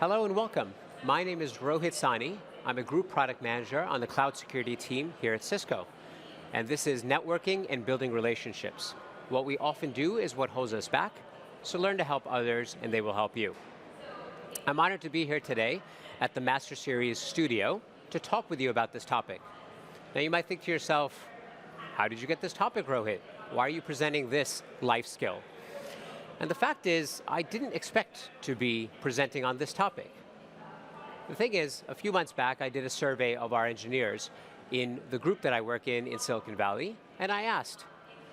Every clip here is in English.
Hello and welcome. My name is Rohit Sani. I'm a group product manager on the cloud security team here at Cisco. And this is networking and building relationships. What we often do is what holds us back, so learn to help others and they will help you. I'm honored to be here today at the Master Series studio to talk with you about this topic. Now you might think to yourself, how did you get this topic, Rohit? Why are you presenting this life skill? And the fact is, I didn't expect to be presenting on this topic. The thing is, a few months back, I did a survey of our engineers in the group that I work in Silicon Valley, and I asked,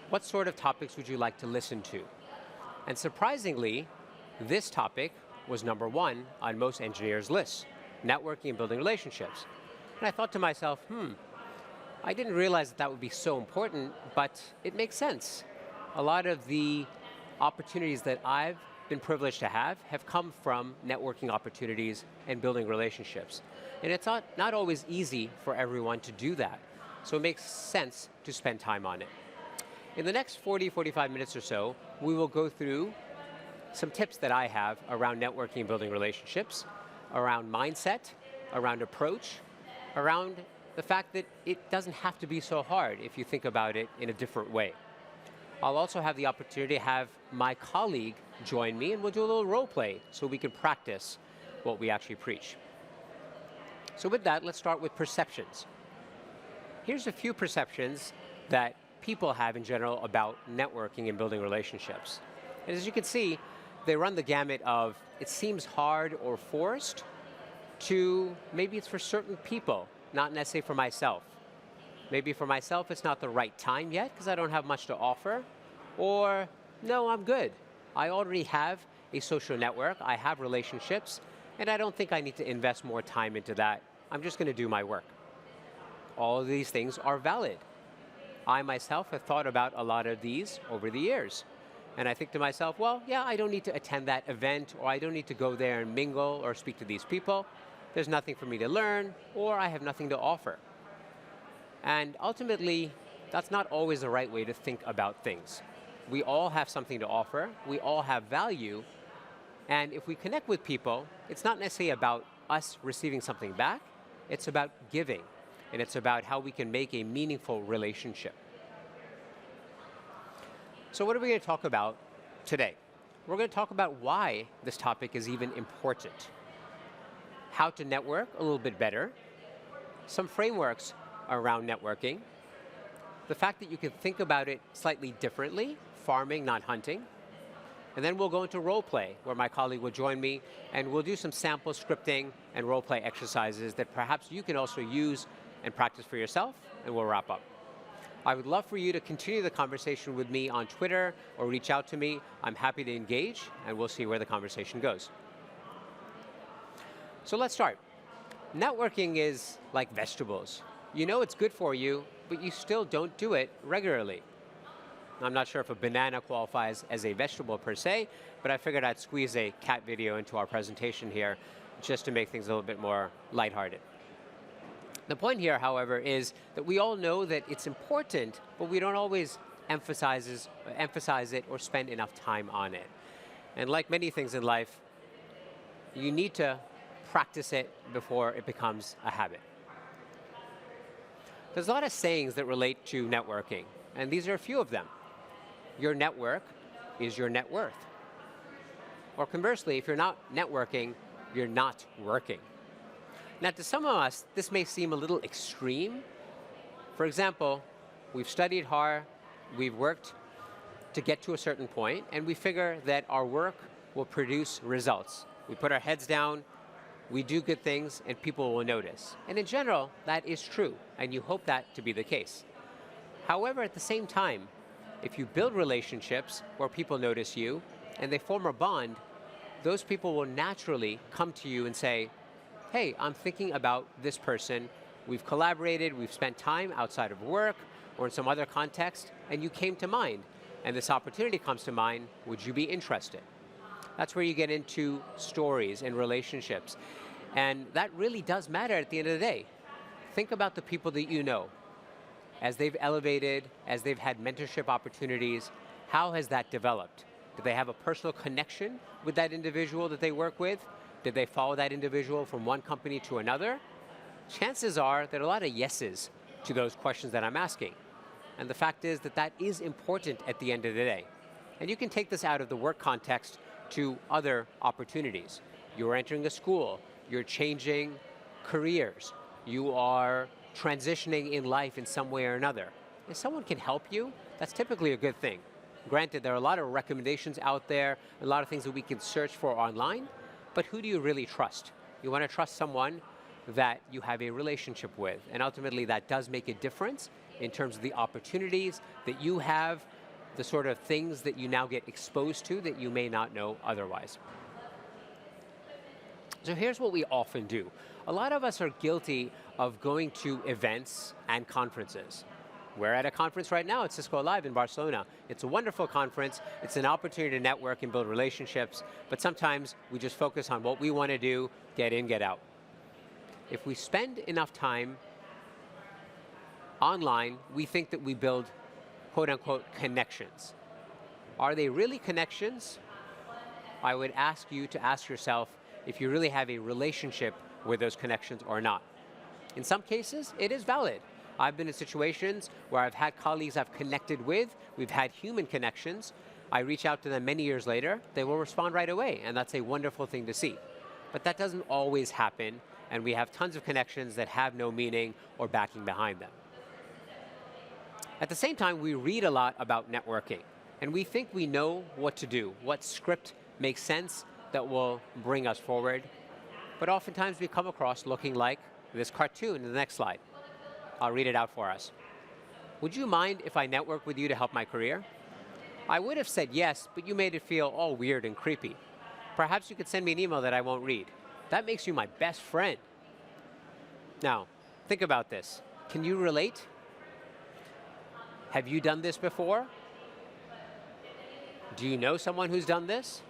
what sort of topics would you like to listen to? And surprisingly, this topic was #1 on most engineers' lists, networking and building relationships. And I thought to myself, I didn't realize that would be so important, but it makes sense. A lot of the opportunities that I've been privileged to have come from networking opportunities and building relationships. And it's not always easy for everyone to do that. So it makes sense to spend time on it. In the next 45 minutes or so, we will go through some tips that I have around networking and building relationships, around mindset, around approach, around the fact that it doesn't have to be so hard if you think about it in a different way. I'll also have the opportunity to have my colleague join me, and we'll do a little role play so we can practice what we actually preach. So with that, let's start with perceptions. Here's a few perceptions that people have in general about networking and building relationships. And as you can see, they run the gamut of it seems hard or forced to maybe it's for certain people, not necessarily for myself. Maybe for myself, it's not the right time yet because I don't have much to offer. Or, no, I'm good. I already have a social network, I have relationships, and I don't think I need to invest more time into that. I'm just going to do my work. All of these things are valid. I myself have thought about a lot of these over the years. And I think to myself, well, yeah, I don't need to attend that event, or I don't need to go there and mingle or speak to these people. There's nothing for me to learn, or I have nothing to offer. And ultimately, that's not always the right way to think about things. We all have something to offer, we all have value, and if we connect with people, it's not necessarily about us receiving something back, it's about giving, and it's about how we can make a meaningful relationship. So what are we going to talk about today? We're going to talk about why this topic is even important, how to network a little bit better, some frameworks around networking, the fact that you can think about it slightly differently, farming, not hunting, and then we'll go into role play, where my colleague will join me, and we'll do some sample scripting and role play exercises that perhaps you can also use and practice for yourself, and we'll wrap up. I would love for you to continue the conversation with me on Twitter or reach out to me. I'm happy to engage, and we'll see where the conversation goes. So let's start. Networking is like vegetables. You know it's good for you, but you still don't do it regularly. I'm not sure if a banana qualifies as a vegetable per se, but I figured I'd squeeze a cat video into our presentation here just to make things a little bit more lighthearted. The point here, however, is that we all know that it's important, but we don't always emphasize it or spend enough time on it. And like many things in life, you need to practice it before it becomes a habit. There's a lot of sayings that relate to networking, and these are a few of them. Your network is your net worth. Or conversely, if you're not networking, you're not working. Now, to some of us, this may seem a little extreme. For example, we've studied hard, we've worked to get to a certain point, and we figure that our work will produce results. We put our heads down, we do good things, and people will notice. And in general, that is true, and you hope that to be the case. However, at the same time, if you build relationships where people notice you, and they form a bond, those people will naturally come to you and say, hey, I'm thinking about this person. We've collaborated, we've spent time outside of work, or in some other context, and you came to mind, and this opportunity comes to mind, would you be interested? That's where you get into stories and relationships. And that really does matter at the end of the day. Think about the people that you know. As they've elevated, as they've had mentorship opportunities, how has that developed? Do they have a personal connection with that individual that they work with? Did they follow that individual from one company to another? Chances are there are a lot of yeses to those questions that I'm asking. And the fact is that that is important at the end of the day. And you can take this out of the work context to other opportunities. You're entering a school, you're changing careers, you are transitioning in life in some way or another. If someone can help you, that's typically a good thing. Granted, there are a lot of recommendations out there, a lot of things that we can search for online, but who do you really trust? You want to trust someone that you have a relationship with, and ultimately that does make a difference in terms of the opportunities that you have, the sort of things that you now get exposed to that you may not know otherwise. So here's what we often do. A lot of us are guilty of going to events and conferences. We're at a conference right now at Cisco Live in Barcelona. It's a wonderful conference. It's an opportunity to network and build relationships, but sometimes we just focus on what we want to do, get in, get out. If we spend enough time online, we think that we build quote unquote connections. Are they really connections? I would ask you to ask yourself if you really have a relationship with those connections or not. In some cases, it is valid. I've been in situations where I've had colleagues I've connected with, we've had human connections, I reach out to them many years later, they will respond right away, and that's a wonderful thing to see. But that doesn't always happen, and we have tons of connections that have no meaning or backing behind them. At the same time, we read a lot about networking, and we think we know what to do, what script makes sense that will bring us forward, but oftentimes we come across looking like this cartoon in the next slide. I'll read it out for us. Would you mind if I network with you to help my career? I would have said yes, but you made it feel all weird and creepy. Perhaps you could send me an email that I won't read. That makes you my best friend. Now, think about this. Can you relate? Have you done this before? Do you know someone who's done this?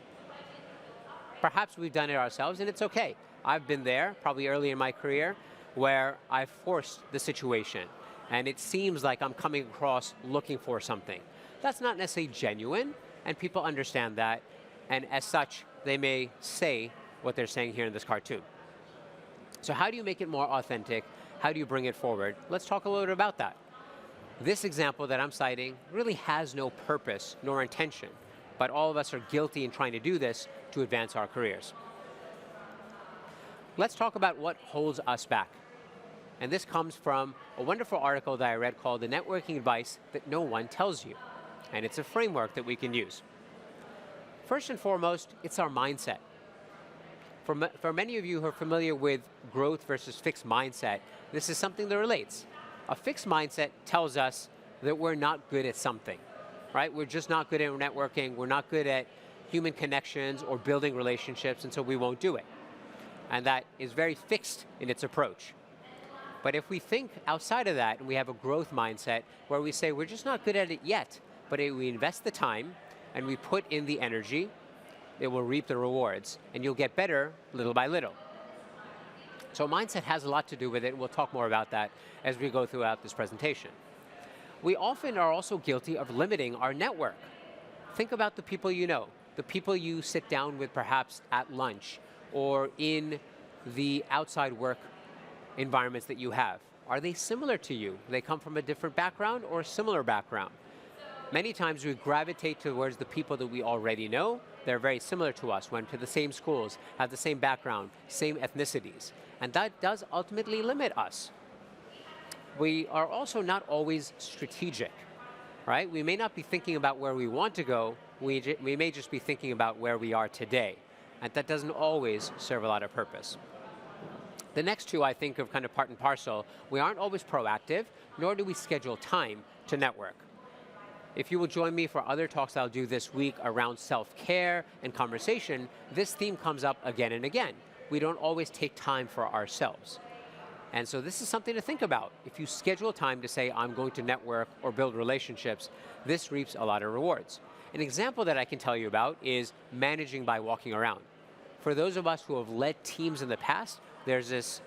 Perhaps we've done it ourselves, and it's okay. I've been there, probably early in my career, where I forced the situation, and it seems like I'm coming across looking for something. That's not necessarily genuine, and people understand that, and as such, they may say what they're saying here in this cartoon. So how do you make it more authentic? How do you bring it forward? Let's talk a little bit about that. This example that I'm citing really has no purpose nor intention, but all of us are guilty in trying to do this to advance our careers. Let's talk about what holds us back. And this comes from a wonderful article that I read called The Networking Advice That No One Tells You. And it's a framework that we can use. First and foremost, it's our mindset. For many of you who are familiar with growth versus fixed mindset, this is something that relates. A fixed mindset tells us that we're not good at something, right? We're just not good at networking, we're not good at human connections or building relationships, and so we won't do it. And that is very fixed in its approach. But if we think outside of that, and we have a growth mindset where we say we're just not good at it yet, but if we invest the time and we put in the energy, it will reap the rewards, and you'll get better little by little. So mindset has a lot to do with it, and we'll talk more about that as we go throughout this presentation. We often are also guilty of limiting our network. Think about the people you know, the people you sit down with perhaps at lunch or in the outside work environments that you have. Are they similar to you? Do they come from a different background or a similar background? Many times we gravitate towards the people that we already know. They're very similar to us, went to the same schools, have the same background, same ethnicities. And that does ultimately limit us. We are also not always strategic, right? We may not be thinking about where we want to go, we may just be thinking about where we are today. And that doesn't always serve a lot of purpose. The next two I think of kind of part and parcel. We aren't always proactive, nor do we schedule time to network. If you will join me for other talks I'll do this week around self-care and conversation, this theme comes up again and again. We don't always take time for ourselves. And so this is something to think about. If you schedule time to say, I'm going to network or build relationships, this reaps a lot of rewards. An example that I can tell you about is managing by walking around. For those of us who have led teams in the past, there's this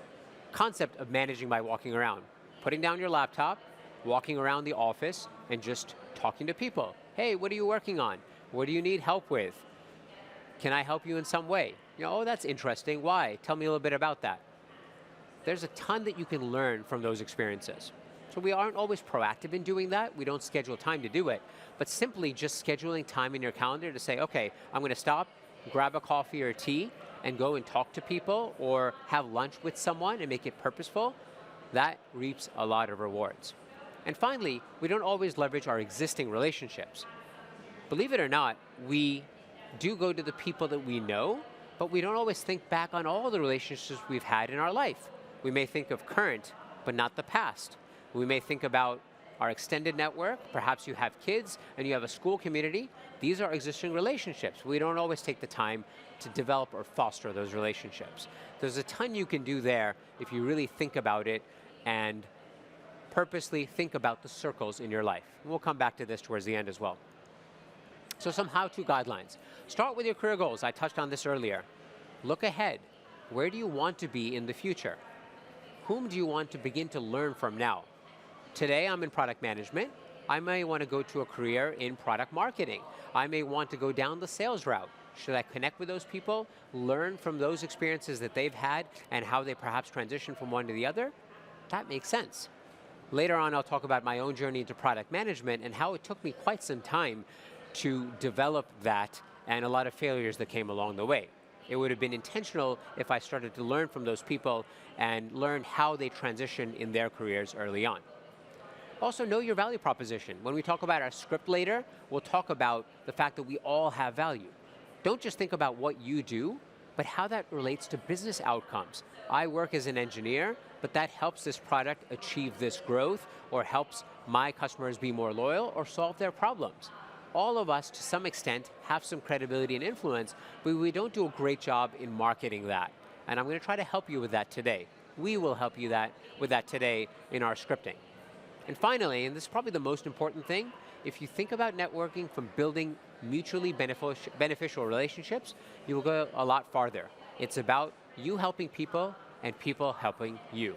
concept of managing by walking around. Putting down your laptop, walking around the office, and just talking to people. Hey, what are you working on? What do you need help with? Can I help you in some way? Oh, that's interesting. Why? Tell me a little bit about that. There's a ton that you can learn from those experiences. So we aren't always proactive in doing that. We don't schedule time to do it. But simply just scheduling time in your calendar to say, okay, I'm going to stop, grab a coffee or tea, and go and talk to people or have lunch with someone and make it purposeful, that reaps a lot of rewards. And finally, we don't always leverage our existing relationships. Believe it or not, we do go to the people that we know, but we don't always think back on all the relationships we've had in our life. We may think of current, but not the past. We may think about our extended network. Perhaps you have kids and you have a school community. These are existing relationships. We don't always take the time to develop or foster those relationships. There's a ton you can do there if you really think about it and purposely think about the circles in your life. We'll come back to this towards the end as well. So some how-to guidelines. Start with your career goals. I touched on this earlier. Look ahead. Where do you want to be in the future? Whom do you want to begin to learn from now? Today I'm in product management. I may want to go to a career in product marketing. I may want to go down the sales route. Should I connect with those people, learn from those experiences that they've had and how they perhaps transition from one to the other? That makes sense. Later on, I'll talk about my own journey into product management and how it took me quite some time to develop that and a lot of failures that came along the way. It would have been intentional if I started to learn from those people and learn how they transition in their careers early on. Also, know your value proposition. When we talk about our script later, we'll talk about the fact that we all have value. Don't just think about what you do, but how that relates to business outcomes. I work as an engineer, but that helps this product achieve this growth or helps my customers be more loyal or solve their problems. All of us, to some extent, have some credibility and influence, but we don't do a great job in marketing that. And I'm going to try to help you with that today. We will help you with that today in our scripting. And finally, and this is probably the most important thing, if you think about networking from building mutually beneficial relationships, you will go a lot farther. It's about you helping people and people helping you.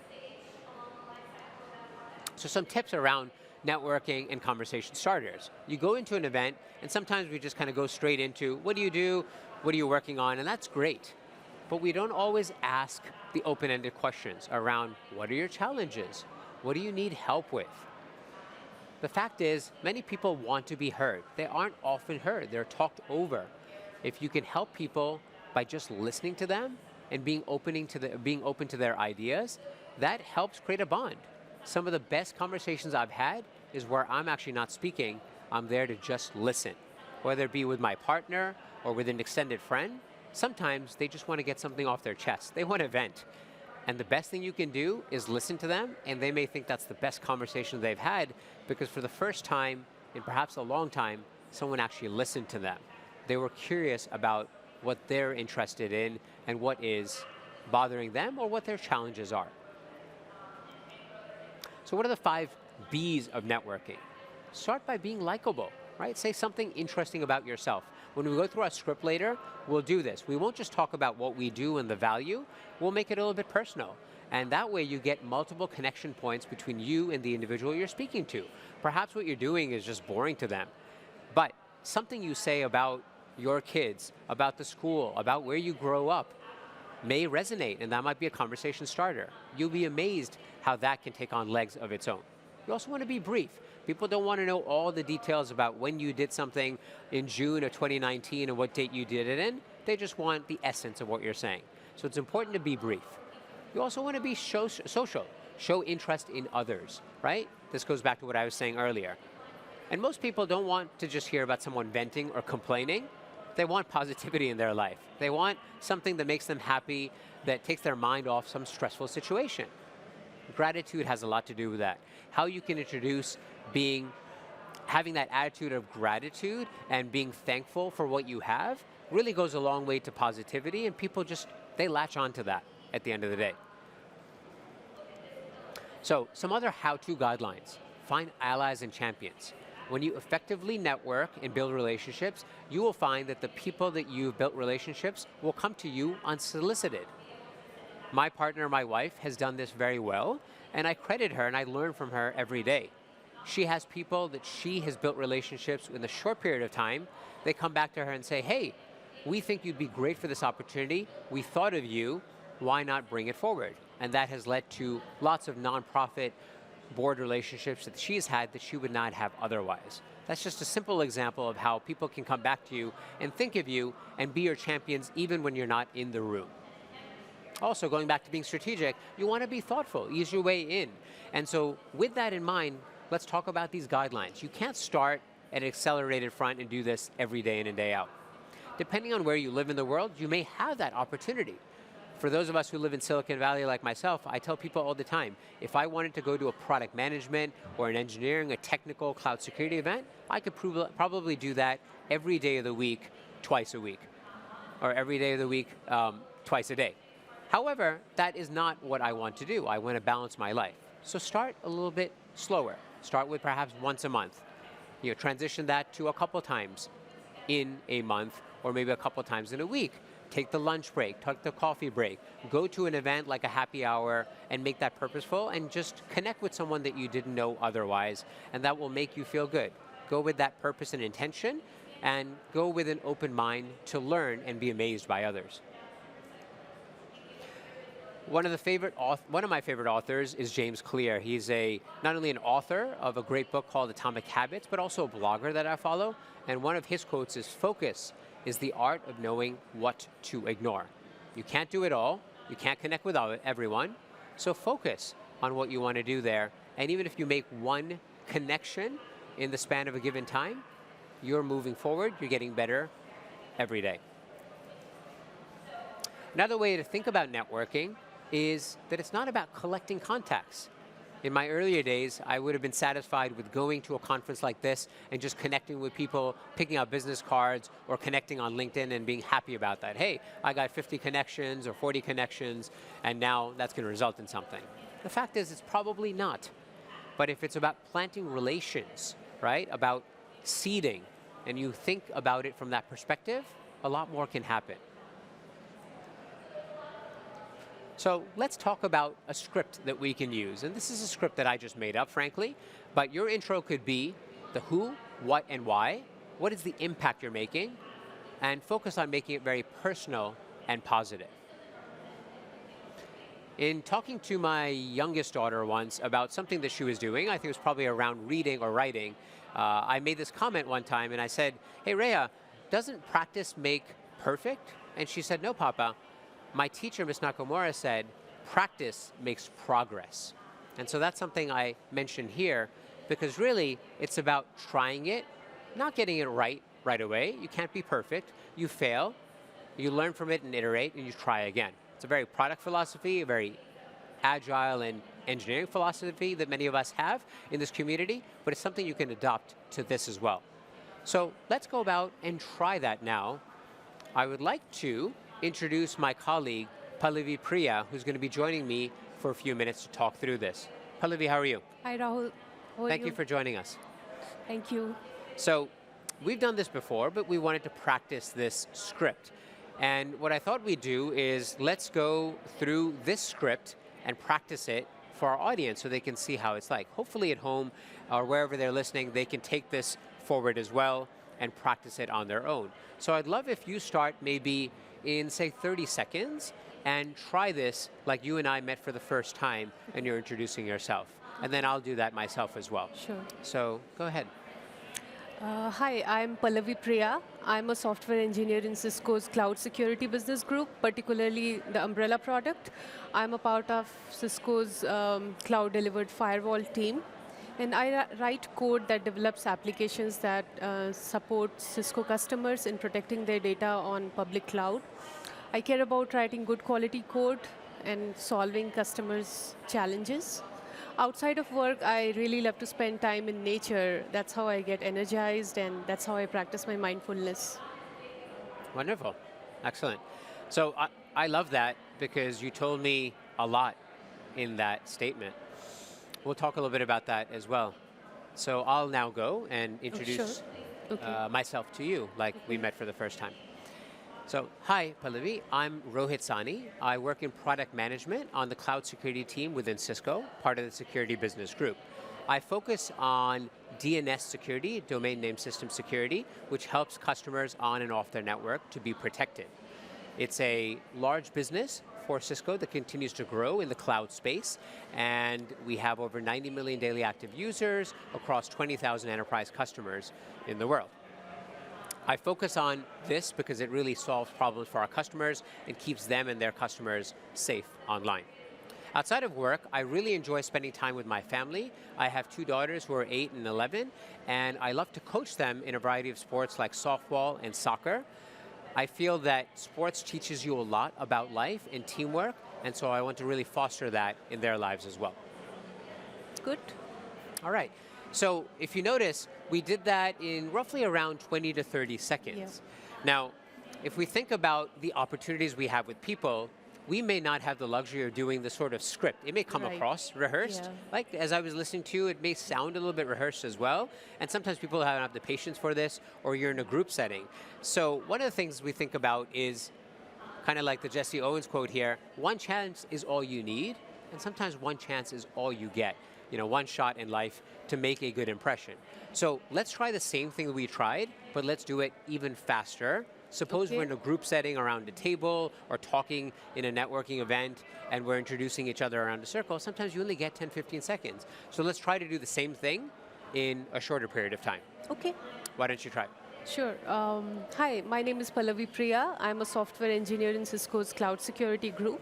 So some tips around networking and conversation starters. You go into an event, and sometimes we just kind of go straight into, what do you do? What are you working on? And that's great. But we don't always ask the open-ended questions around, what are your challenges? What do you need help with? The fact is, many people want to be heard. They aren't often heard. They're talked over. If you can help people by just listening to them and being open to their ideas, that helps create a bond. Some of the best conversations I've had is where I'm actually not speaking. I'm there to just listen. Whether it be with my partner or with an extended friend, sometimes they just want to get something off their chest. They want to vent. And the best thing you can do is listen to them, and they may think that's the best conversation they've had because for the first time, in perhaps a long time, someone actually listened to them. They were curious about what they're interested in and what is bothering them or what their challenges are. So what are the 5 B's of networking? Start by being likable, right? Say something interesting about yourself. When we go through our script later, we'll do this. We won't just talk about what we do and the value, we'll make it a little bit personal. And that way you get multiple connection points between you and the individual you're speaking to. Perhaps what you're doing is just boring to them, but something you say about your kids, about the school, about where you grow up, may resonate, and that might be a conversation starter. You'll be amazed how that can take on legs of its own. You also want to be brief. People don't want to know all the details about when you did something in June of 2019 and what date you did it in. They just want the essence of what you're saying. So it's important to be brief. You also want to be social. Show interest in others, right? This goes back to what I was saying earlier. And most people don't want to just hear about someone venting or complaining. They want positivity in their life. They want something that makes them happy, that takes their mind off some stressful situation. Gratitude has a lot to do with that. How you can introduce having that attitude of gratitude and being thankful for what you have really goes a long way to positivity, and people they latch onto that at the end of the day. So some other how-to guidelines. Find allies and champions. When you effectively network and build relationships, you will find that the people that you've built relationships will come to you unsolicited. My partner, my wife, has done this very well, and I credit her and I learn from her every day. She has people that she has built relationships in a short period of time. They come back to her and say, hey, we think you'd be great for this opportunity. We thought of you. Why not bring it forward? And that has led to lots of nonprofit board relationships that she's had that she would not have otherwise. That's just a simple example of how people can come back to you and think of you and be your champions even when you're not in the room. Also, going back to being strategic, you want to be thoughtful, ease your way in. And so with that in mind, let's talk about these guidelines. You can't start at an accelerated front and do this every day in and day out. Depending on where you live in the world, you may have that opportunity. For those of us who live in Silicon Valley like myself, I tell people all the time, if I wanted to go to a product management or an engineering, a technical cloud security event, I could probably do that every day of the week, twice a week. Or every day of the week, twice a day. However, that is not what I want to do. I want to balance my life. So start a little bit slower. Start with perhaps once a month. Transition that to a couple times in a month, or maybe a couple times in a week. Take the lunch break, take the coffee break, go to an event like a happy hour and make that purposeful and just connect with someone that you didn't know otherwise, and that will make you feel good. Go with that purpose and intention, and go with an open mind to learn and be amazed by others. One of my favorite authors is James Clear. He's not only an author of a great book called Atomic Habits, but also a blogger that I follow, and one of his quotes is, "Focus is the art of knowing what to ignore." You can't do it all. You can't connect with everyone. So focus on what you want to do there. And even if you make one connection in the span of a given time, you're moving forward. You're getting better every day. Another way to think about networking is that it's not about collecting contacts. In my earlier days, I would have been satisfied with going to a conference like this and just connecting with people, picking out business cards, or connecting on LinkedIn and being happy about that. Hey, I got 50 connections or 40 connections, and now that's going to result in something. The fact is, it's probably not. But if it's about planting relations, right, about seeding, and you think about it from that perspective, a lot more can happen. So let's talk about a script that we can use. And this is a script that I just made up, frankly. But your intro could be the who, what, and why. What is the impact you're making? And focus on making it very personal and positive. In talking to my youngest daughter once about something that she was doing, I think it was probably around reading or writing, I made this comment one time and I said, "Hey, Rhea, doesn't practice make perfect?" And she said, "No, Papa. My teacher, Ms. Nakamura, said, practice makes progress." And so that's something I mentioned here, because really it's about trying it, not getting it right away. You can't be perfect. You fail, you learn from it and iterate, and you try again. It's a very product philosophy, a very agile and engineering philosophy that many of us have in this community, but it's something you can adopt to this as well. So let's go about and try that now. I would like to introduce my colleague, Pallavi Priya, who's going to be joining me for a few minutes to talk through this. Pallavi, how are you? Hi, Rahul. How are Thank you for joining us. Thank you. So we've done this before, but we wanted to practice this script. And what I thought we'd do is let's go through this script and practice it for our audience so they can see how it's like. Hopefully at home or wherever they're listening, they can take this forward as well and practice it on their own. So I'd love if you start maybe in, say, 30 seconds and try this like you and I met for the first time and you're introducing yourself. And then I'll do that myself as well. Sure. So go ahead. Hi, I'm Pallavi Priya. I'm a software engineer in Cisco's cloud security business group, particularly the umbrella product. I'm a part of Cisco's cloud-delivered firewall team. And I write code that develops applications that support Cisco customers in protecting their data on public cloud. I care about writing good quality code and solving customers' challenges. Outside of work, I really love to spend time in nature. That's how I get energized, and that's how I practice my mindfulness. Wonderful. Excellent. So I love that because you told me a lot in that statement. We'll talk a little bit about that as well. So I'll now go and introduce myself to you like we met for the first time. So hi, Pallavi. I'm Rohit Sani. I work in product management on the cloud security team within Cisco, part of the security business group. I focus on DNS security, domain name system security, which helps customers on and off their network to be protected. It's a large business for Cisco that continues to grow in the cloud space, and we have over 90 million daily active users across 20,000 enterprise customers in the world. I focus on this because it really solves problems for our customers and keeps them and their customers safe online. Outside of work, I really enjoy spending time with my family. I have 2 daughters who are 8 and 11, and I love to coach them in a variety of sports like softball and soccer. I feel that sports teaches you a lot about life and teamwork, and so I want to really foster that in their lives as well. Good. All right. So if you notice, we did that in roughly around 20 to 30 seconds. Yeah. Now, if we think about the opportunities we have with people, we may not have the luxury of doing the sort of script. It may come Right. across rehearsed. Yeah. Like, as I was listening to you, it may sound a little bit rehearsed as well. And sometimes people don't have the patience for this, or you're in a group setting. So one of the things we think about is kind of like the Jesse Owens quote here, one chance is all you need, and sometimes one chance is all you get. You know, one shot in life to make a good impression. So let's try the same thing that we tried, but let's do it even faster. Suppose Okay. we're in a group setting around a table or talking in a networking event and we're introducing each other around a circle. Sometimes you only get 10, 15 seconds. So let's try to do the same thing in a shorter period of time. Okay. Why don't you try? Sure. Hi, my name is Pallavi Priya. I'm a software engineer in Cisco's cloud security group.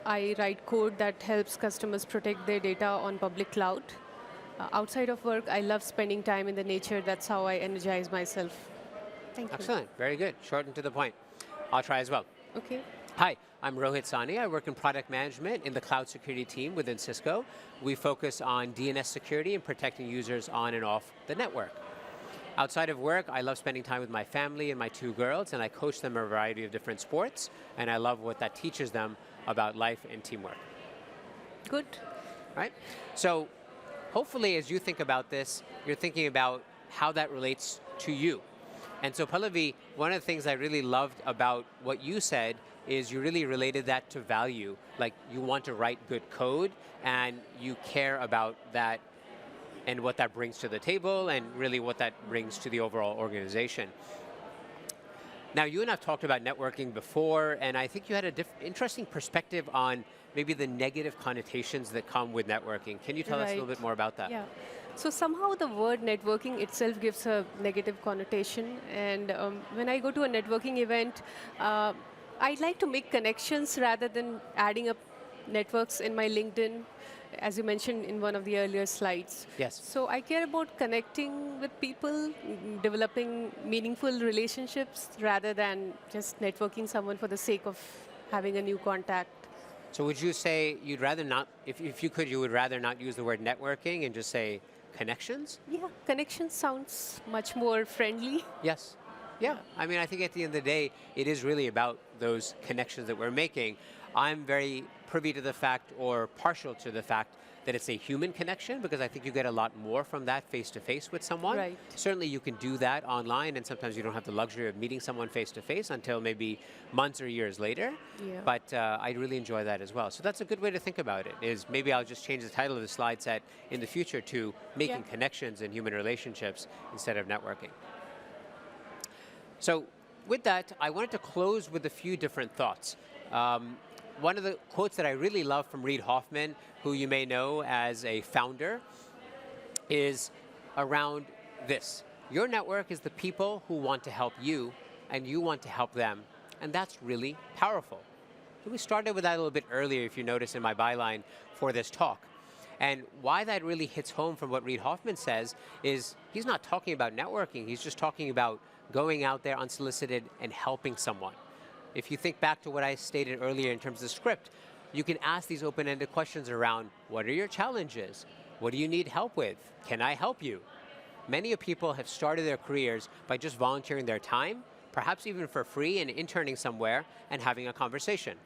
I write code that helps customers protect their data on public cloud. Outside of work, I love spending time in the nature. That's how I energize myself. Thank you. Excellent, very good. Short and to the point. I'll try as well. Okay. Hi, I'm Rohit Sani. I work in product management in the cloud security team within Cisco. We focus on DNS security and protecting users on and off the network. Outside of work, I love spending time with my family and my 2 girls, and I coach them a variety of different sports, and I love what that teaches them about life and teamwork. Good. Right? So hopefully as you think about this, you're thinking about how that relates to you. And so Pallavi, one of the things I really loved about what you said is you really related that to value. Like, you want to write good code and you care about that and what that brings to the table and really what that brings to the overall organization. Now, you and I have talked about networking before, and I think you had an interesting perspective on maybe the negative connotations that come with networking. Can you tell us a little bit more about that? Yeah. So somehow the word networking itself gives a negative connotation. And when I go to a networking event, I like to make connections rather than adding up networks in my LinkedIn, as you mentioned in one of the earlier slides. Yes. So I care about connecting with people, developing meaningful relationships rather than just networking someone for the sake of having a new contact. So would you say you'd rather not, if you could, you would rather not use the word networking and just say connections? Yeah, connections sounds much more friendly. Yes. Yeah. I mean, I think at the end of the day, it is really about those connections that we're making. I'm very privy to the fact, or partial to the fact, that it's a human connection, because I think you get a lot more from that face-to-face with someone. Right. Certainly you can do that online, and sometimes you don't have the luxury of meeting someone face-to-face until maybe months or years later. Yeah. But I really enjoy that as well. So that's a good way to think about it, is maybe I'll just change the title of the slide set in the future to Making Connections in Human Relationships instead of networking. So with that, I wanted to close with a few different thoughts. One of the quotes that I really love from Reid Hoffman, who you may know as a founder, is around this. Your network is the people who want to help you, and you want to help them, and that's really powerful. We started with that a little bit earlier, if you notice in my byline for this talk. And why that really hits home from what Reid Hoffman says is he's not talking about networking, he's just talking about going out there unsolicited and helping someone. If you think back to what I stated earlier in terms of the script, you can ask these open-ended questions around, what are your challenges? What do you need help with? Can I help you? Many people have started their careers by just volunteering their time, perhaps even for free, and interning somewhere and having a conversation.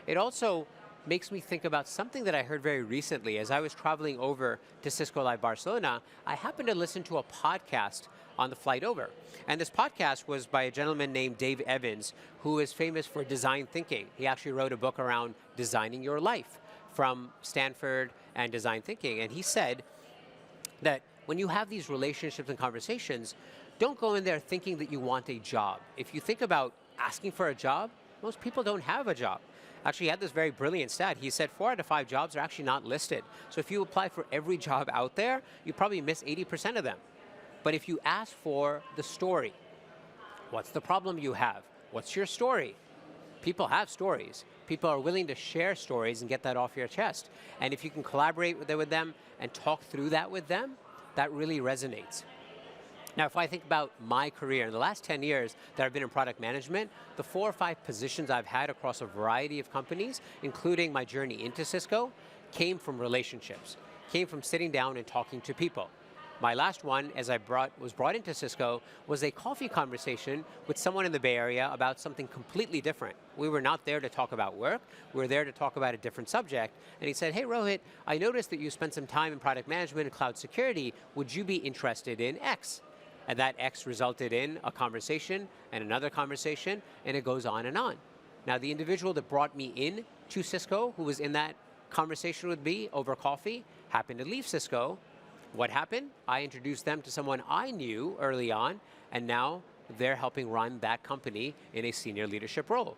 It also makes me think about something that I heard very recently. As I was traveling over to Cisco Live Barcelona, I happened to listen to a podcast on the flight over. And this podcast was by a gentleman named Dave Evans, who is famous for design thinking. He actually wrote a book around designing your life from Stanford and design thinking. And he said that when you have these relationships and conversations, don't go in there thinking that you want a job. If you think about asking for a job, most people don't have a job. Actually, he had this very brilliant stat. He said 4 out of 5 jobs are actually not listed. So if you apply for every job out there, you probably miss 80% of them. But if you ask for the story, what's the problem you have? What's your story? People have stories. People are willing to share stories and get that off your chest. And if you can collaborate with them and talk through that with them, that really resonates. Now, if I think about my career, in the last 10 years that I've been in product management, the 4 or 5 positions I've had across a variety of companies, including my journey into Cisco, came from relationships, came from sitting down and talking to people. My last one, as I was brought into Cisco, was a coffee conversation with someone in the Bay Area about something completely different. We were not there to talk about work, we were there to talk about a different subject. And he said, hey Rohit, I noticed that you spent some time in product management and cloud security. Would you be interested in X? And that X resulted in a conversation and another conversation, and it goes on and on. Now, the individual that brought me in to Cisco, who was in that conversation with me over coffee, happened to leave Cisco. What happened? I introduced them to someone I knew early on, and now they're helping run that company in a senior leadership role.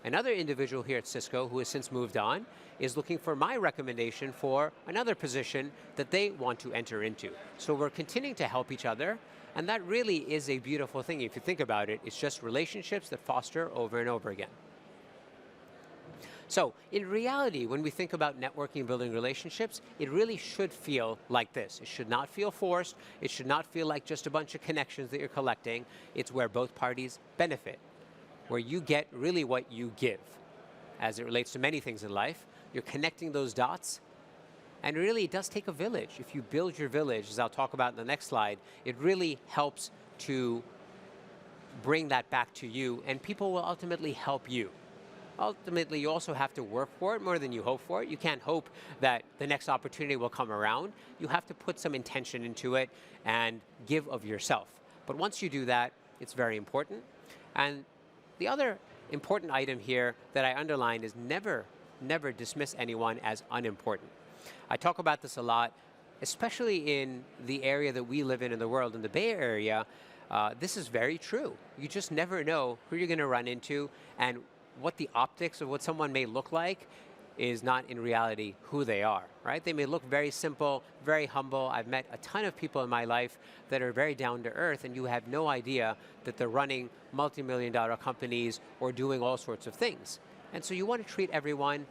Another individual here at Cisco, who has since moved on, is looking for my recommendation for another position that they want to enter into. So we're continuing to help each other, and that really is a beautiful thing. If you think about it, it's just relationships that foster over and over again. So in reality, when we think about networking and building relationships, it really should feel like this. It should not feel forced. It should not feel like just a bunch of connections that you're collecting. It's where both parties benefit, where you get really what you give. As it relates to many things in life, you're connecting those dots, and really it does take a village. If you build your village, as I'll talk about in the next slide, it really helps to bring that back to you, and people will ultimately help you. Ultimately, you also have to work for it more than you hope for it. You can't hope that the next opportunity will come around. You have to put some intention into it and give of yourself. But once you do that, it's very important. And the other important item here that I underlined is never dismiss anyone as unimportant. I talk about this a lot, especially in the area that we live in the world, in the Bay Area. This is very true. You just never know who you're going to run into, and what the optics of what someone may look like is not in reality who they are, right? They may look very simple, very humble. I've met a ton of people in my life that are very down to earth, and you have no idea that they're running multi-million-dollar companies or doing all sorts of things. And so you want to treat everyone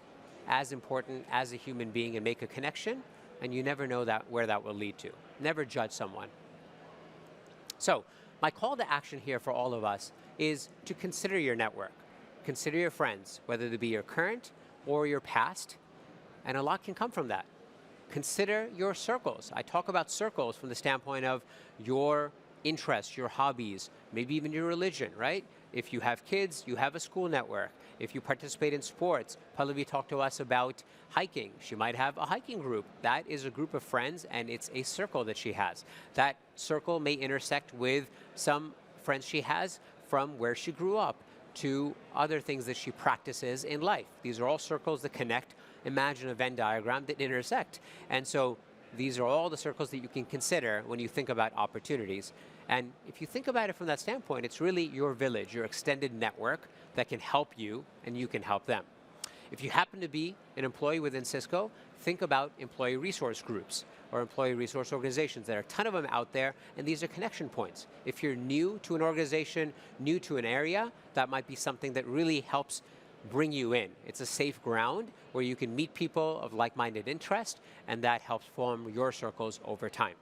as important as a human being and make a connection, and you never know where that will lead to. Never judge someone. So my call to action here for all of us is to consider your network. Consider your friends, whether they be your current or your past, and a lot can come from that. Consider your circles. I talk about circles from the standpoint of your interests, your hobbies, maybe even your religion, right? If you have kids, you have a school network. If you participate in sports, Pallavi talked to us about hiking. She might have a hiking group. That is a group of friends, and it's a circle that she has. That circle may intersect with some friends she has from where she grew up to other things that she practices in life. These are all circles that connect. Imagine a Venn diagram that intersect. And so these are all the circles that you can consider when you think about opportunities. And if you think about it from that standpoint, it's really your village, your extended network that can help you, and you can help them. If you happen to be an employee within Cisco, think about employee resource groups or employee resource organizations. There are a ton of them out there, and these are connection points. If you're new to an organization, new to an area, that might be something that really helps bring you in. It's a safe ground where you can meet people of like-minded interest, and that helps form your circles over time.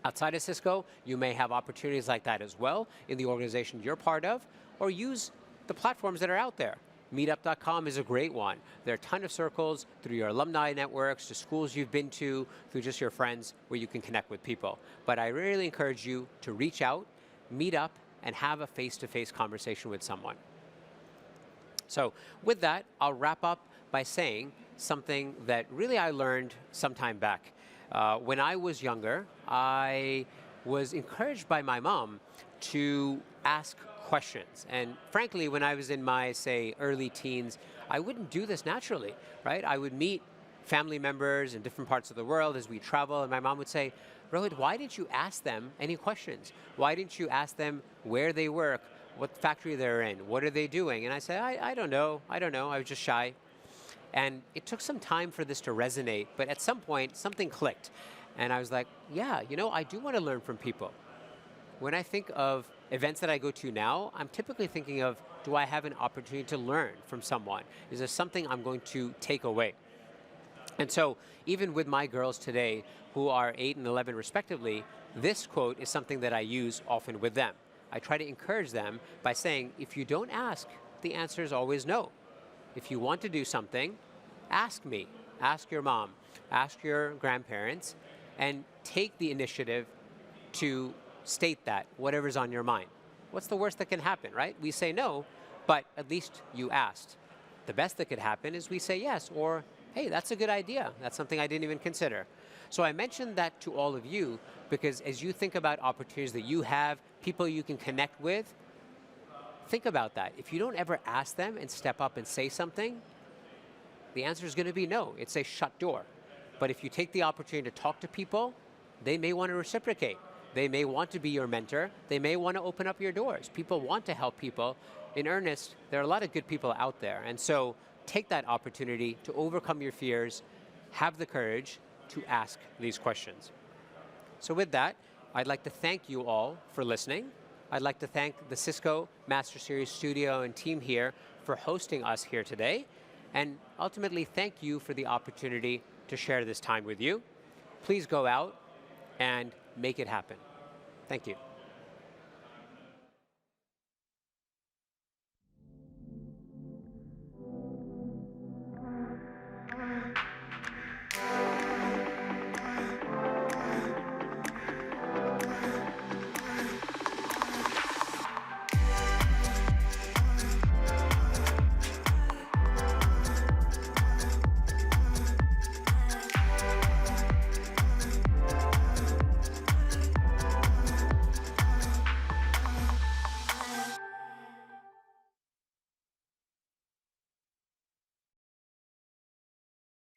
Outside of Cisco, you may have opportunities like that as well in the organization you're part of, or use the platforms that are out there. Meetup.com is a great one. There are a ton of circles through your alumni networks, to schools you've been to, through just your friends, where you can connect with people. But I really encourage you to reach out, meet up, and have a face-to-face conversation with someone. So with that, I'll wrap up by saying something that really I learned some time back. When I was younger, I was encouraged by my mom to ask questions. And frankly, when I was in my, say, early teens, I wouldn't do this naturally, right? I would meet family members in different parts of the world as we travel, and my mom would say, Rohit, why didn't you ask them any questions? Why didn't you ask them where they work, what factory they're in, what are they doing? And I said, I don't know, I was just shy. And it took some time for this to resonate, but at some point, something clicked. And I was like, yeah, I do want to learn from people. When I think of events that I go to now, I'm typically thinking of, do I have an opportunity to learn from someone? Is there something I'm going to take away? And so even with my girls today, who are 8 and 11 respectively, this quote is something that I use often with them. I try to encourage them by saying, if you don't ask, the answer is always no. If you want to do something, ask me, ask your mom, ask your grandparents, and take the initiative to state that, whatever's on your mind. What's the worst that can happen, right? We say no, but at least you asked. The best that could happen is we say yes, or hey, that's a good idea. That's something I didn't even consider. So I mentioned that to all of you because as you think about opportunities that you have, people you can connect with, think about that. If you don't ever ask them and step up and say something, the answer is going to be no. It's a shut door. But if you take the opportunity to talk to people, they may want to reciprocate. They may want to be your mentor. They may want to open up your doors. People want to help people. In earnest, there are a lot of good people out there. And so take that opportunity to overcome your fears, have the courage to ask these questions. So with that, I'd like to thank you all for listening. I'd like to thank the Cisco Master Series studio and team here for hosting us here today. And ultimately, thank you for the opportunity to share this time with you. Please go out and make it happen. Thank you.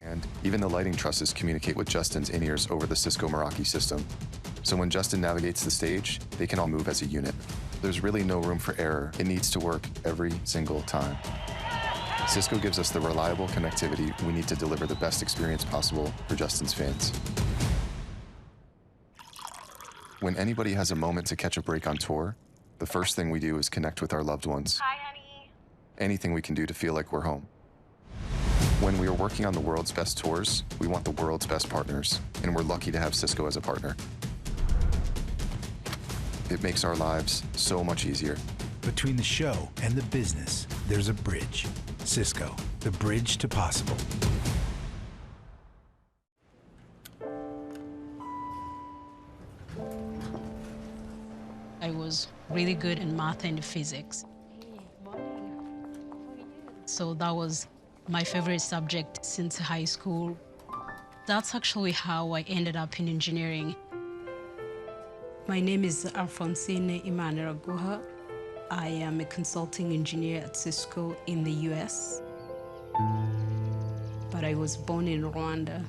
And even the lighting trusses communicate with Justin's in-ears over the Cisco Meraki system. So when Justin navigates the stage, they can all move as a unit. There's really no room for error. It needs to work every single time. Cisco gives us the reliable connectivity we need to deliver the best experience possible for Justin's fans. When anybody has a moment to catch a break on tour, the first thing we do is connect with our loved ones. Hi, honey. Anything we can do to feel like we're home. When we are working on the world's best tours, we want the world's best partners, and we're lucky to have Cisco as a partner. It makes our lives so much easier. Between the show and the business, there's a bridge. Cisco, the bridge to possible. I was really good in math and physics. So that was my favorite subject since high school. That's actually how I ended up in engineering. My name is Alphonsine Imaniraguha. I am a consulting engineer at Cisco in the US, but I was born in Rwanda.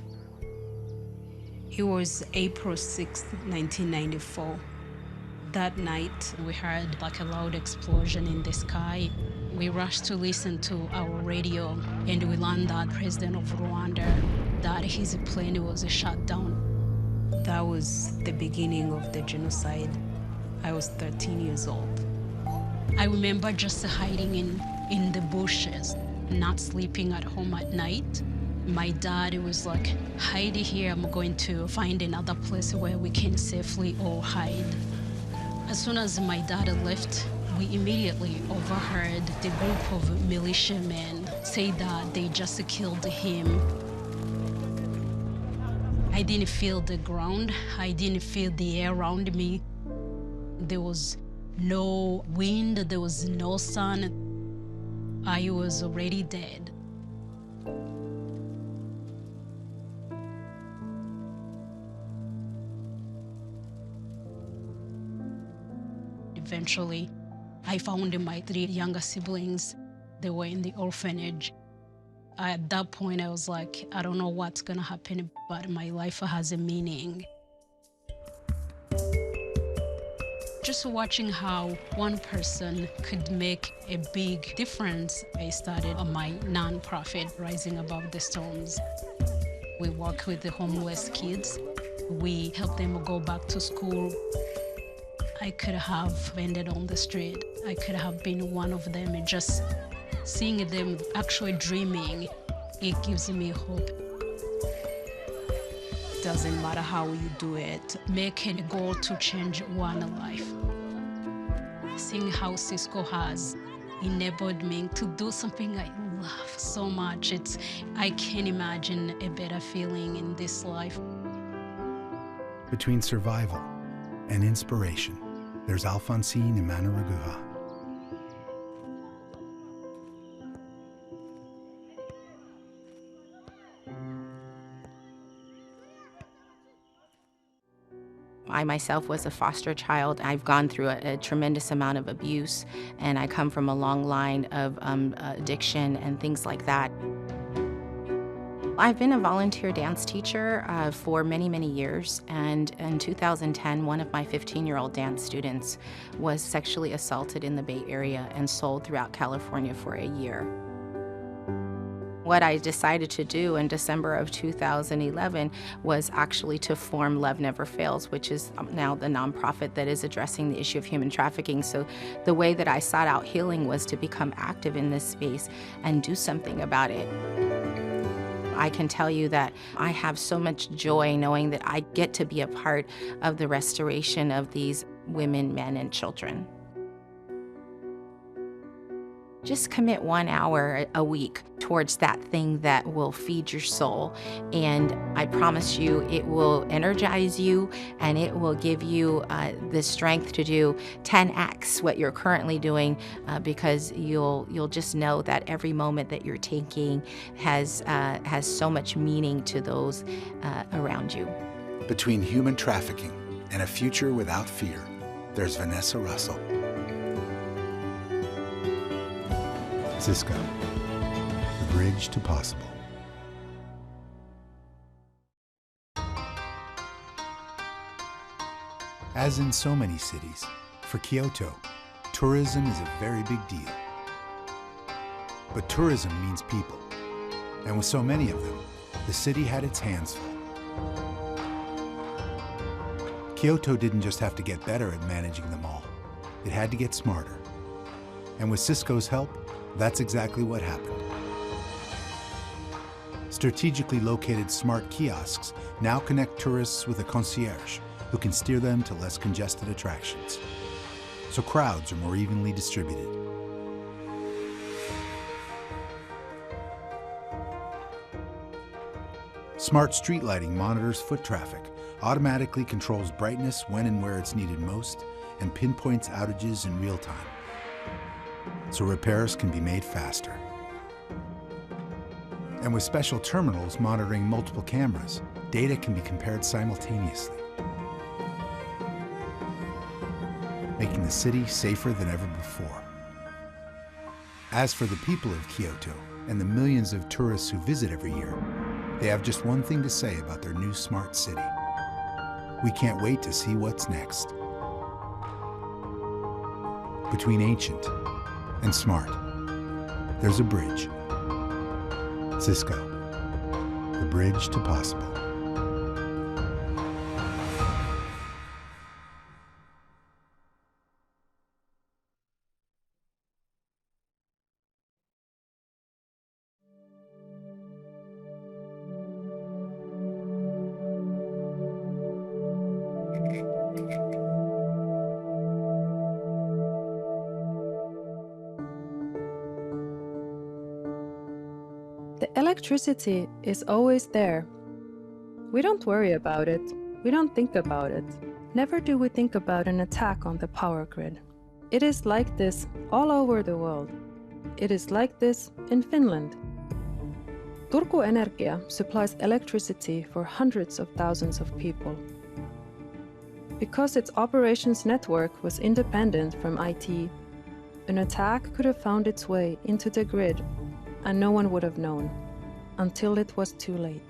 It was April 6th, 1994. That night, we heard like a loud explosion in the sky. We rushed to listen to our radio, and we learned that President of Rwanda, that his plane was shut down. That was the beginning of the genocide. I was 13 years old. I remember just hiding in the bushes, not sleeping at home at night. My dad was like, hide here, I'm going to find another place where we can safely all hide. As soon as my dad left, we immediately overheard the group of militiamen say that they just killed him. I didn't feel the ground. I didn't feel the air around me. There was no wind. There was no sun. I was already dead. Eventually, I found my 3 younger siblings. They were in the orphanage. At that point, I was like, I don't know what's gonna happen, but my life has a meaning. Just watching how one person could make a big difference, I started on my nonprofit, Rising Above the Storms. We work with the homeless kids. We help them go back to school. I could have ended on the street. I could have been one of them, and just seeing them actually dreaming, it gives me hope. Doesn't matter how you do it, make it a goal to change one life. Seeing how Cisco has enabled me to do something I love so much, I can't imagine a better feeling in this life. Between survival and inspiration, there's Alphonsine Imanaruguha. I myself was a foster child. I've gone through a tremendous amount of abuse, and I come from a long line of addiction and things like that. I've been a volunteer dance teacher for many, many years, and in 2010, one of my 15-year-old dance students was sexually assaulted in the Bay Area and sold throughout California for a year. What I decided to do in December of 2011 was actually to form Love Never Fails, which is now the nonprofit that is addressing the issue of human trafficking. So the way that I sought out healing was to become active in this space and do something about it. I can tell you that I have so much joy knowing that I get to be a part of the restoration of these women, men, and children. Just commit 1 hour a week towards that thing that will feed your soul. And I promise you, it will energize you, and it will give you the strength to do 10x what you're currently doing, because you'll just know that every moment that you're taking has so much meaning to those around you. Between human trafficking and a future without fear, there's Vanessa Russell. Cisco, the bridge to possible. As in so many cities, for Kyoto, tourism is a very big deal. But tourism means people, and with so many of them, the city had its hands full. Kyoto didn't just have to get better at managing them all, it had to get smarter. And with Cisco's help, that's exactly what happened. Strategically located smart kiosks now connect tourists with a concierge who can steer them to less congested attractions, so crowds are more evenly distributed. Smart street lighting monitors foot traffic, automatically controls brightness when and where it's needed most, and pinpoints outages in real time, so repairs can be made faster. And with special terminals monitoring multiple cameras, data can be compared simultaneously, making the city safer than ever before. As for the people of Kyoto and the millions of tourists who visit every year, they have just one thing to say about their new smart city. We can't wait to see what's next. Between ancient and smart, there's a bridge. Cisco, the bridge to possible. The electricity is always there. We don't worry about it. We don't think about it. Never do we think about an attack on the power grid. It is like this all over the world. It is like this in Finland. Turku Energia supplies electricity for hundreds of thousands of people. Because its operations network was independent from IT, an attack could have found its way into the grid and no one would have known. until it was too late.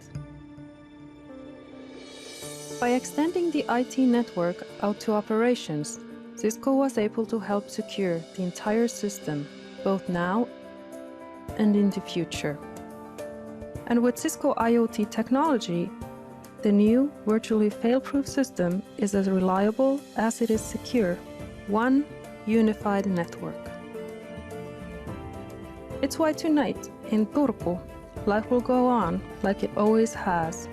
By extending the IT network out to operations, Cisco was able to help secure the entire system, both now and in the future. And with Cisco IoT technology, the new virtually fail-proof system is as reliable as it is secure. One unified network. It's why tonight, in Turku, life will go on like it always has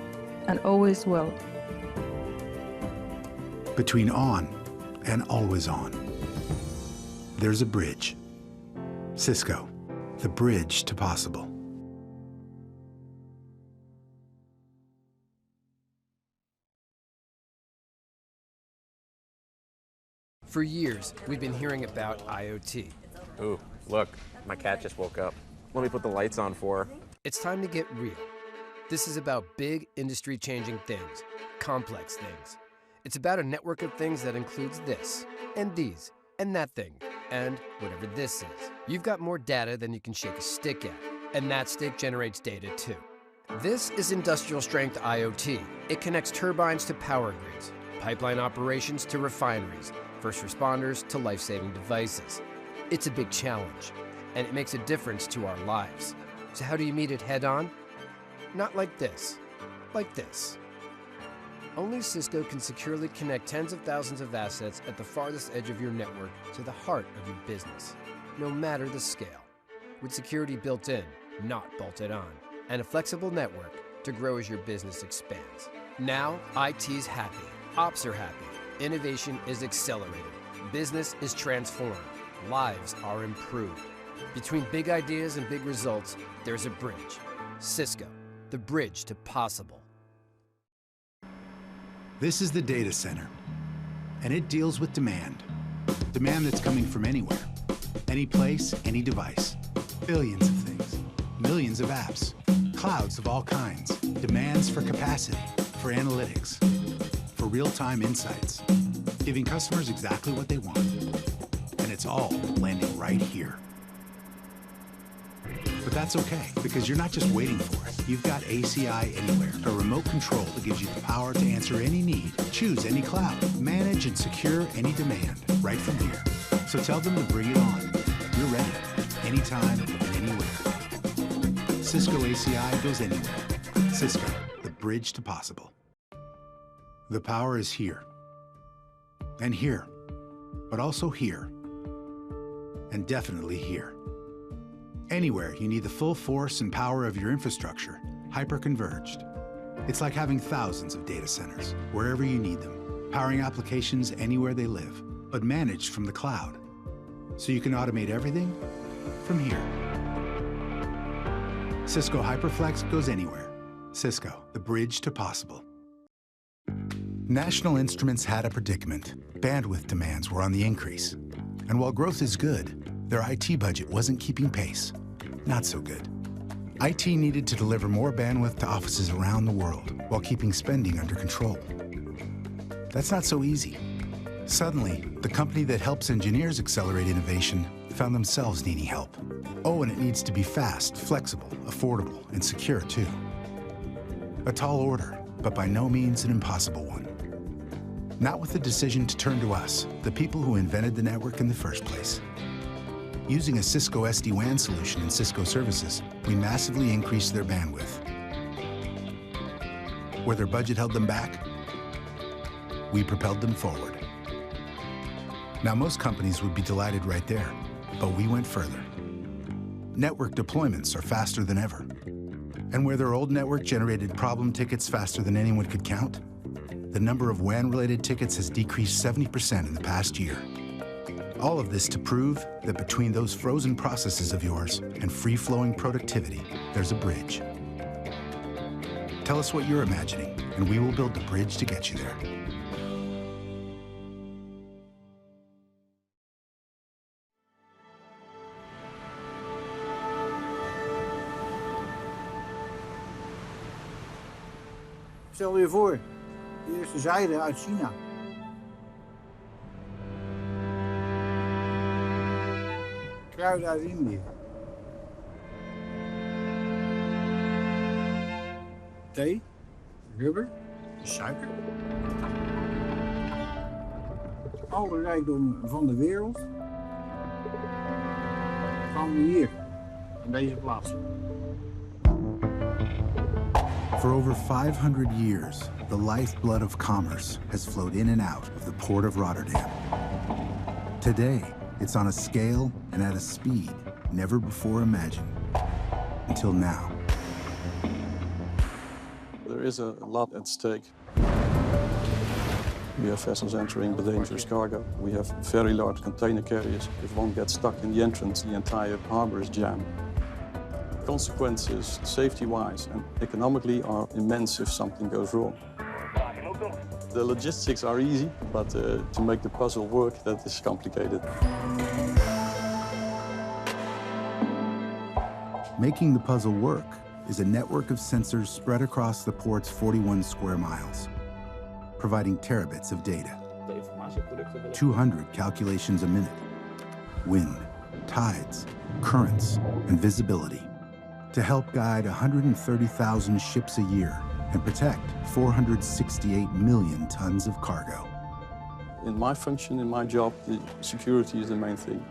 and always will. Between on and always on, there's a bridge. Cisco, the bridge to possible. For years, we've been hearing about IoT. Ooh, look, my cat just woke up. Let me put the lights on for her. It's time to get real. This is about big, industry-changing things, complex things. It's about a network of things that includes this, and these, and that thing, and whatever this is. You've got more data than you can shake a stick at, and that stick generates data too. This is industrial-strength IoT. It connects turbines to power grids, pipeline operations to refineries, first responders to life-saving devices. It's a big challenge, and it makes a difference to our lives. So how do you meet it head-on? Not like this. Like this. Only Cisco can securely connect tens of thousands of assets at the farthest edge of your network to the heart of your business, no matter the scale. With security built in, not bolted on, and a flexible network to grow as your business expands. Now, IT's happy, ops are happy, innovation is accelerated, business is transformed, lives are improved. Between big ideas and big results, there's a bridge. Cisco, the bridge to possible. This is the data center, and it deals with demand. Demand that's coming from anywhere, any place, any device. Billions of things, millions of apps, clouds of all kinds, demands for capacity, for analytics, for real-time insights, giving customers exactly what they want. And it's all landing right here. But that's okay, because you're not just waiting for it. You've got ACI Anywhere, a remote control that gives you the power to answer any need, choose any cloud, manage and secure any demand, right from here. So tell them to bring it on. You're ready, anytime, anywhere. Cisco ACI goes anywhere. Cisco, the bridge to possible. The power is here. And here. But also here. And definitely here. Anywhere you need the full force and power of your infrastructure, hyper-converged. It's like having thousands of data centers, wherever you need them, powering applications anywhere they live, but managed from the cloud. So you can automate everything from here. Cisco HyperFlex goes anywhere. Cisco, the bridge to possible. National Instruments had a predicament. Bandwidth demands were on the increase. And while growth is good, their IT budget wasn't keeping pace. Not so good. IT needed to deliver more bandwidth to offices around the world while keeping spending under control. That's not so easy. Suddenly, the company that helps engineers accelerate innovation found themselves needing help. Oh, and it needs to be fast, flexible, affordable, and secure too. A tall order, but by no means an impossible one. Not with the decision to turn to us, the people who invented the network in the first place. Using a Cisco SD-WAN solution in Cisco services, we massively increased their bandwidth. Where their budget held them back, we propelled them forward. Now, most companies would be delighted right there, but we went further. Network deployments are faster than ever. And where their old network generated problem tickets faster than anyone could count, the number of WAN-related tickets has decreased 70% in the past year. All of this to prove that between those frozen processes of yours and free-flowing productivity, there's a bridge. Tell us what you're imagining, and we will build the bridge to get you there. Stel je voor, de eerste zijde uit China. Kruiden uit Indië. thee, rubber, suiker. Alle rijkdom van de wereld gaan we hier, in deze plaats. For over 500 years, the lifeblood of commerce has flowed in and out of the port of Rotterdam. Today, it's on a scale and at a speed never before imagined. Until now. There is a lot at stake. We have vessels entering with dangerous cargo. We have very large container carriers. If one gets stuck in the entrance, the entire harbor is jammed. Consequences, safety-wise and economically, are immense if something goes wrong. The logistics are easy, but to make the puzzle work, that is complicated. Making the puzzle work is a network of sensors spread across the port's 41 square miles, providing terabits of data. 200 calculations a minute. Wind, tides, currents, and visibility to help guide 130,000 ships a year and protect 468 million tons of cargo. In my function, in my job, the security is the main thing.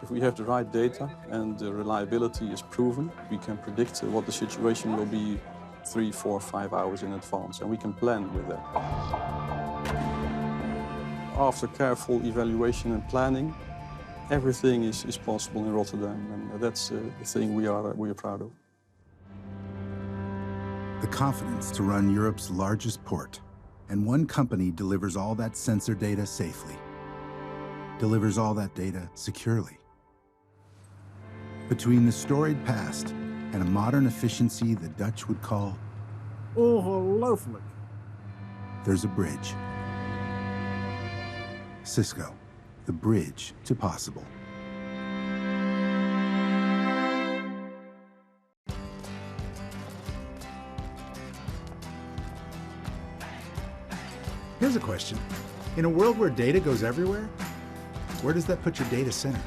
If we have the right data and the reliability is proven, we can predict what the situation will be 3, 4, 5 hours in advance, and we can plan with that. After careful evaluation and planning, everything is possible in Rotterdam, and that's the thing we are proud of. The confidence to run Europe's largest port, and one company delivers all that sensor data safely, delivers all that data securely. Between the storied past and a modern efficiency the Dutch would call Ongelooflijk. there's a bridge. Cisco, the bridge to possible. Here's a question. In a world where data goes everywhere, where does that put your data center?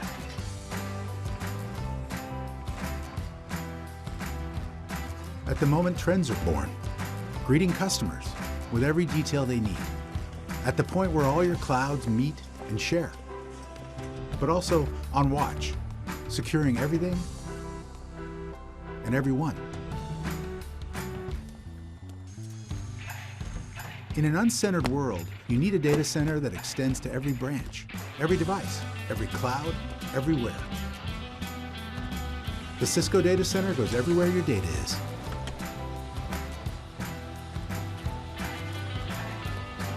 At the moment, trends are born, greeting customers with every detail they need. At the point where all your clouds meet and share, but also on watch, securing everything and everyone. In an uncentered world, you need a data center that extends to every branch, every device, every cloud, everywhere. The Cisco data center goes everywhere your data is.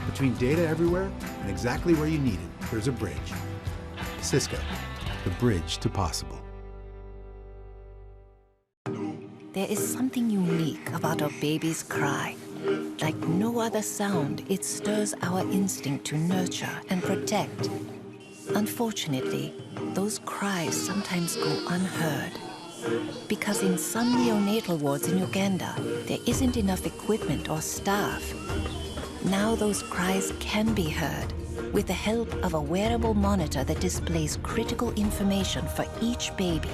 Between data everywhere and exactly where you need it, there's a bridge. Cisco, the bridge to possible. There is something unique about a baby's cry. Like no other sound, it stirs our instinct to nurture and protect. Unfortunately, those cries sometimes go unheard. Because in some neonatal wards in Uganda, there isn't enough equipment or staff. Now those cries can be heard with the help of a wearable monitor that displays critical information for each baby,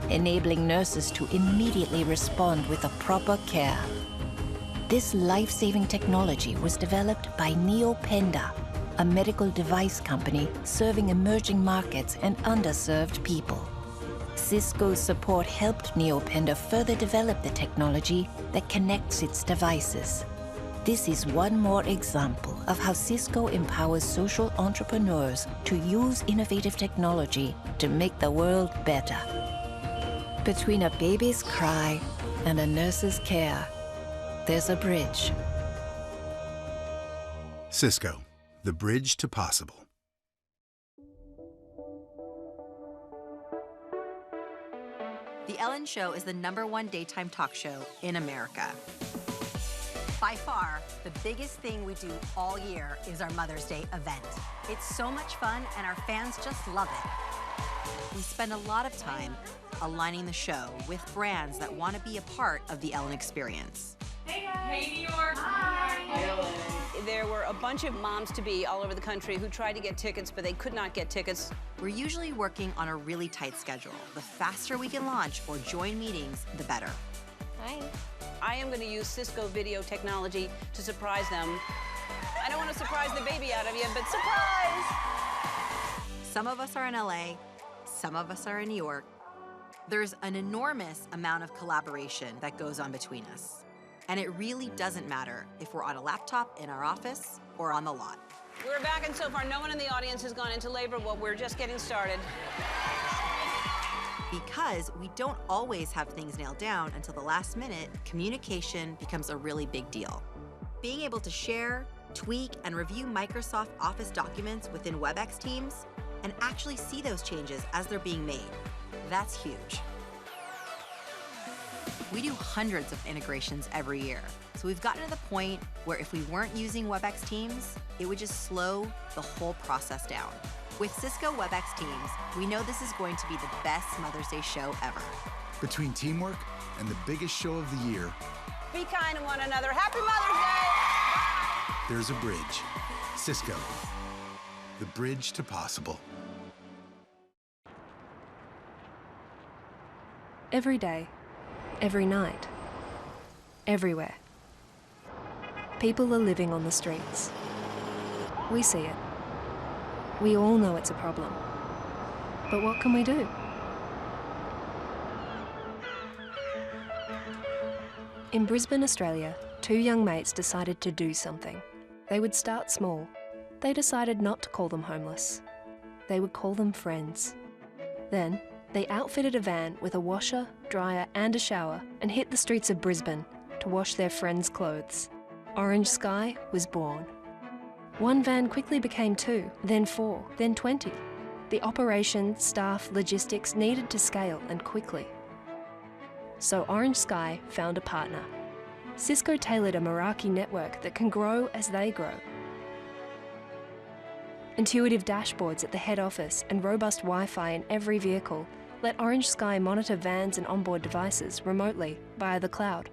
enabling nurses to immediately respond with the proper care. This life-saving technology was developed by NeoPenda, a medical device company serving emerging markets and underserved people. Cisco's support helped NeoPenda further develop the technology that connects its devices. This is one more example of how Cisco empowers social entrepreneurs to use innovative technology to make the world better. Between a baby's cry and a nurse's care, there's a bridge. Cisco, the bridge to possible. The Ellen Show is the #1 daytime talk show in America. By far, the biggest thing we do all year is our Mother's Day event. It's so much fun and our fans just love it. We spend a lot of time aligning the show with brands that want to be a part of the Ellen experience. Hey guys! Hey New York! Hi! There were a bunch of moms-to-be all over the country who tried to get tickets, but they could not get tickets. We're usually working on a really tight schedule. The faster we can launch or join meetings, the better. Hi. I am going to use Cisco video technology to surprise them. I don't want to surprise the baby out of you, but surprise! Some of us are in LA, some of us are in New York. There's an enormous amount of collaboration that goes on between us. And it really doesn't matter if we're on a laptop in our office or on the lot. We're back, and so far no one in the audience has gone into labor. Well, we're just getting started. Because we don't always have things nailed down until the last minute, communication becomes a really big deal. Being able to share, tweak, and review Microsoft Office documents within WebEx Teams and actually see those changes as they're being made, that's huge. We do hundreds of integrations every year, so we've gotten to the point where if we weren't using WebEx Teams, it would just slow the whole process down. With Cisco WebEx Teams, we know this is going to be the best Mother's Day show ever. Between teamwork and the biggest show of the year, Be kind to one another. Happy Mother's Day! there's a bridge. Cisco, the bridge to possible. Every day, every night, everywhere. People are living on the streets. We see it. We all know it's a problem. But what can we do? In Brisbane, Australia, two young mates decided to do something. They would start small. They decided not to call them homeless. They would call them friends. Then, they outfitted a van with a washer, dryer and a shower and hit the streets of Brisbane to wash their friends' clothes. Orange Sky was born. One van quickly became 2, then 4, then 20. The operation, staff, logistics needed to scale, and quickly. So Orange Sky found a partner. Cisco tailored a Meraki network that can grow as they grow. Intuitive dashboards at the head office and robust Wi-Fi in every vehicle let Orange Sky monitor vans and onboard devices remotely via the cloud.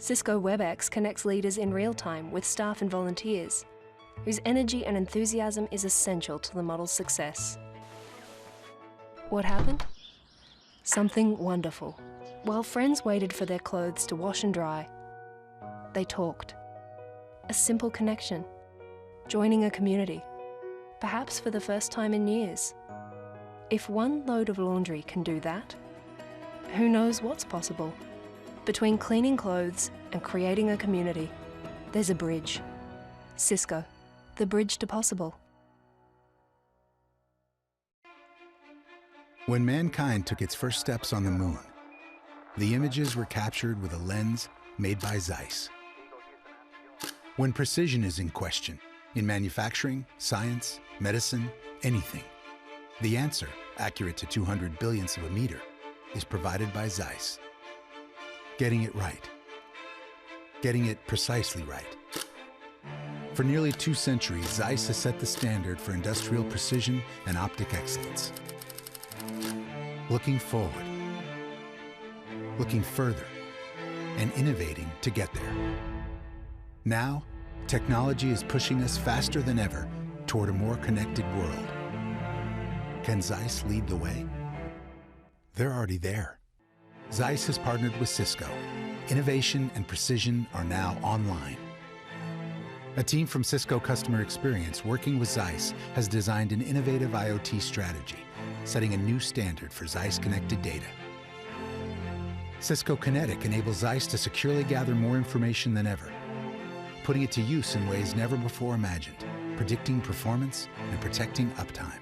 Cisco WebEx connects leaders in real time with staff and volunteers, whose energy and enthusiasm is essential to the model's success. What happened? Something wonderful. While friends waited for their clothes to wash and dry, they talked. A simple connection, joining a community, perhaps for the first time in years. If one load of laundry can do that, who knows what's possible? Between cleaning clothes and creating a community, there's a bridge. Cisco, the bridge to possible. When mankind took its first steps on the moon, the images were captured with a lens made by Zeiss. When precision is in question, in manufacturing, science, medicine, anything, the answer, accurate to 200 billionths of a meter, is provided by Zeiss. Getting it right. Getting it precisely right. For nearly 2 centuries, Zeiss has set the standard for industrial precision and optic excellence. Looking forward, looking further, and innovating to get there. Now, technology is pushing us faster than ever toward a more connected world. Can Zeiss lead the way? They're already there. Zeiss has partnered with Cisco. Innovation and precision are now online. A team from Cisco Customer Experience working with Zeiss has designed an innovative IoT strategy, setting a new standard for Zeiss connected data. Cisco Kinetic enables Zeiss to securely gather more information than ever, putting it to use in ways never before imagined, predicting performance and protecting uptime.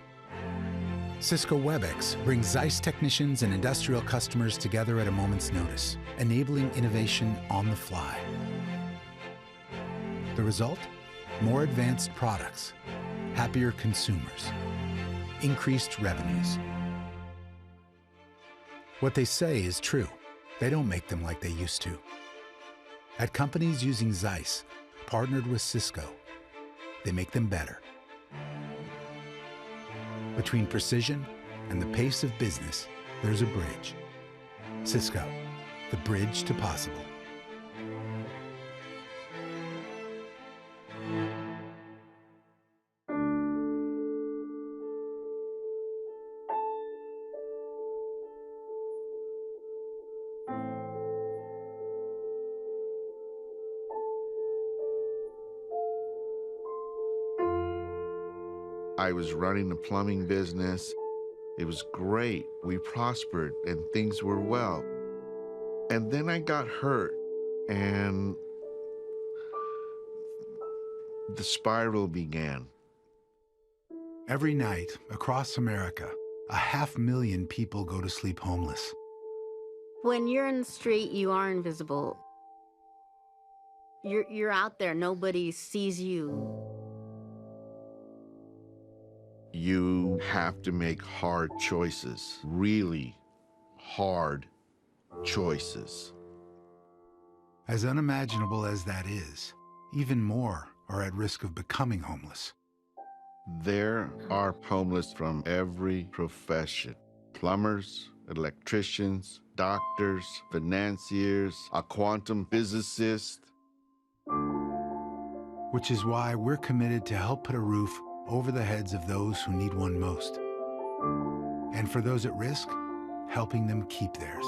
Cisco WebEx brings Zeiss technicians and industrial customers together at a moment's notice, enabling innovation on the fly. The result? More advanced products, happier consumers, increased revenues. What they say is true. They don't make them like they used to. At companies using Zeiss, partnered with Cisco, they make them better. Between precision and the pace of business, there's a bridge. Cisco, the bridge to possible. I was running a plumbing business. It was great. We prospered and things were well. And then I got hurt and the spiral began. Every night across America, 500,000 people go to sleep homeless. When you're in the street, you are invisible. You're out there, nobody sees you. You have to make hard choices, really hard choices. As unimaginable as that is, even more are at risk of becoming homeless. There are homeless from every profession: plumbers, electricians, doctors, financiers, a quantum physicist. Which is why we're committed to help put a roof over the heads of those who need one most. And for those at risk, helping them keep theirs.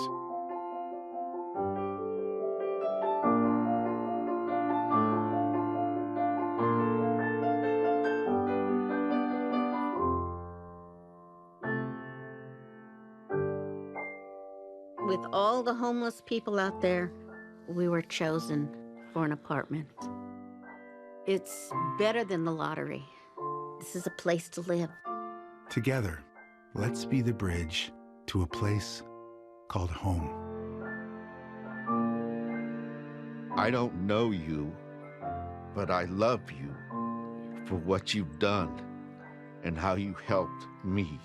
With all the homeless people out there, we were chosen for an apartment. It's better than the lottery. This is a place to live. Together, let's be the bridge to a place called home. I don't know you, but I love you for what you've done and how you helped me.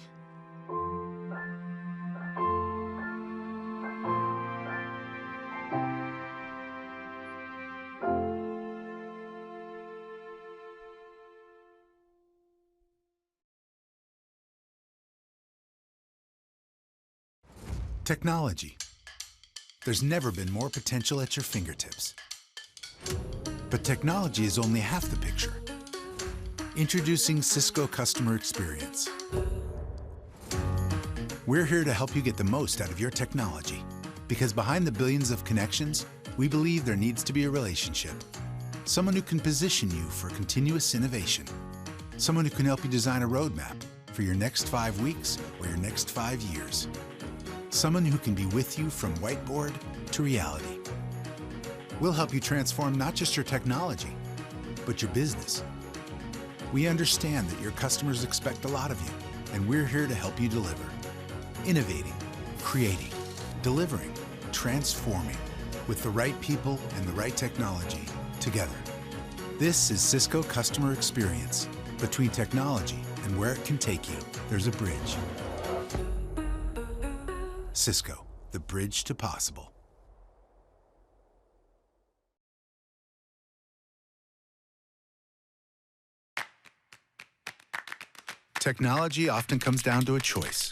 Technology. There's never been more potential at your fingertips. But technology is only half the picture. Introducing Cisco Customer Experience. We're here to help you get the most out of your technology, because behind the billions of connections, we believe there needs to be a relationship. Someone who can position you for continuous innovation. Someone who can help you design a roadmap for your next 5 weeks or your next 5 years. Someone who can be with you from whiteboard to reality. We'll help you transform not just your technology, but your business. We understand that your customers expect a lot of you, and we're here to help you deliver. Innovating, creating, delivering, transforming, with the right people and the right technology together. This is Cisco Customer Experience. Between technology and where it can take you, there's a bridge. Cisco, the bridge to possible. Technology often comes down to a choice.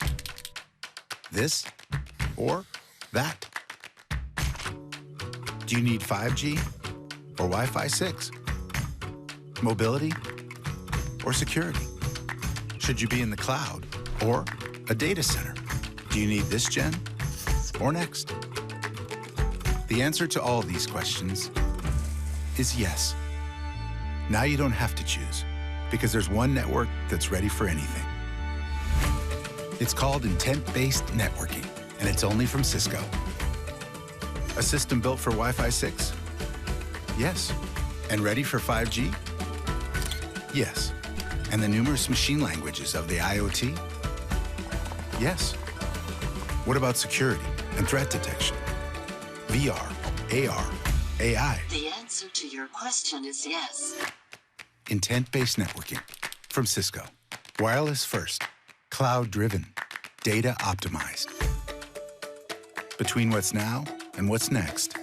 This or that. Do you need 5G or Wi-Fi 6? Mobility or security? Should you be in the cloud or a data center? Do you need this gen or next? The answer to all these questions is yes. Now you don't have to choose, because there's one network that's ready for anything. It's called intent-based networking, and it's only from Cisco. A system built for Wi-Fi 6? Yes. And ready for 5G? Yes. And the numerous machine languages of the IoT? Yes. What about security and threat detection? VR, AR, AI. The answer to your question is yes. Intent-based networking from Cisco. Wireless first, cloud-driven, data optimized. Between what's now and what's next,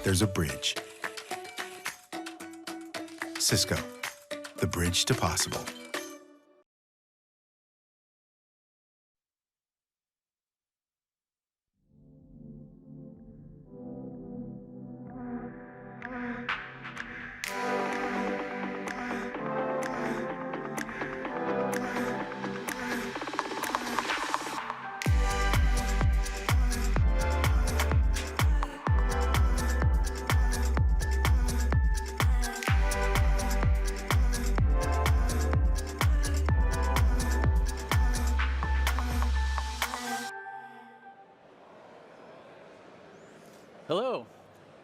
there's a bridge. Cisco, the bridge to possible. Hello,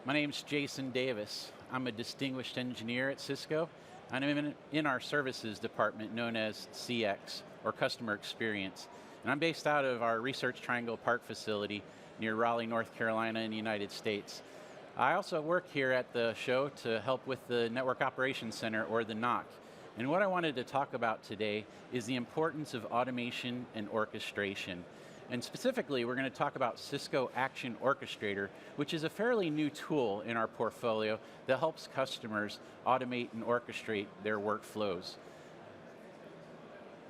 my name's Jason Davis. I'm a distinguished engineer at Cisco, and I'm in our services department known as CX, or Customer Experience. And I'm based out of our Research Triangle Park facility near Raleigh, North Carolina in the United States. I also work here at the show to help with the Network Operations Center, or the NOC. And what I wanted to talk about today is the importance of automation and orchestration. And specifically, we're going to talk about Cisco Action Orchestrator, which is a fairly new tool in our portfolio that helps customers automate and orchestrate their workflows.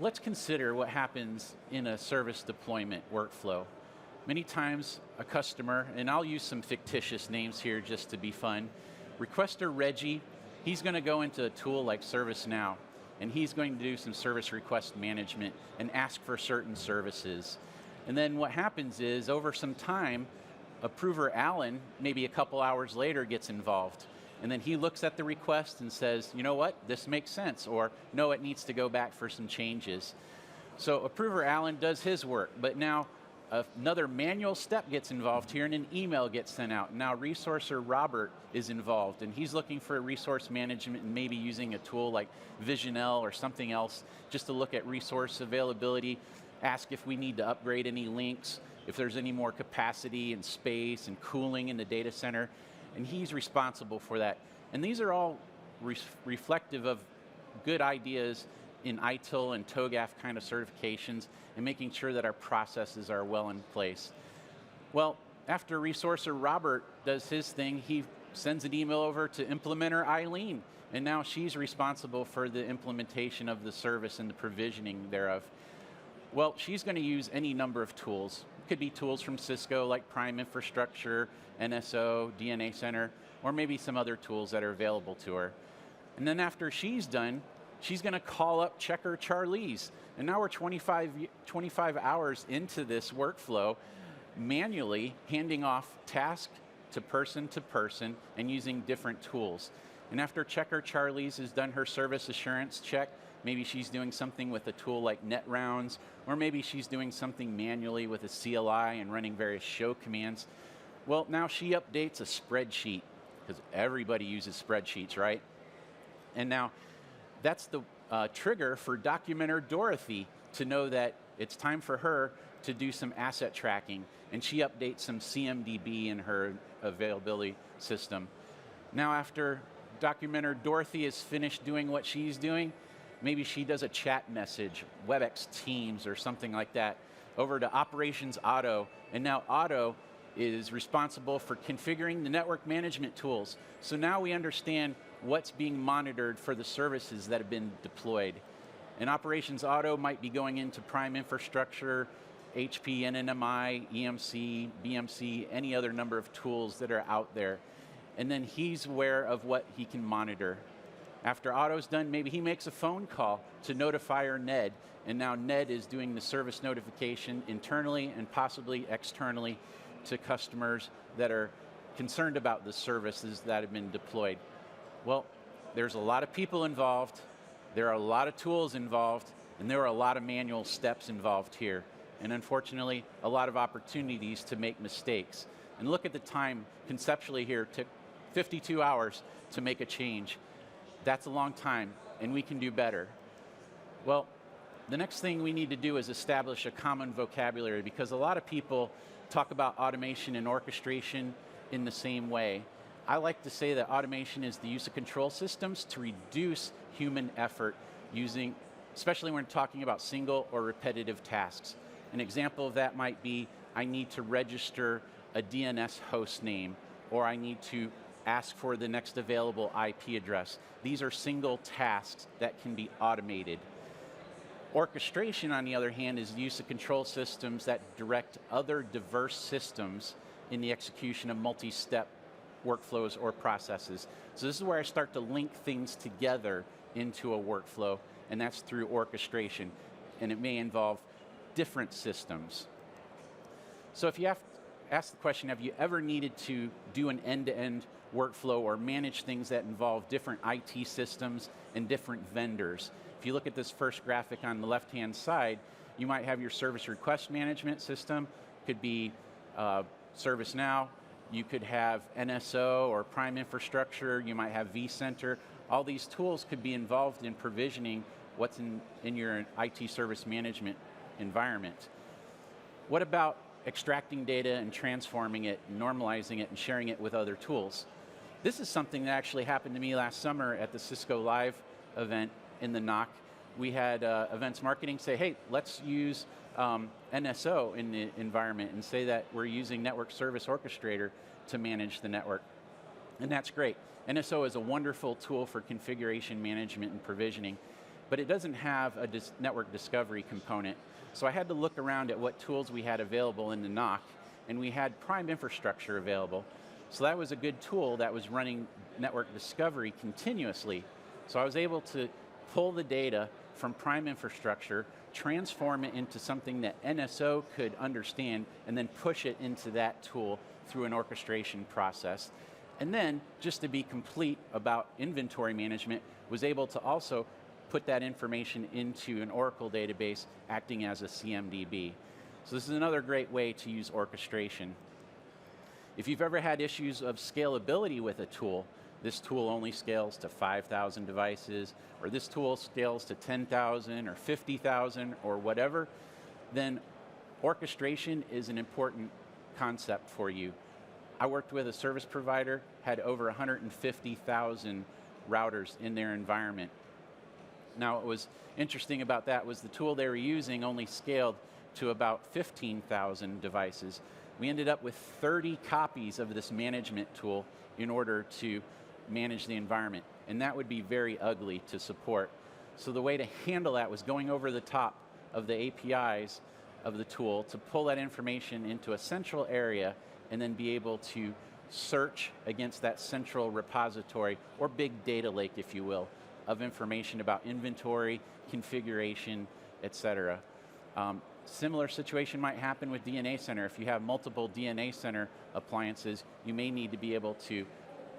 Let's consider what happens in a service deployment workflow. Many times a customer, and I'll use some fictitious names here just to be fun, requester Reggie, he's going to go into a tool like ServiceNow, and he's going to do some service request management and ask for certain services. And then what happens is, over some time, approver Alan, maybe a couple hours later, gets involved. And then he looks at the request and says, you know what, this makes sense, or no, it needs to go back for some changes. So approver Alan does his work, but now another manual step gets involved here, and an email gets sent out. Now resourcer Robert is involved, and he's looking for resource management and maybe using a tool like Visionel or something else just to look at resource availability, ask if we need to upgrade any links, if there's any more capacity and space and cooling in the data center, and he's responsible for that. And these are all reflective of good ideas in ITIL and TOGAF kind of certifications, and making sure that our processes are well in place. Well, after resourcer Robert does his thing, he sends an email over to implementer Eileen, and now she's responsible for the implementation of the service and the provisioning thereof. Well, she's going to use any number of tools. It could be tools from Cisco like Prime Infrastructure, NSO, DNA Center, or maybe some other tools that are available to her. And then after she's done, she's going to call up checker Charlize. And now we're 25 hours into this workflow, manually handing off task to person and using different tools. And after checker Charlize has done her service assurance check, maybe she's doing something with a tool like NetRounds, or maybe she's doing something manually with a CLI and running various show commands. Well, now she updates a spreadsheet, because everybody uses spreadsheets, right? And now that's the trigger for documenter Dorothy to know that it's time for her to do some asset tracking, and she updates some CMDB in her availability system. Now after documenter Dorothy is finished doing what she's doing, maybe she does a chat message, WebEx Teams or something like that, over to Operations Auto, and now Auto is responsible for configuring the network management tools. So now we understand what's being monitored for the services that have been deployed. And Operations Auto might be going into Prime Infrastructure, HP, NNMI, EMC, BMC, any other number of tools that are out there. And then he's aware of what he can monitor. After Auto's done, maybe he makes a phone call to notifier Ned, and now Ned is doing the service notification internally and possibly externally to customers that are concerned about the services that have been deployed. Well, there's a lot of people involved, there are a lot of tools involved, and there are a lot of manual steps involved here. And unfortunately, a lot of opportunities to make mistakes. And look at the time conceptually here, it took 52 hours to make a change. That's a long time, and we can do better. Well, the next thing we need to do is establish a common vocabulary, because a lot of people talk about automation and orchestration in the same way. I like to say that automation is the use of control systems to reduce human effort using, especially when we're talking about single or repetitive tasks. An example of that might be, I need to register a DNS host name, or I need to ask for the next available IP address. These are single tasks that can be automated. Orchestration, on the other hand, is the use of control systems that direct other diverse systems in the execution of multi-step workflows or processes. So this is where I start to link things together into a workflow, and that's through orchestration. And it may involve different systems. So if you have to ask the question, have you ever needed to do an end-to-end workflow or manage things that involve different IT systems and different vendors? If you look at this first graphic on the left-hand side, you might have your service request management system, could be ServiceNow, You could have NSO or prime infrastructure. You might have vCenter. All these tools could be involved in provisioning what's in your IT service management environment. What about extracting data and transforming it, and normalizing it, and sharing it with other tools? This is something that actually happened to me last summer at the Cisco Live event in the NOC. We had events marketing say, hey, let's use NSO in the environment and say that we're using Network Service Orchestrator to manage the network. And that's great. NSO is a wonderful tool for configuration management and provisioning, but it doesn't have a network discovery component. So I had to look around at what tools we had available in the NOC, and we had prime infrastructure available. So that was a good tool that was running network discovery continuously. So I was able to pull the data from prime infrastructure, transform it into something that NSO could understand, and then push it into that tool through an orchestration process. And then, just to be complete about inventory management, was able to also put that information into an Oracle database acting as a CMDB. So this is another great way to use orchestration. If you've ever had issues of scalability with a tool, this tool only scales to 5,000 devices, or this tool scales to 10,000 or 50,000 or whatever, then orchestration is an important concept for you. I worked with a service provider, had over 150,000 routers in their environment. Now, what was interesting about that was the tool they were using only scaled to about 15,000 devices. We ended up with 30 copies of this management tool in order to manage the environment, and that would be very ugly to support. So the way to handle that was going over the top of the APIs of the tool to pull that information into a central area and then be able to search against that central repository, or big data lake, if you will, of information about inventory, configuration, etc. Similar situation might happen with DNA Center. If you have multiple DNA Center appliances, you may need to be able to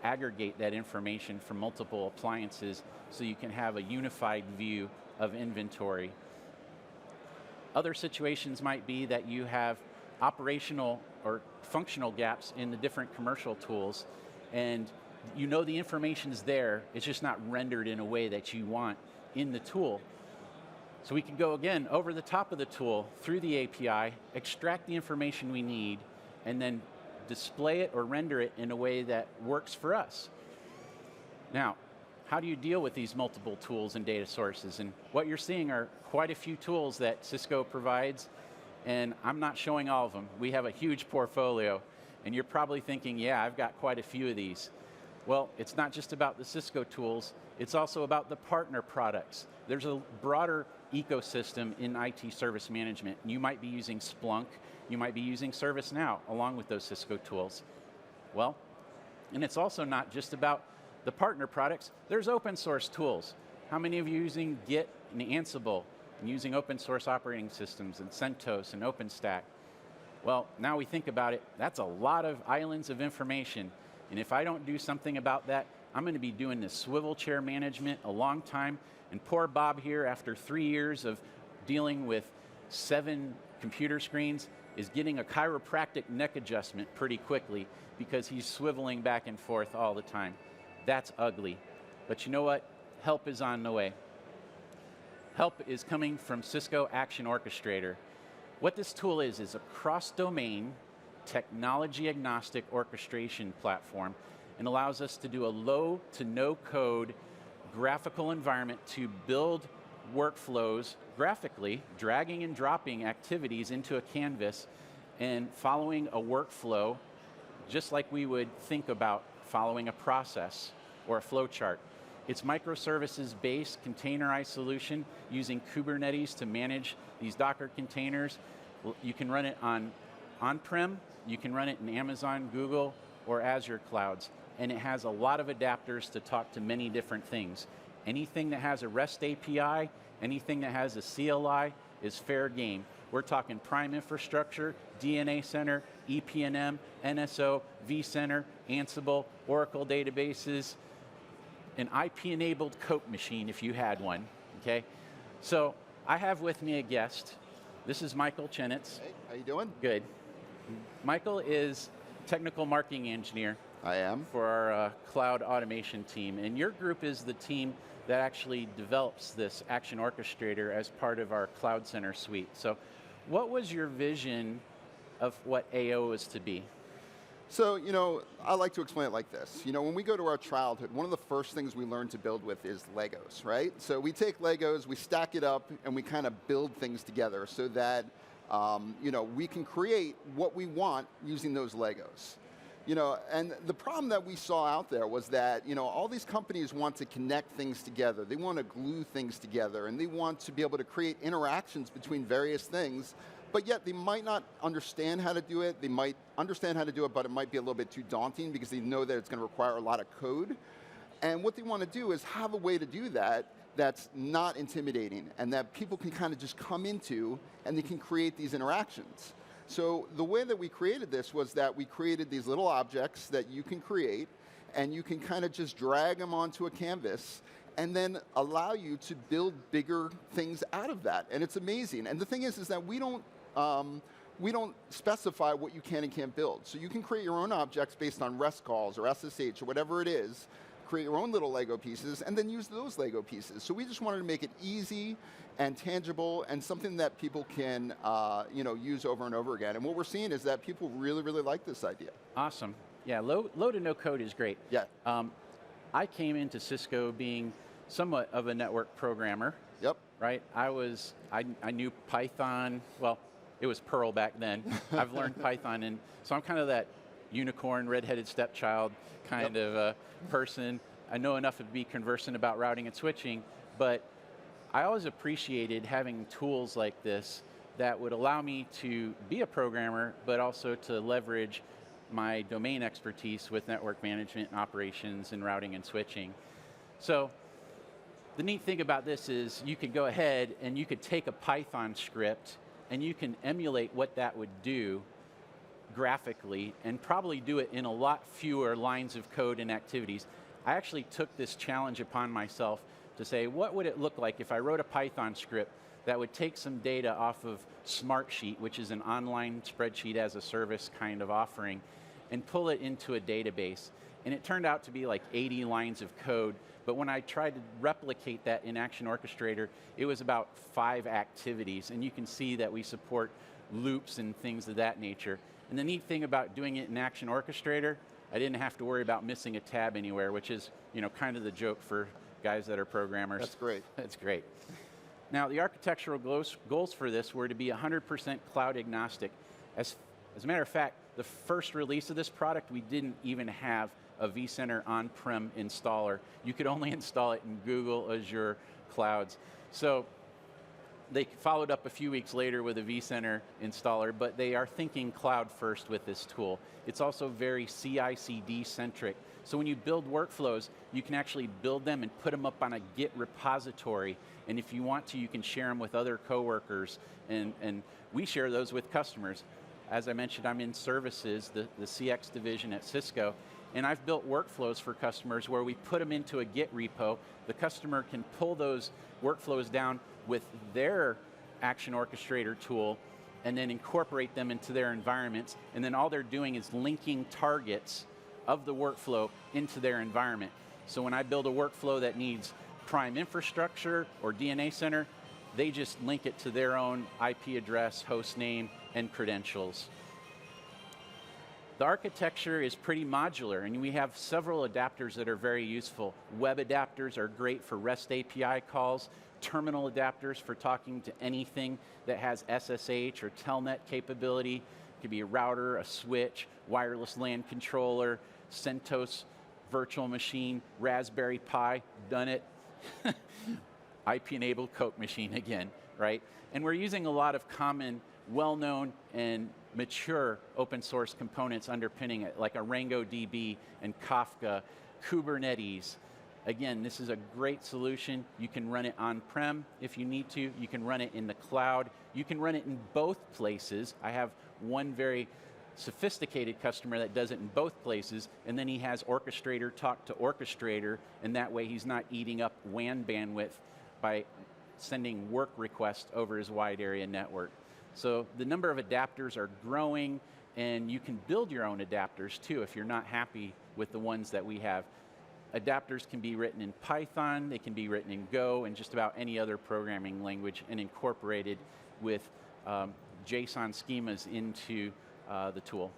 aggregate that information from multiple appliances so you can have a unified view of inventory. Other situations might be that you have operational or functional gaps in the different commercial tools, and you know the information's there, it's just not rendered in a way that you want in the tool. So we can go again over the top of the tool through the API, extract the information we need, and then display it or render it in a way that works for us. Now, how do you deal with these multiple tools and data sources? And what you're seeing are quite a few tools that Cisco provides, and I'm not showing all of them. We have a huge portfolio, and you're probably thinking, yeah, I've got quite a few of these. Well, it's not just about the Cisco tools, it's also about the partner products. There's a broader ecosystem in IT service management. You might be using Splunk, you might be using ServiceNow along with those Cisco tools. Well, and it's also not just about the partner products, there's open source tools. How many of you are using Git and Ansible and using open source operating systems and CentOS and OpenStack? Well, now we think about it, that's a lot of islands of information. And if I don't do something about that, I'm going to be doing this swivel chair management a long time. And poor Bob here, after 3 years of dealing with 7 computer screens, is getting a chiropractic neck adjustment pretty quickly because he's swiveling back and forth all the time. That's ugly. But you know what? Help is on the way. Help is coming from Cisco Action Orchestrator. What this tool is a cross-domain, technology-agnostic orchestration platform, and allows us to do a low to no code graphical environment to build workflows graphically, dragging and dropping activities into a canvas and following a workflow just like we would think about following a process or a flow chart. It's microservices-based containerized solution using Kubernetes to manage these Docker containers. You can run it on-prem, you can run it in Amazon, Google, or Azure clouds. And it has a lot of adapters to talk to many different things. Anything that has a REST API, anything that has a CLI is fair game. We're talking prime infrastructure, DNA Center, EPNM, NSO, vCenter, Ansible, Oracle databases, an IP-enabled Coke machine if you had one, okay? So I have with me a guest. This is Michael Chenitz. Hey, how you doing? Good. Michael is technical marketing engineer. I am. For our cloud automation team. And your group is the team that actually develops this Action Orchestrator as part of our Cloud Center suite. So what was your vision of what AO is to be? So, you know, I like to explain it like this. You know, when we go to our childhood, one of the first things we learn to build with is Legos, right? So we take Legos, we stack it up, and we kind of build things together so that, you know, we can create what we want using those Legos. You know, and the problem that we saw out there was that, you know, all these companies want to connect things together. They want to glue things together, and they want to be able to create interactions between various things, but yet they might not understand how to do it. They might understand how to do it, but it might be a little bit too daunting because they know that it's going to require a lot of code. And what they want to do is have a way to do that that's not intimidating and that people can kind of just come into and they can create these interactions. So the way that we created this was that we created these little objects that you can create, and you can kind of just drag them onto a canvas and then allow you to build bigger things out of that. And it's amazing. And the thing is that we don't specify what you can and can't build. So you can create your own objects based on REST calls or SSH or whatever it is, create your own little Lego pieces, and then use those Lego pieces. So we just wanted to make it easy and tangible and something that people can you know, use over and over again. And what we're seeing is that people really, really like this idea. Awesome. Yeah, low to no code is great. Yeah. I came into Cisco being somewhat of a network programmer. Yep. Right? I knew Python, well, it was Perl back then. I've learned Python, and so I'm kind of that unicorn, red-headed stepchild kind of person. I know enough to be conversant about routing and switching, but I always appreciated having tools like this that would allow me to be a programmer, but also to leverage my domain expertise with network management and operations and routing and switching. So the neat thing about this is you could go ahead and you could take a Python script and you can emulate what that would do graphically and probably do it in a lot fewer lines of code and activities. I actually took this challenge upon myself to say, what would it look like if I wrote a Python script that would take some data off of Smartsheet, which is an online spreadsheet as a service kind of offering, and pull it into a database. And it turned out to be like 80 lines of code, but when I tried to replicate that in Action Orchestrator, it was about 5 activities, and you can see that we support loops and things of that nature. And the neat thing about doing it in Action Orchestrator, I didn't have to worry about missing a tab anywhere, which is, you know, kind of the joke for guys that are programmers. That's great. That's great. Now, the architectural goals for this were to be 100% cloud agnostic. As a matter of fact, the first release of this product, we didn't even have a vCenter on-prem installer. You could only install it in Google Azure clouds. So they followed up a few weeks later with a vCenter installer, but they are thinking cloud first with this tool. It's also very CI/CD centric. So when you build workflows, you can actually build them and put them up on a Git repository. And if you want to, you can share them with other coworkers. And we share those with customers. As I mentioned, I'm in services, the CX division at Cisco. And I've built workflows for customers where we put them into a Git repo. The customer can pull those workflows down with their Action Orchestrator tool and then incorporate them into their environments. And then all they're doing is linking targets of the workflow into their environment. So when I build a workflow that needs prime infrastructure or DNA center, they just link it to their own IP address, host name, and credentials. The architecture is pretty modular, and we have several adapters that are very useful. Web adapters are great for REST API calls, terminal adapters for talking to anything that has SSH or Telnet capability. It could be a router, a switch, wireless LAN controller, CentOS virtual machine, Raspberry Pi, done it. IP-enabled Coke machine again, right? And we're using a lot of common, well-known, and mature open source components underpinning it, like ArangoDB and Kafka, Kubernetes. Again, this is a great solution. You can run it on-prem if you need to. You can run it in the cloud. You can run it in both places. I have one very sophisticated customer that does it in both places, and then he has Orchestrator talk to Orchestrator, and that way he's not eating up WAN bandwidth by sending work requests over his wide area network. So the number of adapters are growing, And you can build your own adapters too if you're not happy with the ones that we have. Adapters can be written in Python, they can be written in Go, and just about any other programming language, and incorporated with JSON schemas into the tool.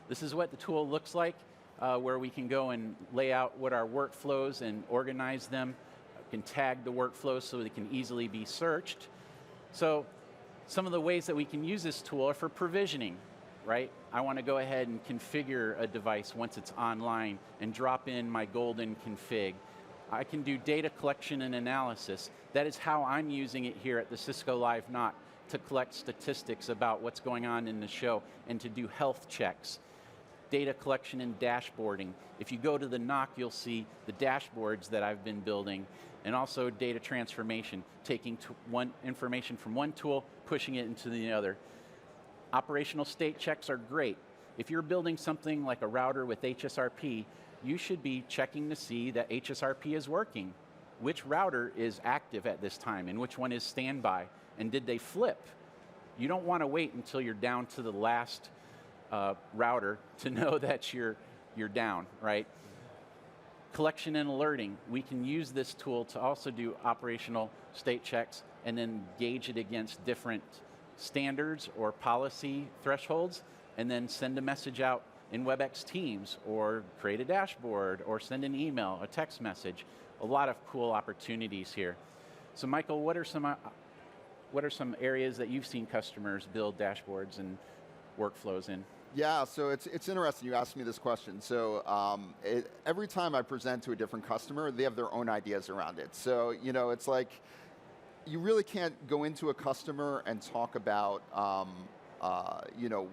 This is what the tool looks like, where we can go and lay out what our workflows and organize them. We can tag the workflows so they can easily be searched. So some of the ways that we can use this tool are for provisioning, right? I want to go ahead and configure a device once it's online and drop in my golden config. I can do data collection and analysis. That is how I'm using it here at the Cisco Live NOC, to collect statistics about what's going on in the show and to do health checks. Data collection and dashboarding. If you go to the NOC, you'll see the dashboards that I've been building, and also data transformation, taking information from one tool, pushing it into the other. Operational state checks are great. If you're building something like a router with HSRP, you should be checking to see that HSRP is working. Which router is active at this time and which one is standby, and did they flip? You don't want to wait until you're down to the last router to know that you're down, right? Collection and alerting. We can use this tool to also do operational state checks and then gauge it against different standards or policy thresholds, and then send a message out in WebEx Teams, or create a dashboard, or send an email, a text message. A lot of cool opportunities here. So Michael, what are some areas that you've seen customers build dashboards and workflows in? Yeah, so it's interesting you asked me this question. So every time I present to a different customer, they have their own ideas around it. So, you know, it's like, you really can't go into a customer and talk about, you know,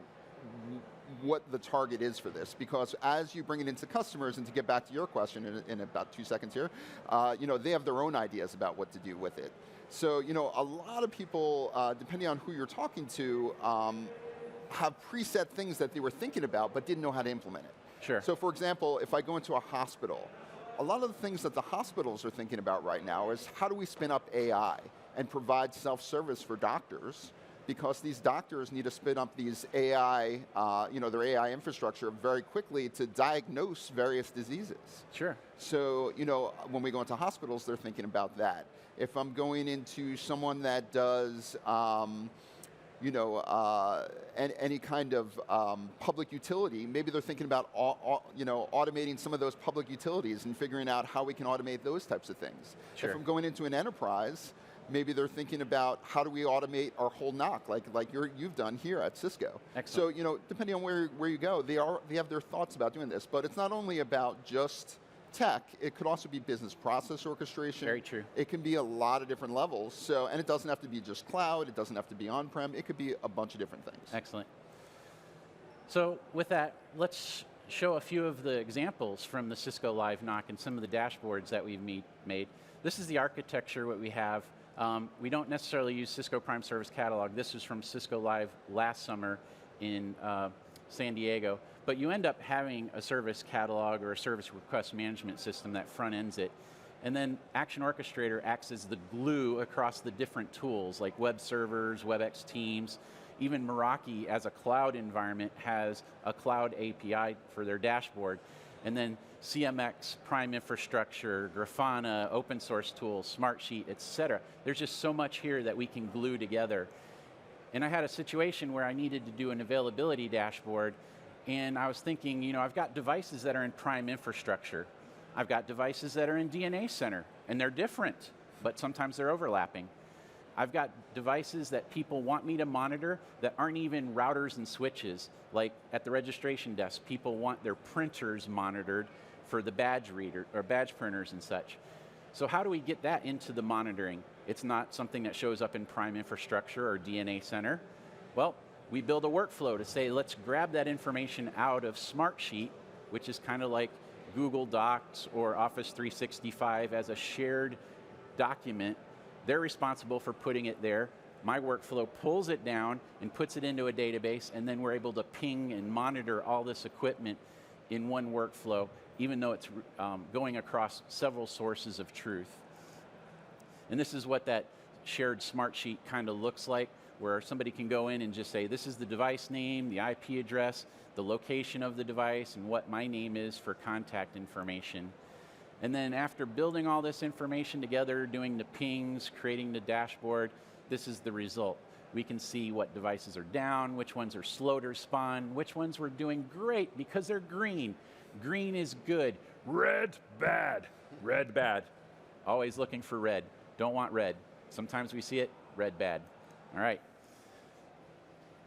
what the target is for this, because as you bring it into customers, and to get back to your question in about 2 seconds here, you know, they have their own ideas about what to do with it. So, you know, a lot of people, depending on who you're talking to, have preset things that they were thinking about but didn't know how to implement it. Sure. So for example, if I go into a hospital, a lot of the things that the hospitals are thinking about right now is how do we spin up AI and provide self-service for doctors, because these doctors need to spin up these AI, you know, their AI infrastructure very quickly to diagnose various diseases. Sure. So, you know, when we go into hospitals, they're thinking about that. If I'm going into someone that does, you know, any kind of public utility, maybe they're thinking about you know, automating some of those public utilities and figuring out how we can automate those types of things. Sure. If I'm going into an enterprise, maybe they're thinking about how do we automate our whole NOC, like you've done here at Cisco. Excellent. So, you know, depending on where you go, they have their thoughts about doing this. But it's not only about just tech, it could also be business process orchestration. Very true. It can be a lot of different levels. So, and it doesn't have to be just cloud, it doesn't have to be on-prem, it could be a bunch of different things. Excellent. So with that, let's show a few of the examples from the Cisco Live NOC and some of the dashboards that we've made. This is the architecture what we have. We don't necessarily use Cisco Prime Service Catalog. This was from Cisco Live last summer in San Diego. But you end up having a service catalog or a service request management system that front ends it. And then Action Orchestrator acts as the glue across the different tools like web servers, WebEx Teams. Even Meraki as a cloud environment has a cloud API for their dashboard. And then CMX, Prime Infrastructure, Grafana, open source tools, Smartsheet, et cetera. There's just so much here that we can glue together. And I had a situation where I needed to do an availability dashboard, and I was thinking, you know, I've got devices that are in Prime Infrastructure. I've got devices that are in DNA Center, and they're different, but sometimes they're overlapping. I've got devices that people want me to monitor that aren't even routers and switches. Like at the registration desk, people want their printers monitored for the badge reader or badge printers and such. So how do we get that into the monitoring? It's not something that shows up in Prime Infrastructure or DNA Center. Well, we build a workflow to say, let's grab that information out of Smartsheet, which is kind of like Google Docs or Office 365 as a shared document. They're responsible for putting it there. My workflow pulls it down and puts it into a database, and then we're able to ping and monitor all this equipment in one workflow, even though it's going across several sources of truth. And this is what that shared Smartsheet kind of looks like. where somebody can go in and just say, this is the device name, the IP address, the location of the device, and what my name is for contact information. And then after building all this information together, doing the pings, creating the dashboard, this is the result. We can see what devices are down, which ones are slow to respond, which ones were doing great because they're green. Green is good. Red, bad. Red, bad. Always looking for red. Don't want red. Sometimes we see it, red, bad. All right.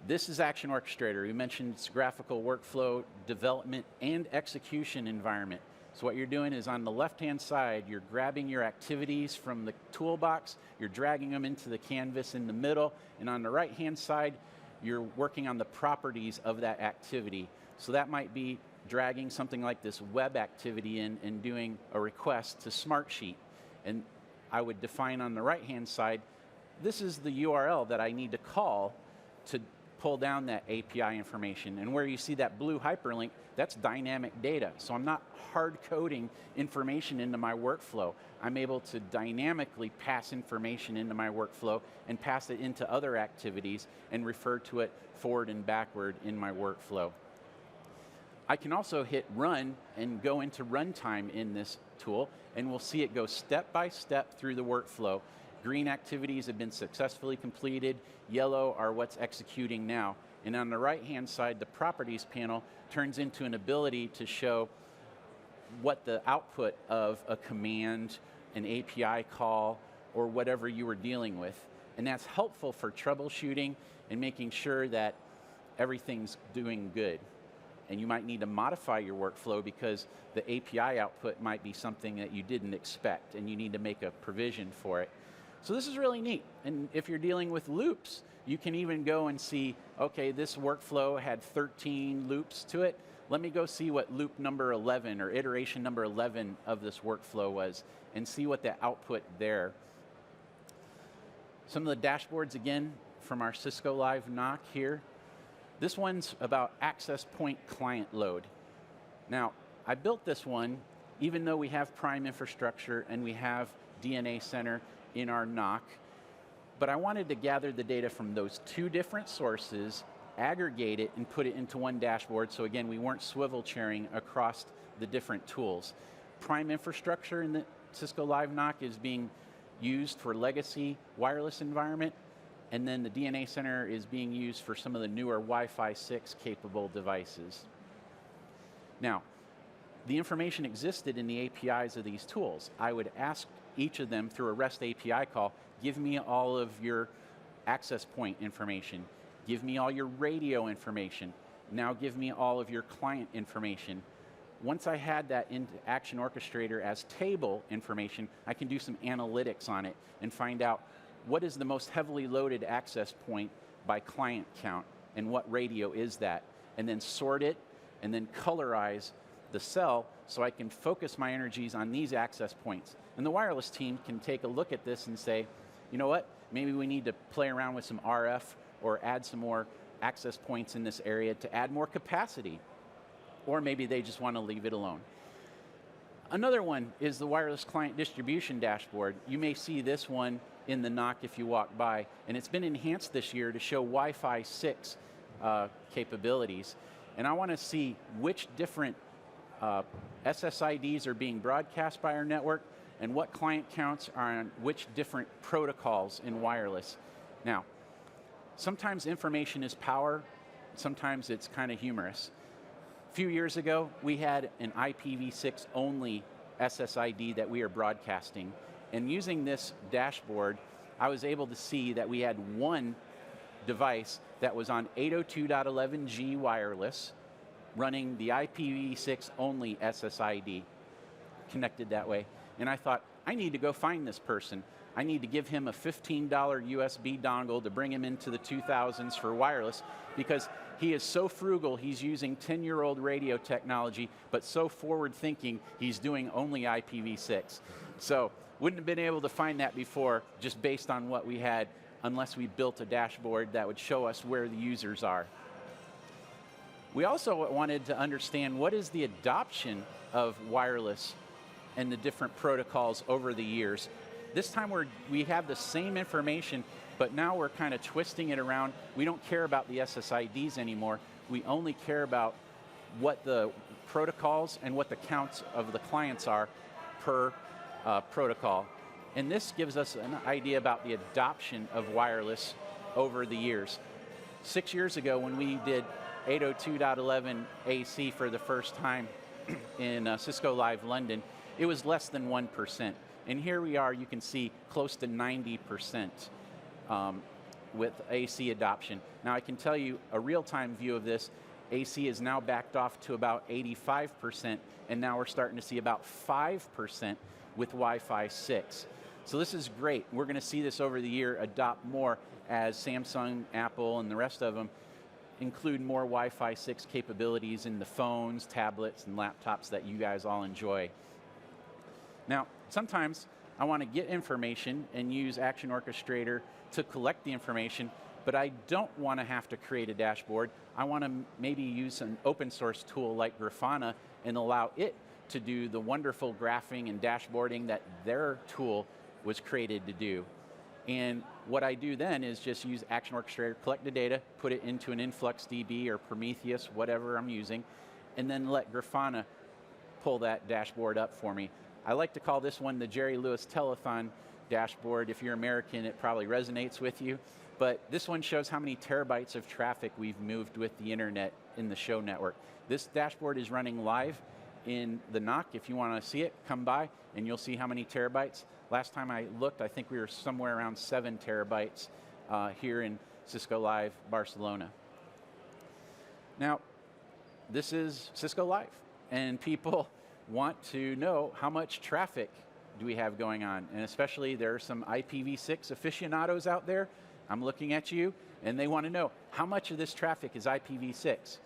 This is Action Orchestrator. We mentioned it's graphical workflow, development, and execution environment. So what you're doing is on the left-hand side, you're grabbing your activities from the toolbox, you're dragging them into the canvas in the middle, and on the right-hand side, you're working on the properties of that activity. So that might be dragging something like this web activity in and doing a request to Smartsheet. And I would define on the right-hand side, this is the URL that I need to call to pull down that API information. And where you see that blue hyperlink, that's dynamic data. So I'm not hard coding information into my workflow. I'm able to dynamically pass information into my workflow and pass it into other activities and refer to it forward and backward in my workflow. I can also hit run and go into runtime in this tool, and we'll see it go step by step through the workflow. Green activities have been successfully completed. Yellow are what's executing now. And on the right-hand side, the properties panel turns into an ability to show what the output of a command, an API call, or whatever you were dealing with. And that's helpful for troubleshooting and making sure that everything's doing good. And you might need to modify your workflow because the API output might be something that you didn't expect, and you need to make a provision for it. So this is really neat. And if you're dealing with loops, you can even go and see, okay, this workflow had 13 loops to it. Let me go see what loop number 11 or iteration number 11 of this workflow was and see what the output there. Some of the dashboards, again, from our Cisco Live NOC here. This one's about access point client load. Now, I built this one even though we have prime infrastructure and we have DNA Center in our NOC, but I wanted to gather the data from those two different sources, aggregate it, and put it into one dashboard, so again, we weren't swivel chairing across the different tools. Prime infrastructure in the Cisco Live NOC is being used for legacy wireless environment, and then the DNA Center is being used for some of the newer Wi-Fi 6 capable devices. Now, the information existed in the APIs of these tools. I would ask each of them through a REST API call, give me all of your access point information, give me all your radio information, now give me all of your client information. Once I had that in Action Orchestrator as table information, I can do some analytics on it and find out what is the most heavily loaded access point by client count and what radio is that, and then sort it and then colorize the cell so I can focus my energies on these access points. And the wireless team can take a look at this and say, you know what, maybe we need to play around with some RF or add some more access points in this area to add more capacity. Or maybe they just want to leave it alone. Another one is the wireless client distribution dashboard. You may see this one in the NOC if you walk by, and it's been enhanced this year to show Wi-Fi 6 capabilities. And I want to see which different SSIDs are being broadcast by our network and what client counts are on which different protocols in wireless. Now, sometimes information is power, sometimes it's kind of humorous. A few years ago, we had an IPv6 only SSID that we are broadcasting. And using this dashboard, I was able to see that we had one device that was on 802.11g wireless running the IPv6 only SSID connected that way. And I thought, I need to go find this person. I need to give him a $15 USB dongle to bring him into the 2000s for wireless because he is so frugal, he's using 10-year-old radio technology, but so forward-thinking, he's doing only IPv6. So, wouldn't have been able to find that before just based on what we had unless we built a dashboard that would show us where the users are. We also wanted to understand what is the adoption of wireless and the different protocols over the years. This time we have the same information, But now we're kind of twisting it around. We don't care about the SSIDs anymore. We only care about what the protocols and what the counts of the clients are per protocol. And this gives us an idea about the adoption of wireless over the years. 6 years ago, when we did 802.11 AC for the first time in Cisco Live London, it was less than 1%. And here we are, you can see close to 90% with AC adoption. Now I can tell you a real-time view of this, AC is now backed off to about 85%, and now we're starting to see about 5% with Wi-Fi 6. So this is great. We're going to see this over the year adopt more as Samsung, Apple, and the rest of them include more Wi-Fi 6 capabilities in the phones, tablets, and laptops that you guys all enjoy. Now, sometimes I want to get information and use Action Orchestrator to collect the information, but I don't want to have to create a dashboard. I want to maybe use an open source tool like Grafana and allow it to do the wonderful graphing and dashboarding that their tool was created to do. And what I do then is just use Action Orchestrator, collect the data, put it into an InfluxDB or Prometheus, whatever I'm using, and then let Grafana pull that dashboard up for me. I like to call this one the Jerry Lewis Telethon dashboard. If you're American, it probably resonates with you. But this one shows how many terabytes of traffic we've moved with the internet in the show network. This dashboard is running live in the NOC. If you want to see it, come by and you'll see how many terabytes. Last time I looked, I think we were somewhere around 7 terabytes here in Cisco Live Barcelona. Now, this is Cisco Live, and people want to know how much traffic do we have going on, and especially there are some IPv6 aficionados out there. I'm looking at you, and they want to know how much of this traffic is IPv6.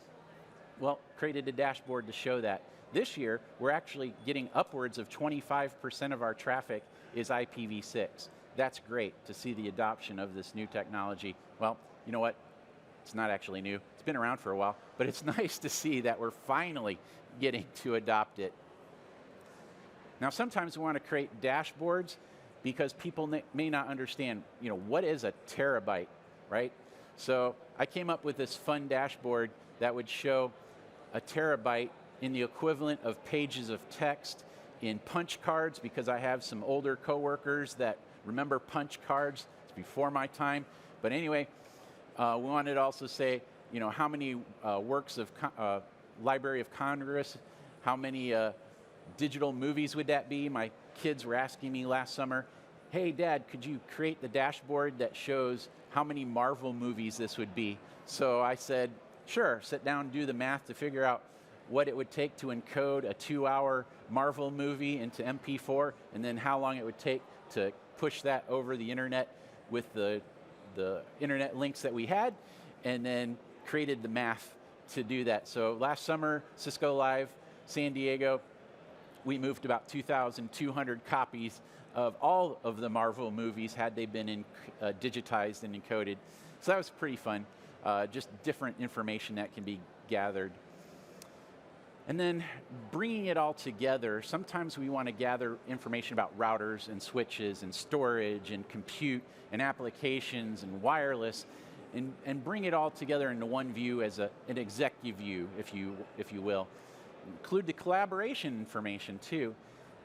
Well, created a dashboard to show that. This year, we're actually getting upwards of 25% of our traffic is IPv6. That's great to see the adoption of this new technology. Well, you know what? It's not actually new. It's been around for a while, but it's nice to see that we're finally getting to adopt it. Now, sometimes we want to create dashboards because people may not understand, what is a terabyte, right? So I came up with this fun dashboard that would show a terabyte in the equivalent of pages of text in punch cards, because I have some older coworkers that remember punch cards. It's before my time. But anyway, we wanted to also say, how many works of Library of Congress, how many digital movies would that be? My kids were asking me last summer, hey, Dad, could you create the dashboard that shows how many Marvel movies this would be? So I said, sure, sit down and do the math to figure out what it would take to encode a 2-hour Marvel movie into MP4, and then how long it would take to push that over the internet with the internet links that we had, and then created the math to do that. So last summer, Cisco Live, San Diego, we moved about 2,200 copies of all of the Marvel movies had they been digitized and encoded. So that was pretty fun, just different information that can be gathered. And then bringing it all together, sometimes we want to gather information about routers and switches and storage and compute and applications and wireless, and bring it all together into one view as an executive view, if you will. Include the collaboration information too.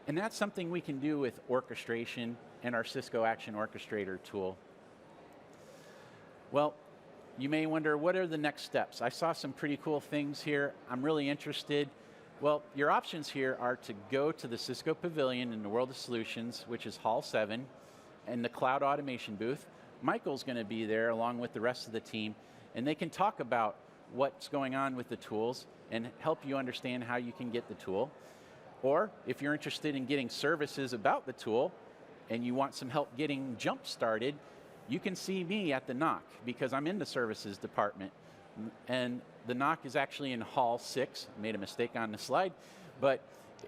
And that's something we can do with orchestration and our Cisco Action Orchestrator tool. Well, you may wonder, what are the next steps? I saw some pretty cool things here. I'm really interested. Well, your options here are to go to the Cisco Pavilion in the World of Solutions, which is Hall 7, and the Cloud Automation booth. Michael's going to be there along with the rest of the team, and they can talk about what's going on with the tools and help you understand how you can get the tool. Or if you're interested in getting services about the tool and you want some help getting jump started, you can see me at the NOC because I'm in the services department. And the NOC is actually in Hall 6. I made a mistake on the slide, but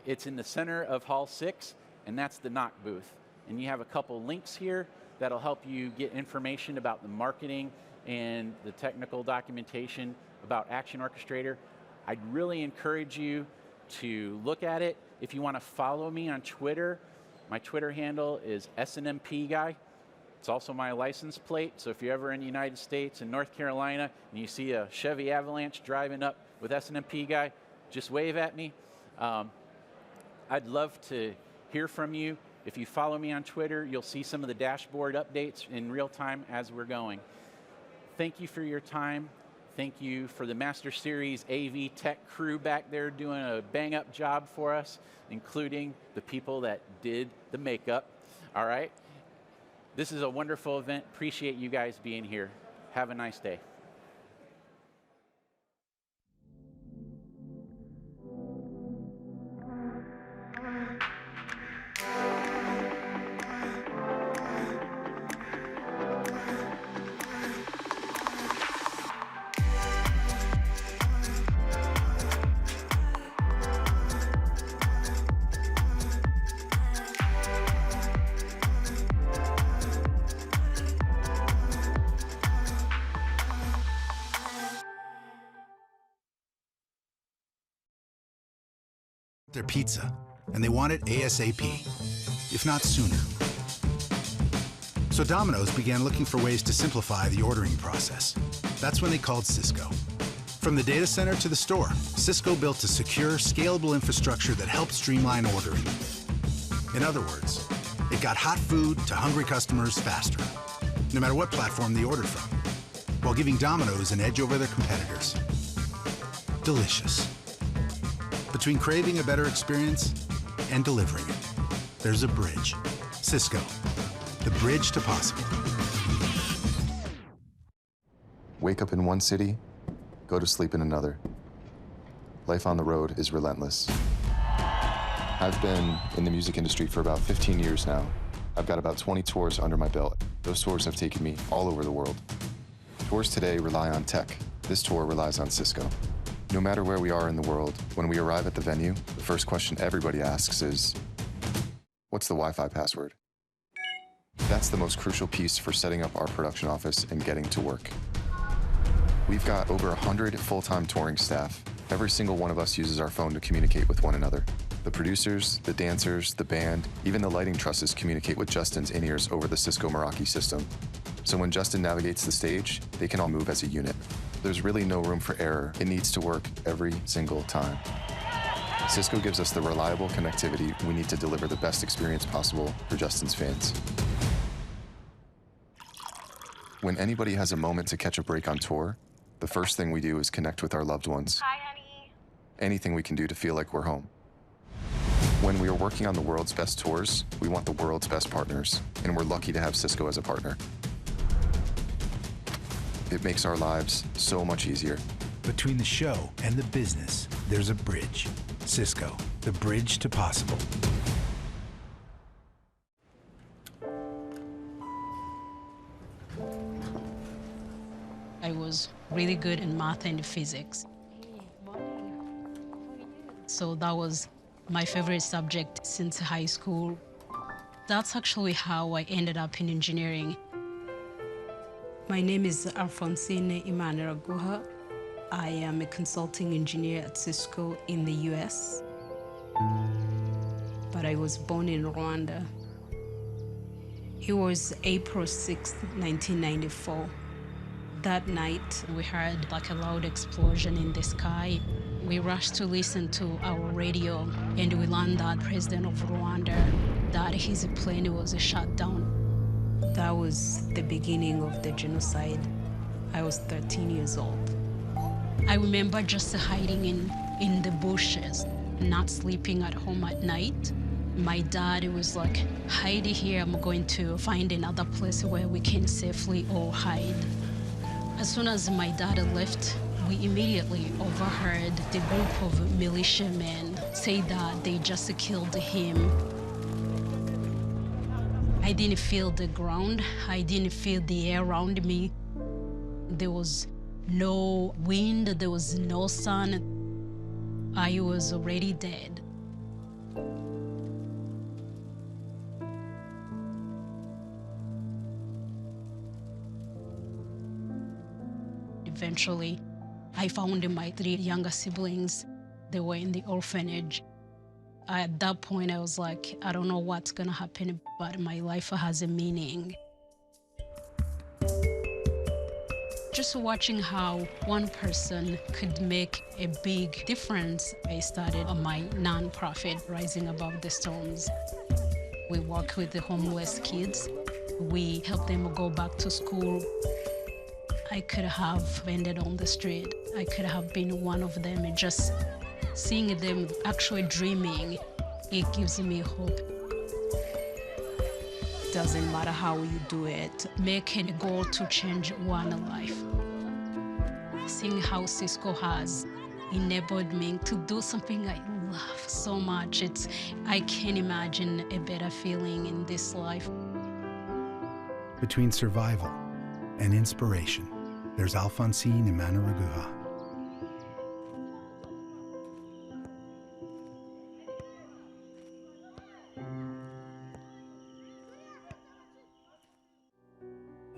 it's in the center of Hall 6, and that's the NOC booth. And you have a couple links here that'll help you get information about the marketing and the technical documentation about Action Orchestrator. I'd really encourage you to look at it. If you want to follow me on Twitter, my Twitter handle is SNMP Guy. It's also my license plate, so if you're ever in the United States and North Carolina and you see a Chevy Avalanche driving up with S&MP guy, just wave at me. I'd love to hear from you. If you follow me on Twitter, you'll see some of the dashboard updates in real time as we're going. Thank you for your time. Thank you for the Master Series AV Tech crew back there doing a bang-up job for us, including the people that did the makeup. All right? This is a wonderful event. Appreciate you guys being here. Have a nice day. Their pizza, and they want it ASAP, if not sooner. So Domino's began looking for ways to simplify the ordering process. That's when they called Cisco. From the data center to the store, Cisco built a secure, scalable infrastructure that helped streamline ordering. In other words, it got hot food to hungry customers faster, no matter what platform they ordered from, while giving Domino's an edge over their competitors. Delicious. Between craving a better experience and delivering it, there's a bridge. Cisco, the bridge to possible. Wake up in one city, go to sleep in another. Life on the road is relentless. I've been in the music industry for about 15 years now. I've got about 20 tours under my belt. Those tours have taken me all over the world. Tours today rely on tech. This tour relies on Cisco. No matter where we are in the world, when we arrive at the venue, the first question everybody asks is, what's the Wi-Fi password? That's the most crucial piece for setting up our production office and getting to work. We've got over 100 full-time touring staff. Every single one of us uses our phone to communicate with one another. The producers, the dancers, the band, even the lighting trusses communicate with Justin's in-ears over the Cisco Meraki system. So when Justin navigates the stage, they can all move as a unit. There's really no room for error. It needs to work every single time. Cisco gives us the reliable connectivity we need to deliver the best experience possible for Justin's fans. When anybody has a moment to catch a break on tour, the first thing we do is connect with our loved ones. Hi, honey. Anything we can do to feel like we're home. When we are working on the world's best tours, we want the world's best partners, and we're lucky to have Cisco as a partner. It makes our lives so much easier. Between the show and the business, there's a bridge. Cisco, the bridge to possible. I was really good in math and physics. So that was my favorite subject since high school. That's actually how I ended up in engineering. My name is Alfonsine Imanaguha. I am a consulting engineer at Cisco in the US. But I was born in Rwanda. It was April 6th, 1994. That night, we heard like a loud explosion in the sky. We rushed to listen to our radio, and we learned that President of Rwanda, that his plane was shut down. That was the beginning of the genocide. I was 13 years old. I remember just hiding in the bushes, not sleeping at home at night. My dad was like, hide here, I'm going to find another place where we can safely all hide. As soon as my dad left, we immediately overheard the group of militiamen say that they just killed him. I didn't feel the ground. I didn't feel the air around me. There was no wind. There was no sun. I was already dead. Eventually, I found my 3 younger siblings. They were in the orphanage. At that point, I was like, I don't know what's gonna happen, but my life has a meaning. Just watching how one person could make a big difference, I started on my nonprofit, Rising Above the Storms. We work with the homeless kids. We help them go back to school. I could have ended on the street. I could have been one of them, and just seeing them actually dreaming, it gives me hope. Doesn't matter how you do it, make it a goal to change one life. Seeing how Cisco has enabled me to do something I love so much, I can't imagine a better feeling in this life. Between survival and inspiration, there's Alphonsine Imanaraguha.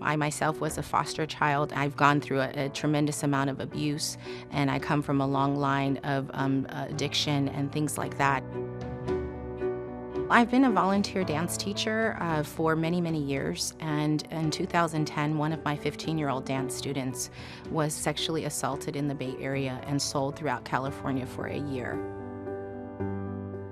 I myself was a foster child. I've gone through a tremendous amount of abuse, and I come from a long line of addiction and things like that. I've been a volunteer dance teacher for many, many years, and in 2010, one of my 15-year-old dance students was sexually assaulted in the Bay Area and sold throughout California for a year.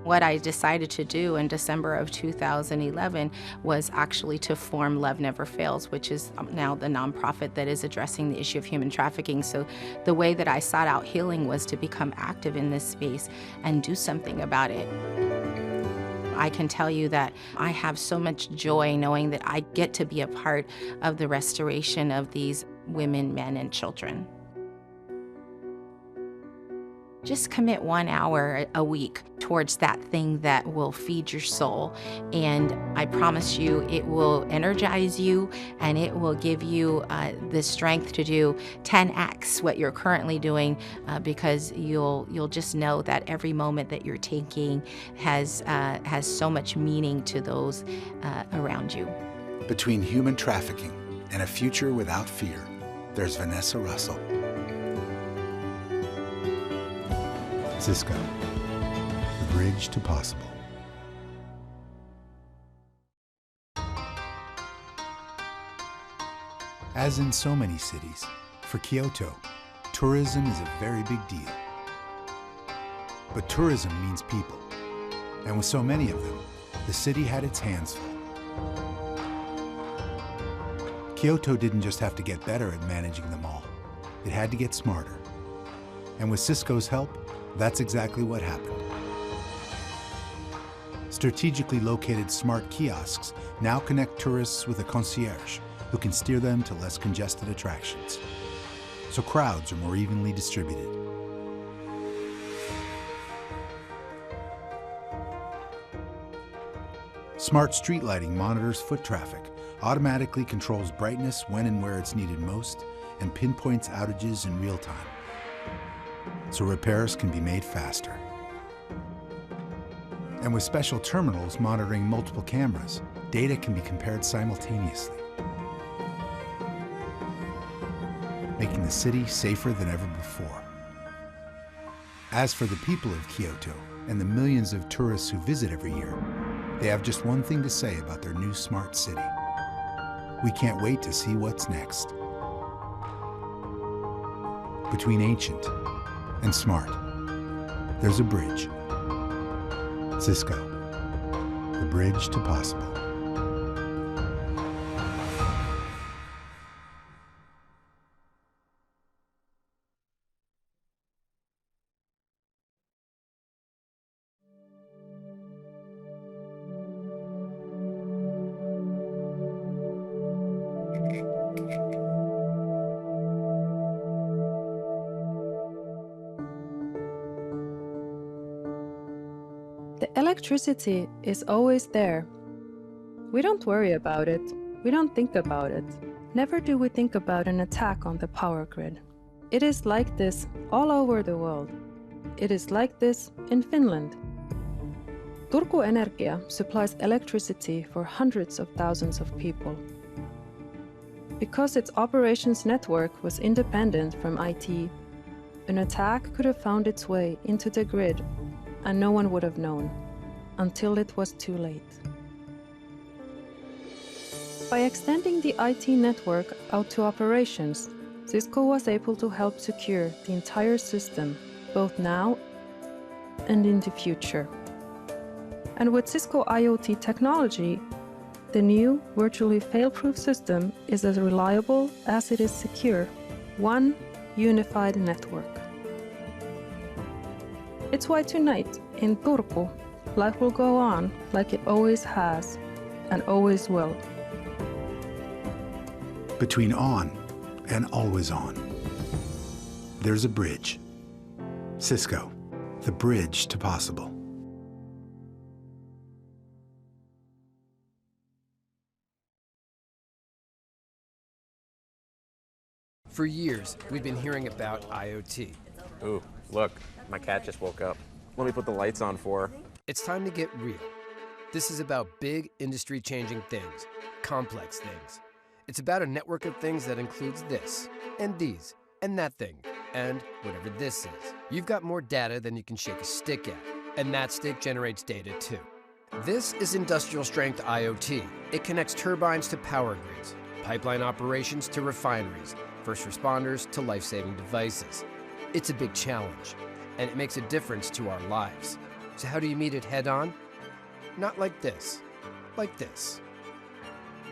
What I decided to do in December of 2011 was actually to form Love Never Fails, which is now the nonprofit that is addressing the issue of human trafficking. So the way that I sought out healing was to become active in this space and do something about it. I can tell you that I have so much joy knowing that I get to be a part of the restoration of these women, men, and children. Just commit 1 hour a week towards that thing that will feed your soul. And I promise you, it will energize you and it will give you the strength to do 10x what you're currently doing because you'll just know that every moment that you're taking has so much meaning to those around you. Between human trafficking and a future without fear, there's Vanessa Russell. Cisco, the bridge to possible. As in so many cities, for Kyoto, tourism is a very big deal. But tourism means people, and with so many of them, the city had its hands full. Kyoto didn't just have to get better at managing them all, it had to get smarter. And with Cisco's help, that's exactly what happened. Strategically located smart kiosks now connect tourists with a concierge who can steer them to less congested attractions. So crowds are more evenly distributed. Smart street lighting monitors foot traffic, automatically controls brightness when and where it's needed most, and pinpoints outages in real time, so repairs can be made faster. And with special terminals monitoring multiple cameras, data can be compared simultaneously, making the city safer than ever before. As for the people of Kyoto and the millions of tourists who visit every year, they have just one thing to say about their new smart city. We can't wait to see what's next. Between ancient and smart, there's a bridge. Cisco, the bridge to possible. The electricity is always there. We don't worry about it. We don't think about it. Never do we think about an attack on the power grid. It is like this all over the world. It is like this in Finland. Turku Energia supplies electricity for hundreds of thousands of people. Because its operations network was independent from IT, an attack could have found its way into the grid and no one would have known, until it was too late. By extending the IT network out to operations, Cisco was able to help secure the entire system, both now and in the future. And with Cisco IoT technology, the new virtually fail-proof system is as reliable as it is secure. One unified network. It's why tonight, in Turku, life will go on like it always has and always will. Between on and always on, there's a bridge. Cisco, the bridge to possible. For years, we've been hearing about IoT. Ooh, look, my cat just woke up. Let me put the lights on for her. It's time to get real. This is about big industry-changing things, complex things. It's about a network of things that includes this, and these, and that thing, and whatever this is. You've got more data than you can shake a stick at, and that stick generates data too. This is industrial-strength IoT. It connects turbines to power grids, pipeline operations to refineries, first responders to life-saving devices. It's a big challenge, and it makes a difference to our lives. So how do you meet it head-on? Not like this. Like this.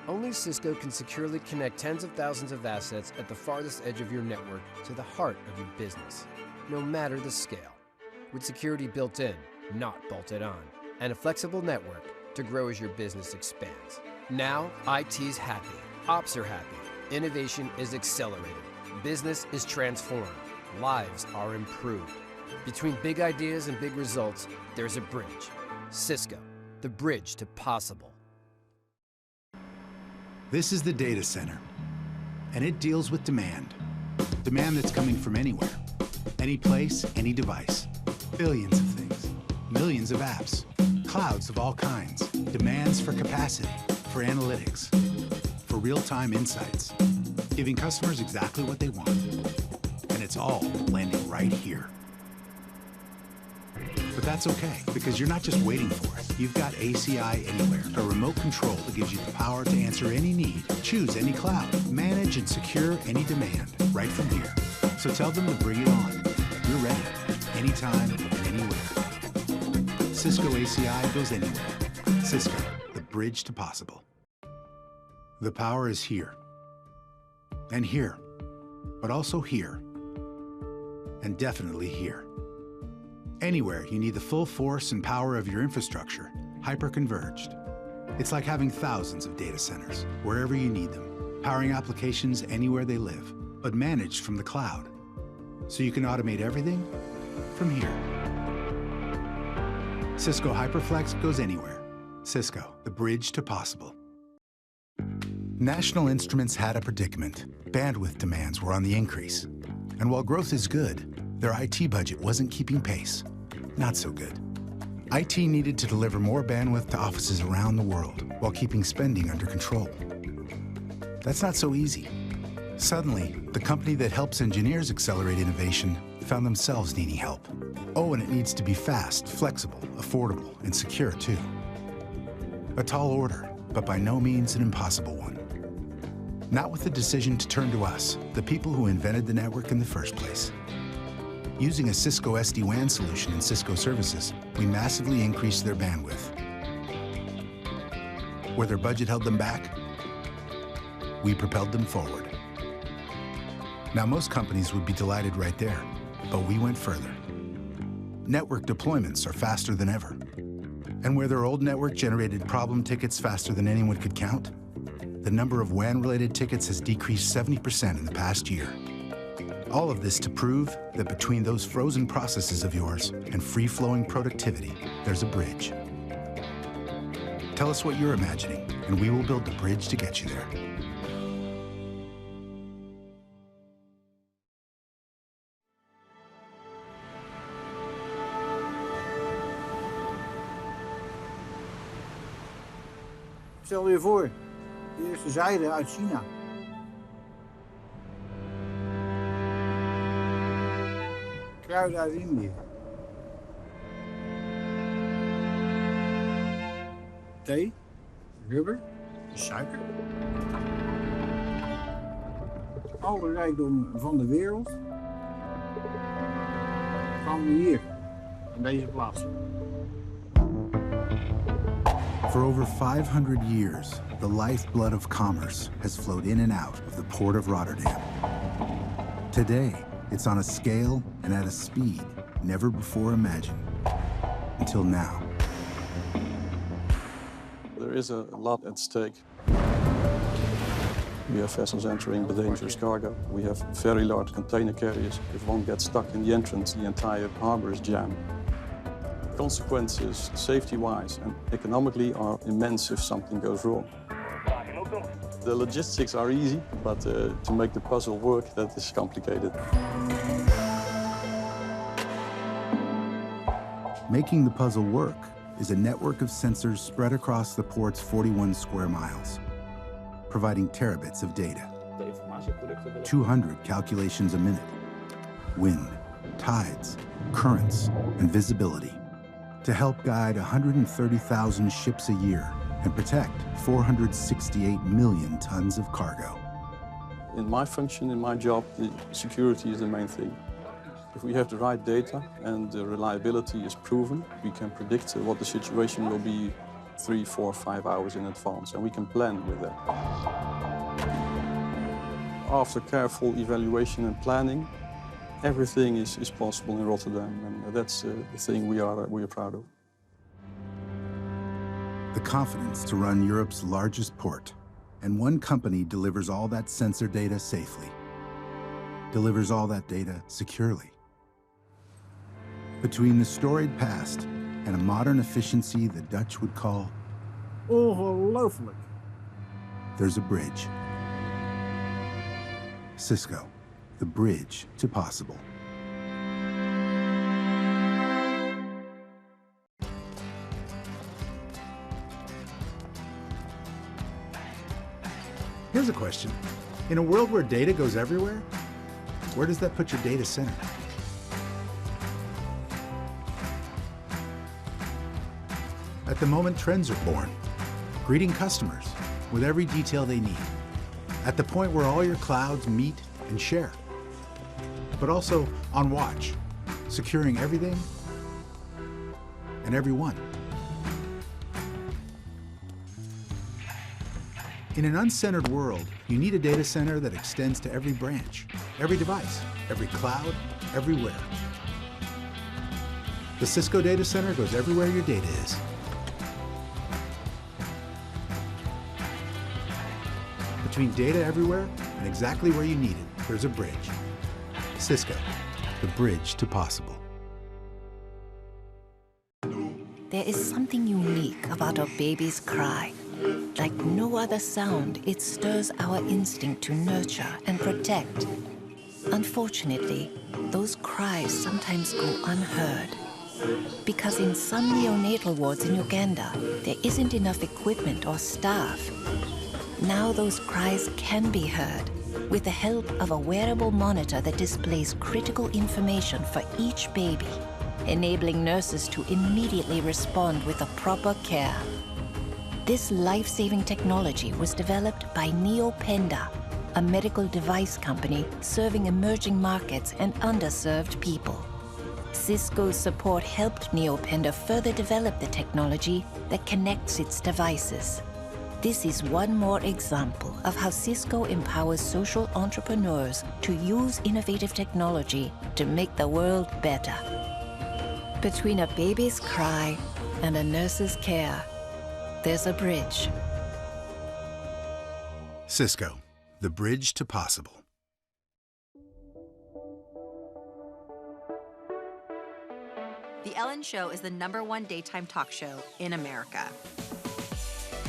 Only Cisco can securely connect tens of thousands of assets at the farthest edge of your network to the heart of your business, no matter the scale. With security built in, not bolted on, and a flexible network to grow as your business expands. Now, IT's happy, ops are happy, innovation is accelerated, business is transformed, lives are improved. Between big ideas and big results, there's a bridge. Cisco, the bridge to possible. This is the data center, and it deals with demand. Demand that's coming from anywhere, any place, any device. Billions of things, millions of apps, clouds of all kinds, demands for capacity, for analytics, for real-time insights, giving customers exactly what they want. And it's all landing right here. But that's okay, because you're not just waiting for it. You've got ACI Anywhere, a remote control that gives you the power to answer any need, choose any cloud, manage and secure any demand, right from here. So tell them to bring it on. You're ready, anytime and anywhere. Cisco ACI goes anywhere. Cisco, the bridge to possible. The power is here, and here, but also here, and definitely here. Anywhere you need the full force and power of your infrastructure, hyper-converged. It's like having thousands of data centers, wherever you need them, powering applications anywhere they live, but managed from the cloud. So you can automate everything from here. Cisco HyperFlex goes anywhere. Cisco, the bridge to possible. National Instruments had a predicament. Bandwidth demands were on the increase. And while growth is good, their IT budget wasn't keeping pace. Not so good. IT needed to deliver more bandwidth to offices around the world while keeping spending under control. That's not so easy. Suddenly, the company that helps engineers accelerate innovation found themselves needing help. Oh, and it needs to be fast, flexible, affordable, and secure too. A tall order, but by no means an impossible one. Not with the decision to turn to us, the people who invented the network in the first place. Using a Cisco SD-WAN solution in Cisco services, we massively increased their bandwidth. Where their budget held them back, we propelled them forward. Now, most companies would be delighted right there, but we went further. Network deployments are faster than ever. And where their old network generated problem tickets faster than anyone could count, the number of WAN-related tickets has decreased 70% in the past year. All of this to prove that between those frozen processes of yours and free-flowing productivity, there's a bridge. Tell us what you're imagining, and we will build the bridge to get you there. Stel je voor, de eerste zijde uit China. Kruiden uit Indië. Thee, rubber, suiker. Alle rijkdom van de wereld gaan we hier, in deze plaats. For over 500 years, the lifeblood of commerce has flowed in and out of the port of Rotterdam. Today, it's on a scale and at a speed never before imagined, until now. There is a lot at stake. We have vessels entering with dangerous cargo. We have very large container carriers. If one gets stuck in the entrance, the entire harbor is jammed. Consequences, safety-wise and economically, are immense if something goes wrong. The logistics are easy, but to make the puzzle work, that is complicated. Making the puzzle work is a network of sensors spread across the port's 41 square miles, providing terabits of data. 200 calculations a minute. Wind, tides, currents, and visibility to help guide 130,000 ships a year and protect 468 million tons of cargo. In my function, in my job, the security is the main thing. If we have the right data and the reliability is proven, we can predict what the situation will be 3, 4, 5 hours in advance, and we can plan with that. After careful evaluation and planning, everything is possible in Rotterdam, and that's the thing we are proud of. The confidence to run Europe's largest port, and one company delivers all that sensor data safely, delivers all that data securely. Between the storied past and a modern efficiency the Dutch would call Ongelooflijk. there's a bridge. Cisco, the bridge to possible. Here's a question. In a world where data goes everywhere, where does that put your data center? At the moment, trends are born, greeting customers with every detail they need. At the point where all your clouds meet and share, but also on watch, securing everything and everyone. In an uncentered world, you need a data center that extends to every branch, every device, every cloud, everywhere. The Cisco data center goes everywhere your data is. Between data everywhere and exactly where you need it, there's a bridge. Cisco, the bridge to possible. There is something unique about a baby's cry. Like no other sound, it stirs our instinct to nurture and protect. Unfortunately, those cries sometimes go unheard. Because in some neonatal wards in Uganda, there isn't enough equipment or staff. Now those cries can be heard with the help of a wearable monitor that displays critical information for each baby, enabling nurses to immediately respond with the proper care. This life-saving technology was developed by NeoPenda, a medical device company serving emerging markets and underserved people. Cisco's support helped NeoPenda further develop the technology that connects its devices. This is one more example of how Cisco empowers social entrepreneurs to use innovative technology to make the world better. Between a baby's cry and a nurse's care, there's a bridge. Cisco, the bridge to possible. The Ellen Show is the #1 daytime talk show in America.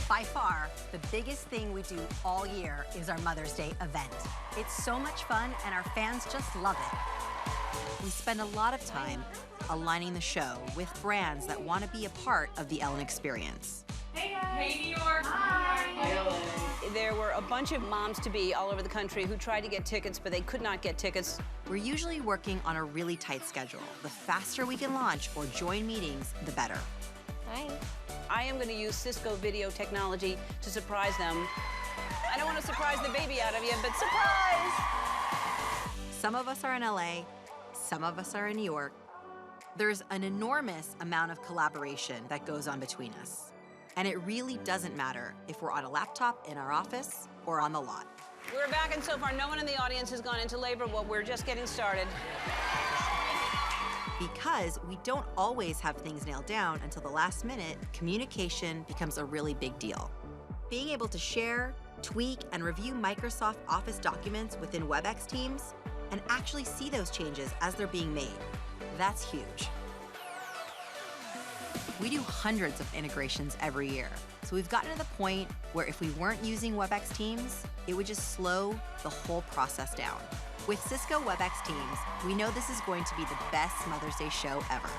By far, the biggest thing we do all year is our Mother's Day event. It's so much fun, and our fans just love it. We spend a lot of time aligning the show with brands that want to be a part of the Ellen experience. Hey guys. Hey New York. Hi. There were a bunch of moms-to-be all over the country who tried to get tickets, but they could not get tickets. We're usually working on a really tight schedule. The faster we can launch or join meetings, the better. Hi. I am going to use Cisco video technology to surprise them. I don't want to surprise the baby out of you, but surprise! Some of us are in LA, some of us are in New York. There's an enormous amount of collaboration that goes on between us. And it really doesn't matter if we're on a laptop in our office or on the lot. We're back, and so far, no one in the audience has gone into labor. Well, we're just getting started. Because we don't always have things nailed down until the last minute, communication becomes a really big deal. Being able to share, tweak, and review Microsoft Office documents within WebEx Teams and actually see those changes as they're being made, that's huge. We do hundreds of integrations every year, so we've gotten to the point where if we weren't using WebEx Teams, it would just slow the whole process down. With Cisco WebEx Teams, we know this is going to be the best Mother's Day show ever.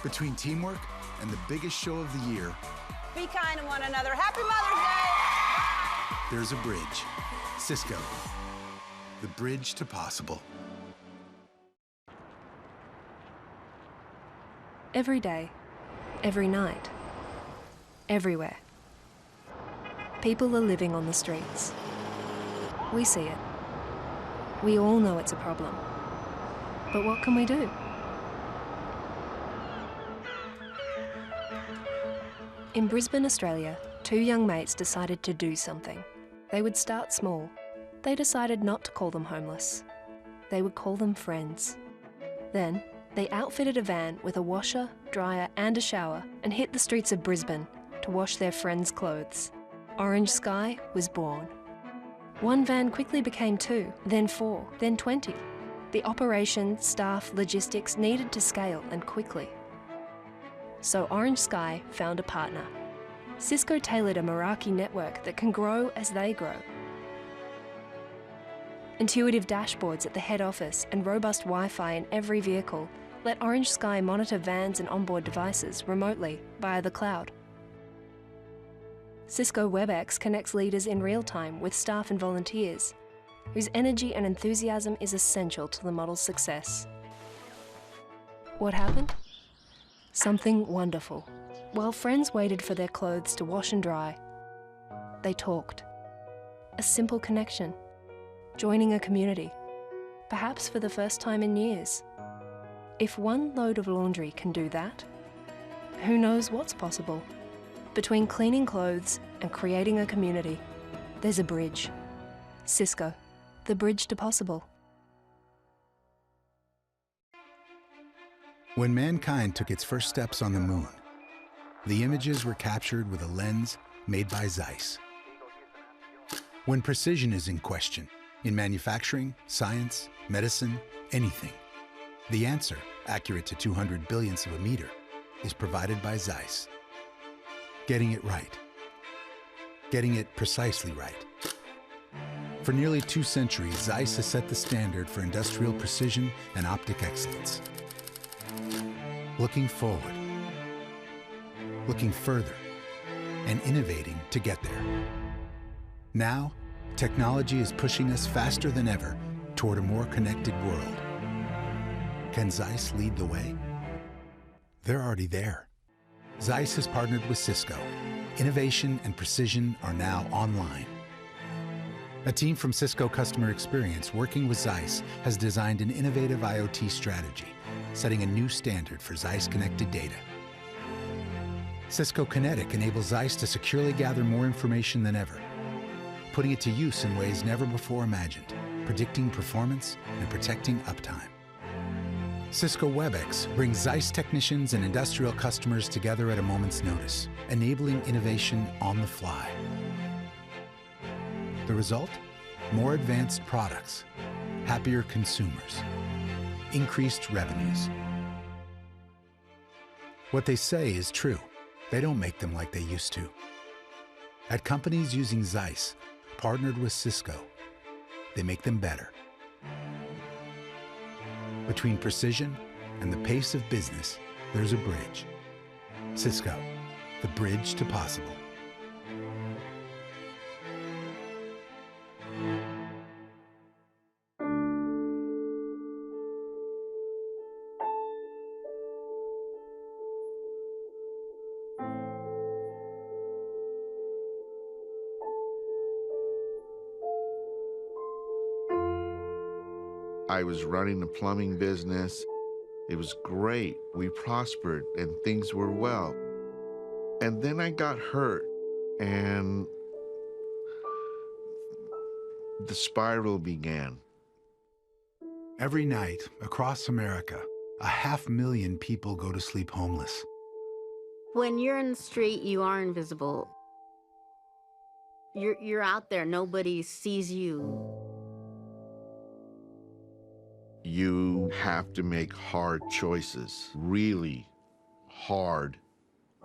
Between teamwork and the biggest show of the year, Be kind to one another. Happy Mother's Day! there's a bridge. Cisco, the bridge to possible. Every day, every night, everywhere. People are living on the streets. We see it. We all know it's a problem. But what can we do? In Brisbane, Australia, two young mates decided to do something. They would start small. They decided not to call them homeless. They would call them friends. Then, they outfitted a van with a washer, dryer and a shower and hit the streets of Brisbane to wash their friends' clothes. Orange Sky was born. One van quickly became 2, then 4, then 20. The operation, staff, logistics needed to scale and quickly. So Orange Sky found a partner. Cisco tailored a Meraki network that can grow as they grow. Intuitive dashboards at the head office and robust Wi-Fi in every vehicle let Orange Sky monitor vans and onboard devices remotely via the cloud. Cisco WebEx connects leaders in real time with staff and volunteers, whose energy and enthusiasm is essential to the model's success. What happened? Something wonderful. While friends waited for their clothes to wash and dry, they talked. A simple connection, joining a community, perhaps for the first time in years. If one load of laundry can do that, who knows what's possible? Between cleaning clothes and creating a community, there's a bridge. Cisco, the bridge to possible. When mankind took its first steps on the moon, the images were captured with a lens made by Zeiss. When precision is in question, in manufacturing, science, medicine, anything, the answer, accurate to 200 billionths of a meter, is provided by Zeiss. Getting it right. Getting it precisely right. For nearly 2 centuries, Zeiss has set the standard for industrial precision and optic excellence. Looking forward, looking further, and innovating to get there. Now, technology is pushing us faster than ever toward a more connected world. Can Zeiss lead the way? They're already there. Zeiss has partnered with Cisco. Innovation and precision are now online. A team from Cisco Customer Experience working with Zeiss has designed an innovative IoT strategy, setting a new standard for Zeiss connected data. Cisco Kinetic enables Zeiss to securely gather more information than ever, putting it to use in ways never before imagined, predicting performance and protecting uptime. Cisco WebEx brings Zeiss technicians and industrial customers together at a moment's notice, enabling innovation on the fly. The result? More advanced products, happier consumers, increased revenues. What they say is true. They don't make them like they used to. At companies using Zeiss, partnered with Cisco, they make them better. Between precision and the pace of business, there's a bridge. Cisco, the bridge to possible. I was running a plumbing business. It was great. We prospered and things were well. And then I got hurt and the spiral began. Every night across America, 500,000 people go to sleep homeless. When you're in the street, you are invisible. You're out there, nobody sees you. You have to make hard choices, really hard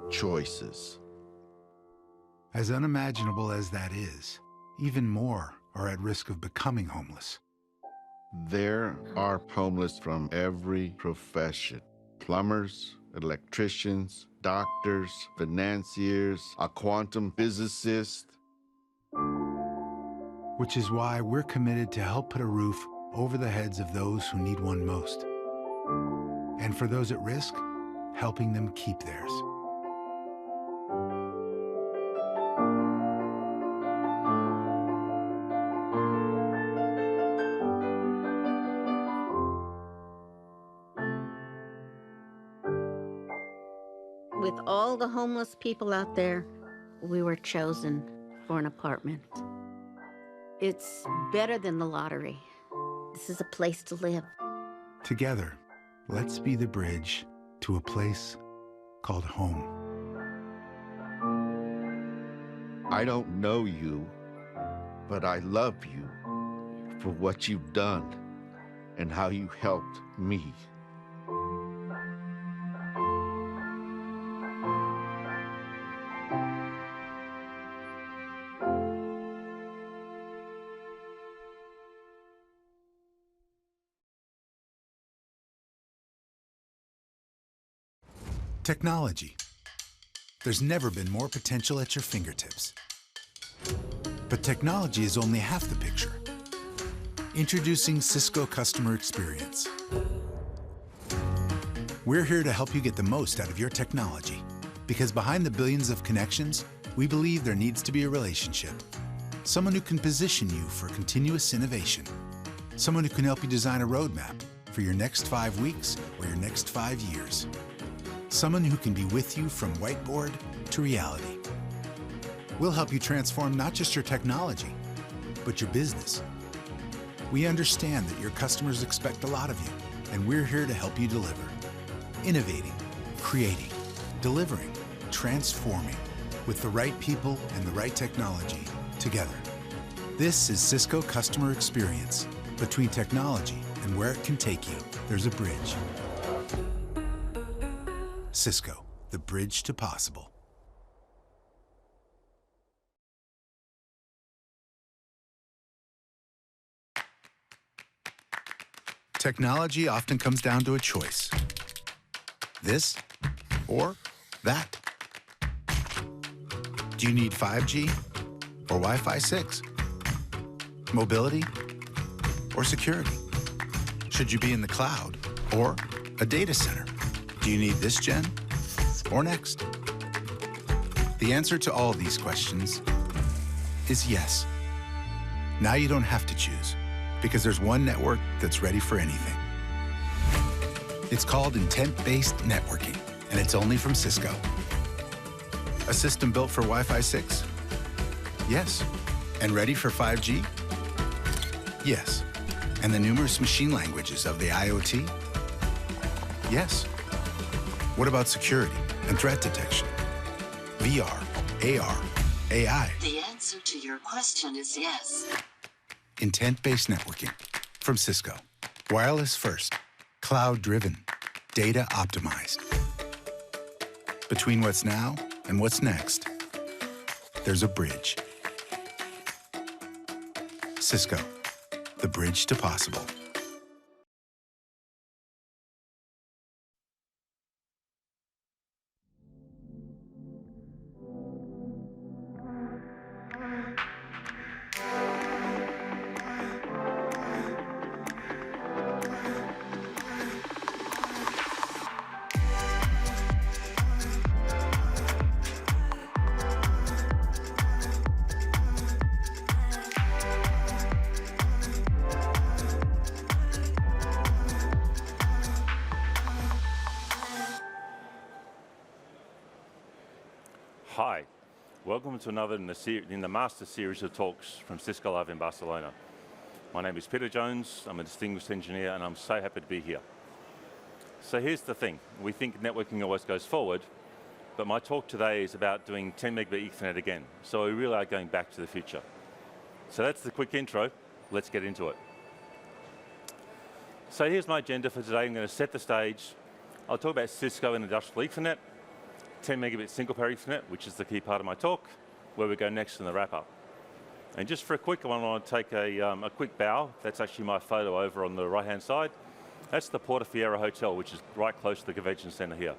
choices. As unimaginable as that is, even more are at risk of becoming homeless. There are homeless from every profession. Plumbers, electricians, doctors, financiers, a quantum physicist. Which is why we're committed to help put a roof over the heads of those who need one most. And for those at risk, helping them keep theirs. With all the homeless people out there, we were chosen for an apartment. It's better than the lottery. This is a place to live. Together, let's be the bridge to a place called home. I don't know you, but I love you for what you've done and how you helped me. Technology. There's never been more potential at your fingertips. But technology is only half the picture. Introducing Cisco Customer Experience. We're here to help you get the most out of your technology, because behind the billions of connections, we believe there needs to be a relationship. Someone who can position you for continuous innovation. Someone who can help you design a roadmap for your next 5 weeks or your next 5 years. Someone who can be with you from whiteboard to reality. We'll help you transform not just your technology, but your business. We understand that your customers expect a lot of you, and we're here to help you deliver. Innovating, creating, delivering, transforming, with the right people and the right technology together. This is Cisco Customer Experience. Between technology and where it can take you, there's a bridge. Cisco, the bridge to possible. Technology often comes down to a choice. This or that. Do you need 5G or Wi-Fi 6? Mobility or security? Should you be in the cloud or a data center? Do you need this gen or next? The answer to all these questions is yes. Now you don't have to choose, because there's one network that's ready for anything. It's called intent-based networking, and it's only from Cisco. A system built for Wi-Fi 6? Yes. And ready for 5G? Yes. And the numerous machine languages of the IoT? Yes. What about security and threat detection? VR, AR, AI. The answer to your question is yes. Intent-based networking from Cisco. Wireless first, cloud-driven, data optimized. Between what's now and what's next, there's a bridge. Cisco, the bridge to possible. Hi, welcome to another in the Master Series of talks from Cisco Live in Barcelona. My name is Peter Jones, I'm a distinguished engineer, and I'm so happy to be here. So here's the thing, we think networking always goes forward, but my talk today is about doing 10 megabit Ethernet again, so we really are going back to the future. So that's the quick intro, let's get into it. So here's my agenda for today. I'm going to set the stage. I'll talk about Cisco and Industrial Ethernet, 10 megabit single pair Ethernet, which is the key part of my talk, where we go next in the wrap up. And just for a quick one, I want to take a quick bow. That's actually my photo over on the right hand side. That's the Porta Fiera Hotel, which is right close to the convention center here.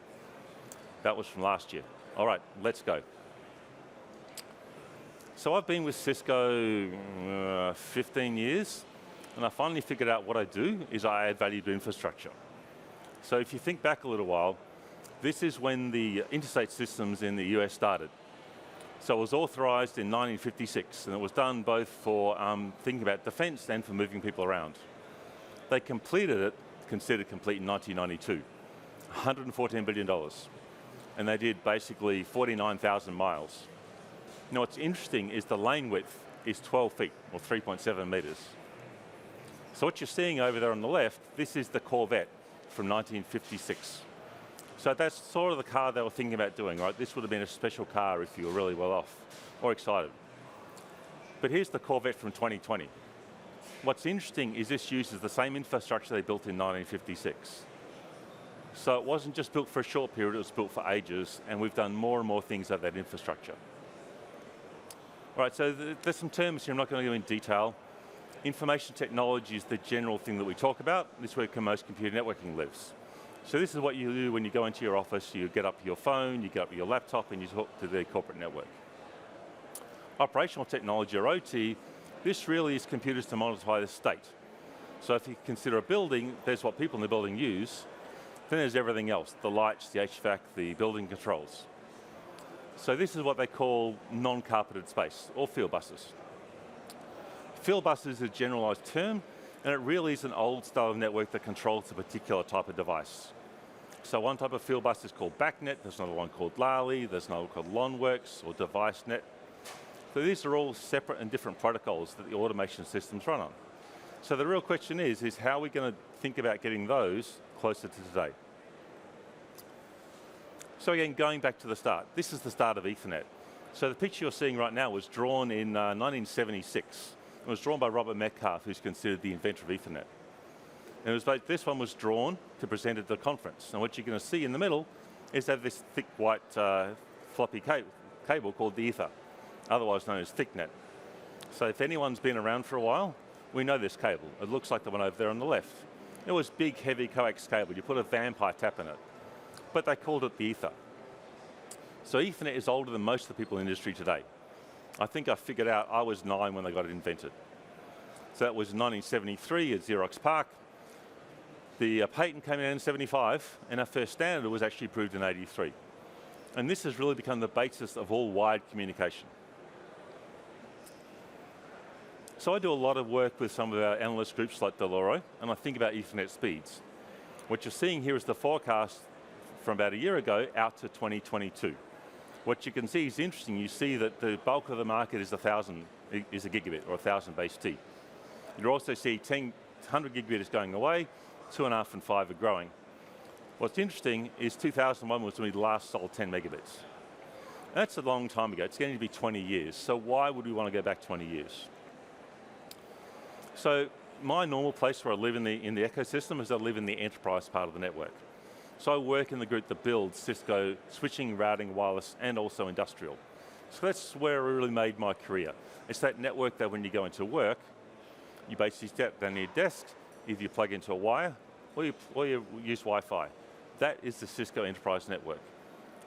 That was from last year. All right, let's go. So I've been with Cisco 15 years, and I finally figured out what I do is I add value to infrastructure. So if you think back a little while, this is when the interstate systems in the US started. So it was authorized in 1956, and it was done both for thinking about defense and for moving people around. They completed it, considered complete in 1992, $114 billion. And they did basically 49,000 miles. Now what's interesting is the lane width is 12 feet, or 3.7 meters. So what you're seeing over there on the left, this is the Corvette from 1956. So that's sort of the car they were thinking about doing, right? This would have been a special car if you were really well off or excited. But here's the Corvette from 2020. What's interesting is this uses the same infrastructure they built in 1956. So it wasn't just built for a short period, it was built for ages, and we've done more and more things of that infrastructure. All right, so there's some terms here, I'm not going to go in detail. Information technology is the general thing that we talk about. This is where most computer networking lives. So this is what you do when you go into your office. You get up your phone, you get up your laptop, and you talk to the corporate network. Operational technology, or OT, this really is computers to monitor the state. So if you consider a building, there's what people in the building use. Then there's everything else, the lights, the HVAC, the building controls. So this is what they call non-carpeted space, or field buses. Field buses is a generalized term, and it really is an old style of network that controls a particular type of device. So one type of field bus is called BACnet, there's another one called LALI, there's another one called LonWorks or DeviceNet. So these are all separate and different protocols that the automation systems run on. So the real question is how are we going to think about getting those closer to today? So again, going back to the start, this is the start of Ethernet. So the picture you're seeing right now was drawn in 1976. It was drawn by Robert Metcalfe, who's considered the inventor of Ethernet. And it was like this one was drawn to present at the conference. And what you're going to see in the middle is that this thick white floppy cable called the Ether, otherwise known as ThickNet. So if anyone's been around for a while, we know this cable. It looks like the one over there on the left. It was big, heavy coax cable. You put a vampire tap in it. But they called it the Ether. So Ethernet is older than most of the people in the industry today. I think I figured out I was 9 when they got it invented. So that was 1973 at Xerox PARC. The patent came in 75, and our first standard was actually approved in 83. And this has really become the basis of all wired communication. So I do a lot of work with some of our analyst groups like Deloro, and I think about Ethernet speeds. What you're seeing here is the forecast from about a year ago out to 2022. What you can see is interesting. You see that the bulk of the market is a gigabit or 1,000 base T. You also see 100 gigabit is going away, 2.5 and 5 are growing. What's interesting is 2001 was when we last sold 10 megabits. That's a long time ago. It's going to be 20 years. So why would we want to go back 20 years? So my normal place where I live in the ecosystem is I live in the enterprise part of the network. So I work in the group that builds Cisco switching, routing, wireless, and also industrial. So that's where I really made my career. It's that network that when you go into work, you basically step down your desk, either you plug into a wire, or you use Wi-Fi. That is the Cisco Enterprise Network.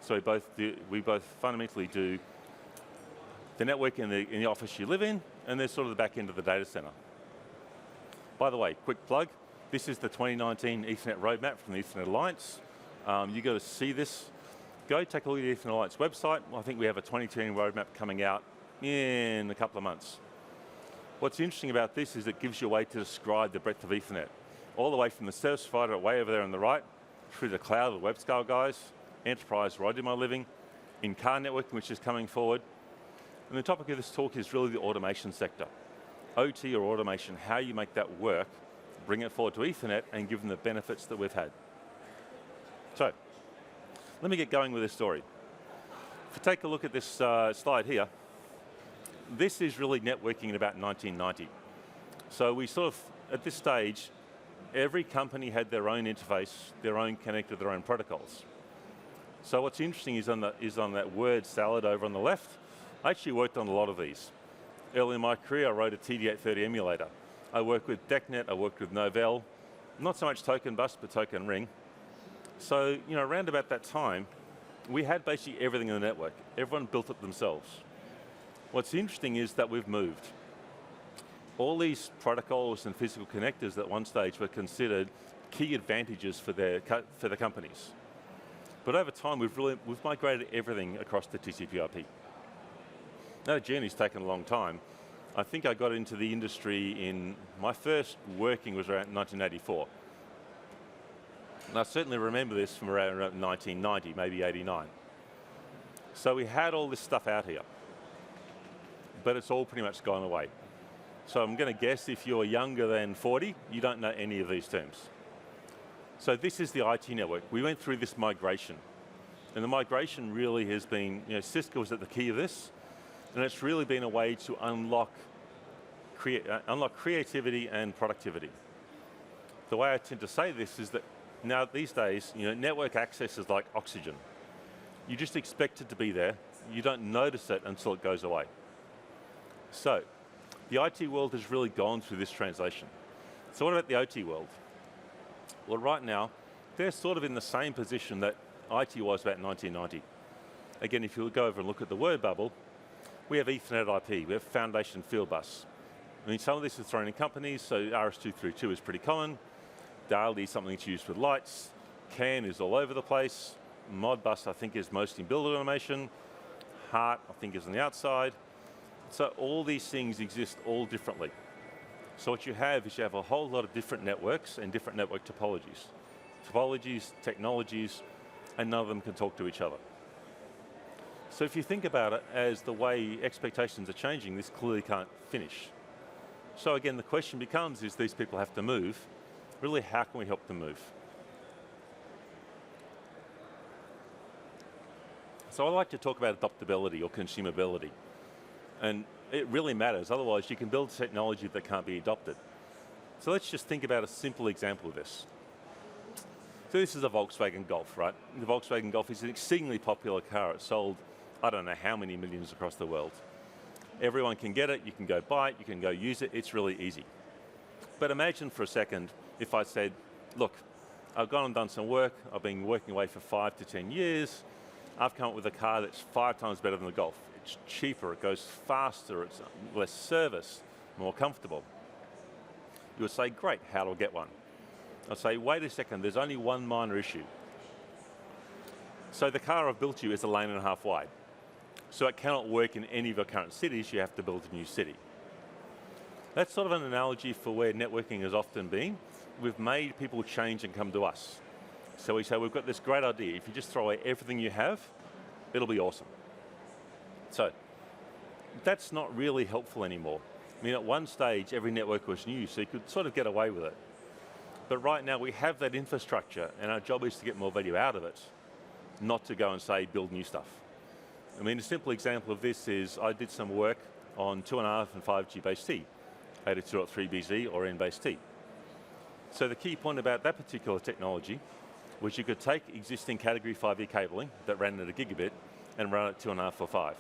So we both fundamentally do the network in the office you live in, and there's sort of the back end of the data center. By the way, quick plug, this is the 2019 Ethernet roadmap from the Ethernet Alliance. You got to see this. Go take a look at the Ethernet Alliance website. I think we have a 2010 roadmap coming out in a couple of months. What's interesting about this is it gives you a way to describe the breadth of Ethernet. All the way from the service provider way over there on the right, through the cloud, the web scale guys, enterprise where I do my living, in car networking, which is coming forward. And the topic of this talk is really the automation sector. OT or automation, how you make that work, bring it forward to Ethernet and give them the benefits that we've had. So, let me get going with this story. If you take a look at this slide here, this is really networking in about 1990. So we sort of, at this stage, every company had their own interface, their own connector, their own protocols. So what's interesting is on that word salad over on the left, I actually worked on a lot of these. Early in my career, I wrote a TD830 emulator. I worked with DECnet, I worked with Novell, not so much token bus, but token ring. So, around about that time, we had basically everything in the network. Everyone built it themselves. What's interesting is that we've moved. All these protocols and physical connectors at one stage were considered key advantages for the companies. But over time, we've migrated everything across to TCP/IP. That journey's taken a long time. I think I got into the industry my first working was around 1984. And I certainly remember this from around 1990, maybe 89. So we had all this stuff out here, but it's all pretty much gone away. So I'm going to guess if you're younger than 40, you don't know any of these terms. So this is the IT network. We went through this migration. And the migration really has been, Cisco was at the key of this, and it's really been a way to unlock creativity and productivity. The way I tend to say this is that now these days, network access is like oxygen. You just expect it to be there. You don't notice it until it goes away. So, the IT world has really gone through this translation. So what about the OT world? Well, right now, they're sort of in the same position that IT was about 1990. Again, if you go over and look at the word bubble, we have Ethernet IP, we have Foundation Field Bus. I mean, some of this is thrown in companies, so RS-232 is pretty common. Daily is something that's used with lights. CAN is all over the place. Modbus, I think, is mostly in build automation. HART, I think, is on the outside. So all these things exist all differently. So what you have is you have a whole lot of different networks and different network topologies. Topologies, technologies, and none of them can talk to each other. So if you think about it as the way expectations are changing, this clearly can't finish. So again, the question becomes, is these people have to move? Really, how can we help them move? So I like to talk about adoptability or consumability. And it really matters, otherwise you can build technology that can't be adopted. So let's just think about a simple example of this. So this is a Volkswagen Golf, right? The Volkswagen Golf is an exceedingly popular car. It's sold, I don't know how many millions across the world. Everyone can get it, you can go buy it, you can go use it, it's really easy. But imagine for a second if I said, look, I've gone and done some work, I've been working away for 5 to 10 years, I've come up with a car that's 5 times better than the Golf. It's cheaper, it goes faster, it's less service, more comfortable. You would say, great, how do I get one? I'd say, wait a second, there's only one minor issue. So the car I've built you is 1.5 lanes wide. So it cannot work in any of your current cities, you have to build a new city. That's sort of an analogy for where networking has often been. We've made people change and come to us. So we say, we've got this great idea. If you just throw away everything you have, it'll be awesome. So that's not really helpful anymore. I mean, at one stage, every network was new, so you could sort of get away with it. But right now, we have that infrastructure, and our job is to get more value out of it, not to go and say, build new stuff. I mean, a simple example of this is I did some work on 2.5 and 5G base T, 802.3BZ or N base T. So the key point about that particular technology was you could take existing category 5E cabling that ran at 1 gigabit and run it 2.5 or 5.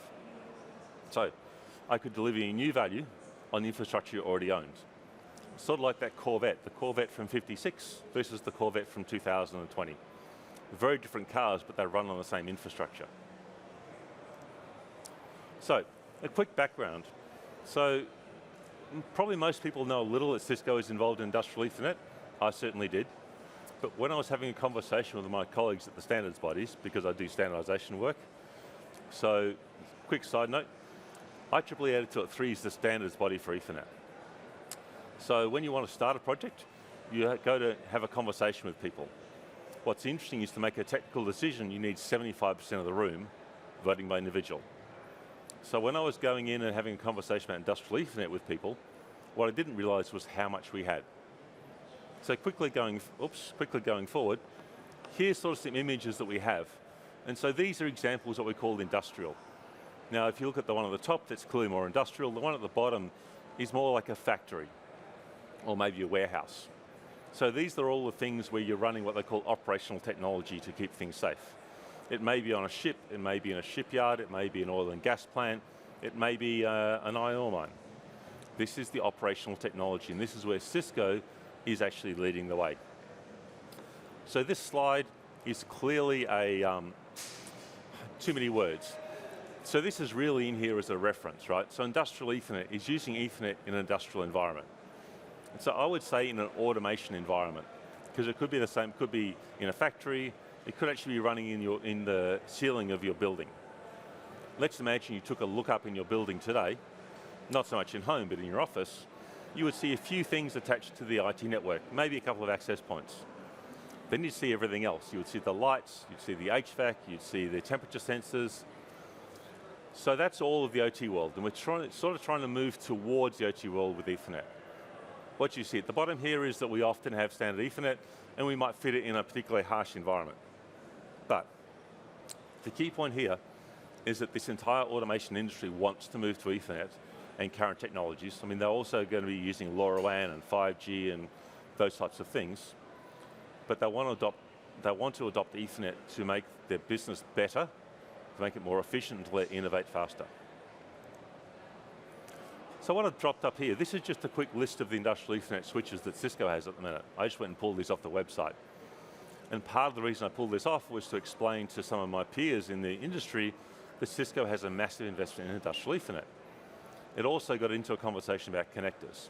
So I could deliver you new value on the infrastructure you already owned. Sort of like that Corvette, the Corvette from '56 versus the Corvette from 2020. Very different cars, but they run on the same infrastructure. So, a quick background. So, probably most people know a little that Cisco is involved in industrial Ethernet. I certainly did. But when I was having a conversation with my colleagues at the standards bodies, because I do standardization work, so, quick side note, IEEE 802.3 is the standards body for Ethernet. So when you want to start a project, you go to have a conversation with people. What's interesting is to make a technical decision, you need 75% of the room voting by individual. So when I was going in and having a conversation about industrial Ethernet with people, what I didn't realize was how much we had. So quickly going forward, here's sort of some images that we have. And so these are examples of what we call industrial. Now, if you look at the one at the top, that's clearly more industrial. The one at the bottom is more like a factory, or maybe a warehouse. So these are all the things where you're running what they call operational technology to keep things safe. It may be on a ship, it may be in a shipyard, it may be an oil and gas plant, it may be an iron ore mine. This is the operational technology, and this is where Cisco is actually leading the way. So this slide is clearly too many words. So this is really in here as a reference, right? So industrial Ethernet is using Ethernet in an industrial environment. And so I would say in an automation environment, because it could be the same, it could be in a factory, it could actually be running in the ceiling of your building. Let's imagine you took a look up in your building today, not so much in home, but in your office, you would see a few things attached to the IT network, maybe a couple of access points. Then you'd see everything else. You would see the lights, you'd see the HVAC, you'd see the temperature sensors. So that's all of the OT world, and we're sort of trying to move towards the OT world with Ethernet. What you see at the bottom here is that we often have standard Ethernet, and we might fit it in a particularly harsh environment. But the key point here is that this entire automation industry wants to move to Ethernet and current technologies. I mean, they're also going to be using LoRaWAN and 5G and those types of things. But they want to adopt Ethernet to make their business better, to make it more efficient, and to let it innovate faster. So what I've dropped up here, this is just a quick list of the industrial Ethernet switches that Cisco has at the minute. I just went and pulled these off the website. And part of the reason I pulled this off was to explain to some of my peers in the industry that Cisco has a massive investment in industrial Ethernet. It also got into a conversation about connectors.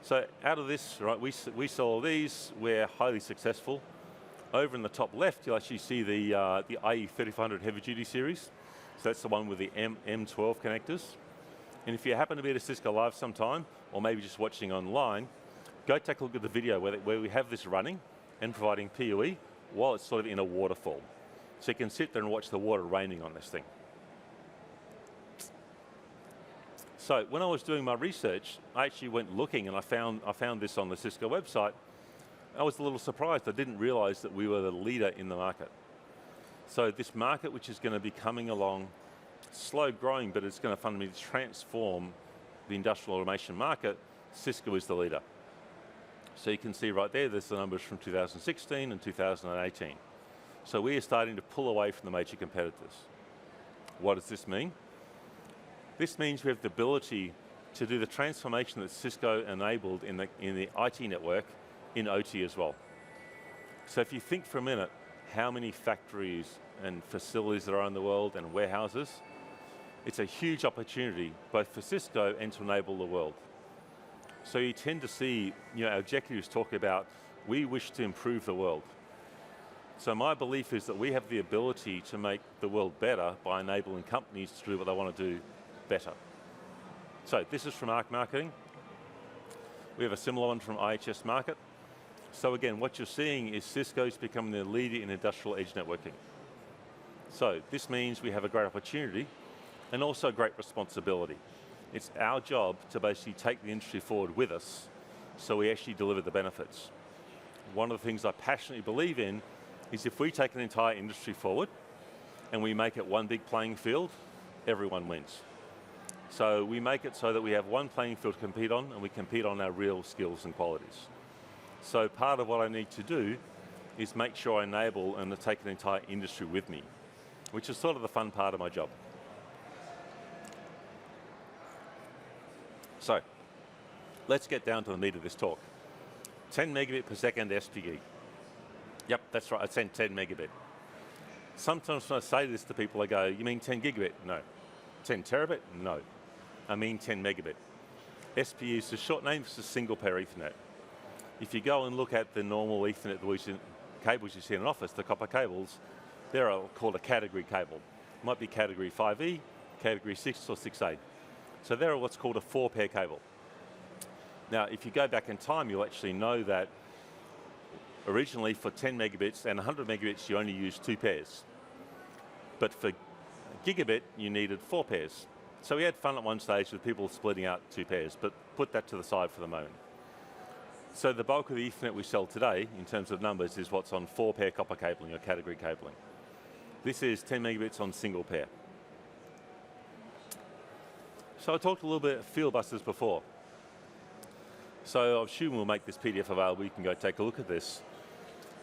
So out of this, right, we saw these, we're highly successful. Over in the top left, you'll actually see the IE3500 heavy duty series. So that's the one with the M12 connectors. And if you happen to be at a Cisco Live sometime, or maybe just watching online, go take a look at the video where we have this running and providing PoE while it's sort of in a waterfall. So you can sit there and watch the water raining on this thing. So when I was doing my research, I actually went looking and I found this on the Cisco website. I was a little surprised. I didn't realize that we were the leader in the market. So this market, which is going to be coming along, slow growing, but it's going to fundamentally transform the industrial automation market, Cisco is the leader. So you can see right there's the numbers from 2016 and 2018. So we are starting to pull away from the major competitors. What does this mean? This means we have the ability to do the transformation that Cisco enabled in the IT network in OT as well. So if you think for a minute how many factories and facilities there are in the world and warehouses, it's a huge opportunity both for Cisco and to enable the world. So you tend to see, our executives talk about, we wish to improve the world. So my belief is that we have the ability to make the world better by enabling companies to do what they want to do better. So this is from ARC Marketing. We have a similar one from IHS Market. So again, what you're seeing is Cisco's becoming the leader in industrial edge networking. So this means we have a great opportunity and also a great responsibility. It's our job to basically take the industry forward with us so we actually deliver the benefits. One of the things I passionately believe in is if we take an entire industry forward and we make it one big playing field, everyone wins. So we make it so that we have one playing field to compete on, and we compete on our real skills and qualities. So part of what I need to do is make sure I enable and take an entire industry with me, which is sort of the fun part of my job. So let's get down to the meat of this talk. 10 megabit per second SPE. Yep, that's right, I sent 10 megabit. Sometimes when I say this to people, I go, you mean 10 gigabit? No. 10 terabit? No. I mean 10 megabit. SPE is the short name for single pair Ethernet. If you go and look at the normal Ethernet cables you see in an office, the copper cables, they're called a category cable. It might be category 5E, category 6 or 6A. So they're what's called a 4-pair cable. Now, if you go back in time, you'll actually know that originally for 10 megabits and 100 megabits, you only use 2 pairs. But for gigabit, you needed 4 pairs. So we had fun at one stage with people splitting out 2 pairs, but put that to the side for the moment. So the bulk of the Ethernet we sell today, in terms of numbers, is what's on 4-pair copper cabling or category cabling. This is 10 megabits on single pair. So I talked a little bit of field buses before. So I assume we'll make this PDF available, you can go take a look at this.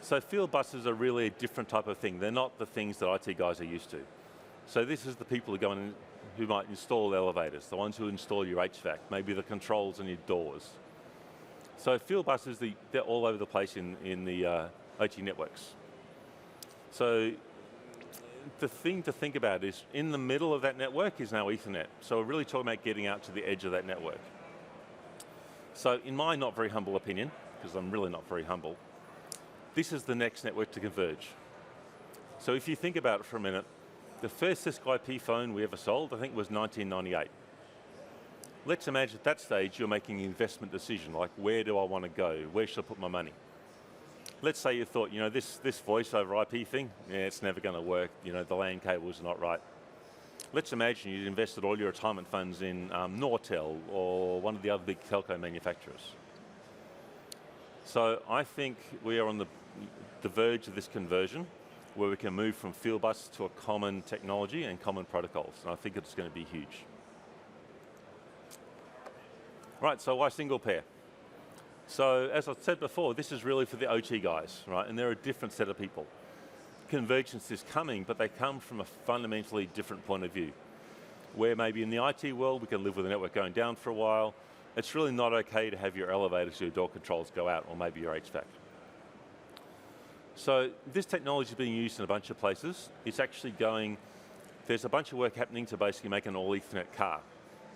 So field buses are really a different type of thing. They're not the things that IT guys are used to. So this is the people who go in, who might install elevators, the ones who install your HVAC, maybe the controls on your doors. So field buses, they're all over the place in the OT networks. So the thing to think about is in the middle of that network is now Ethernet. So we're really talking about getting out to the edge of that network. So in my not very humble opinion, because I'm really not very humble, this is the next network to converge. So if you think about it for a minute, the first Cisco IP phone we ever sold, I think, was 1998. Let's imagine at that stage you're making an investment decision, like where do I want to go? Where should I put my money? Let's say you thought, this voice over IP thing, yeah, it's never going to work. The LAN cables are not right. Let's imagine you'd invested all your retirement funds in Nortel or one of the other big telco manufacturers. So I think we are on the verge of this conversion where we can move from field bus to a common technology and common protocols. And I think it's going to be huge. Right, so why single pair? So as I said before, this is really for the OT guys, right? And they're a different set of people. Convergence is coming, but they come from a fundamentally different point of view. Where maybe in the IT world, we can live with the network going down for a while. It's really not okay to have your elevators, your door controls go out, or maybe your HVAC. So this technology is being used in a bunch of places. It's actually there's a bunch of work happening to basically make an all Ethernet car.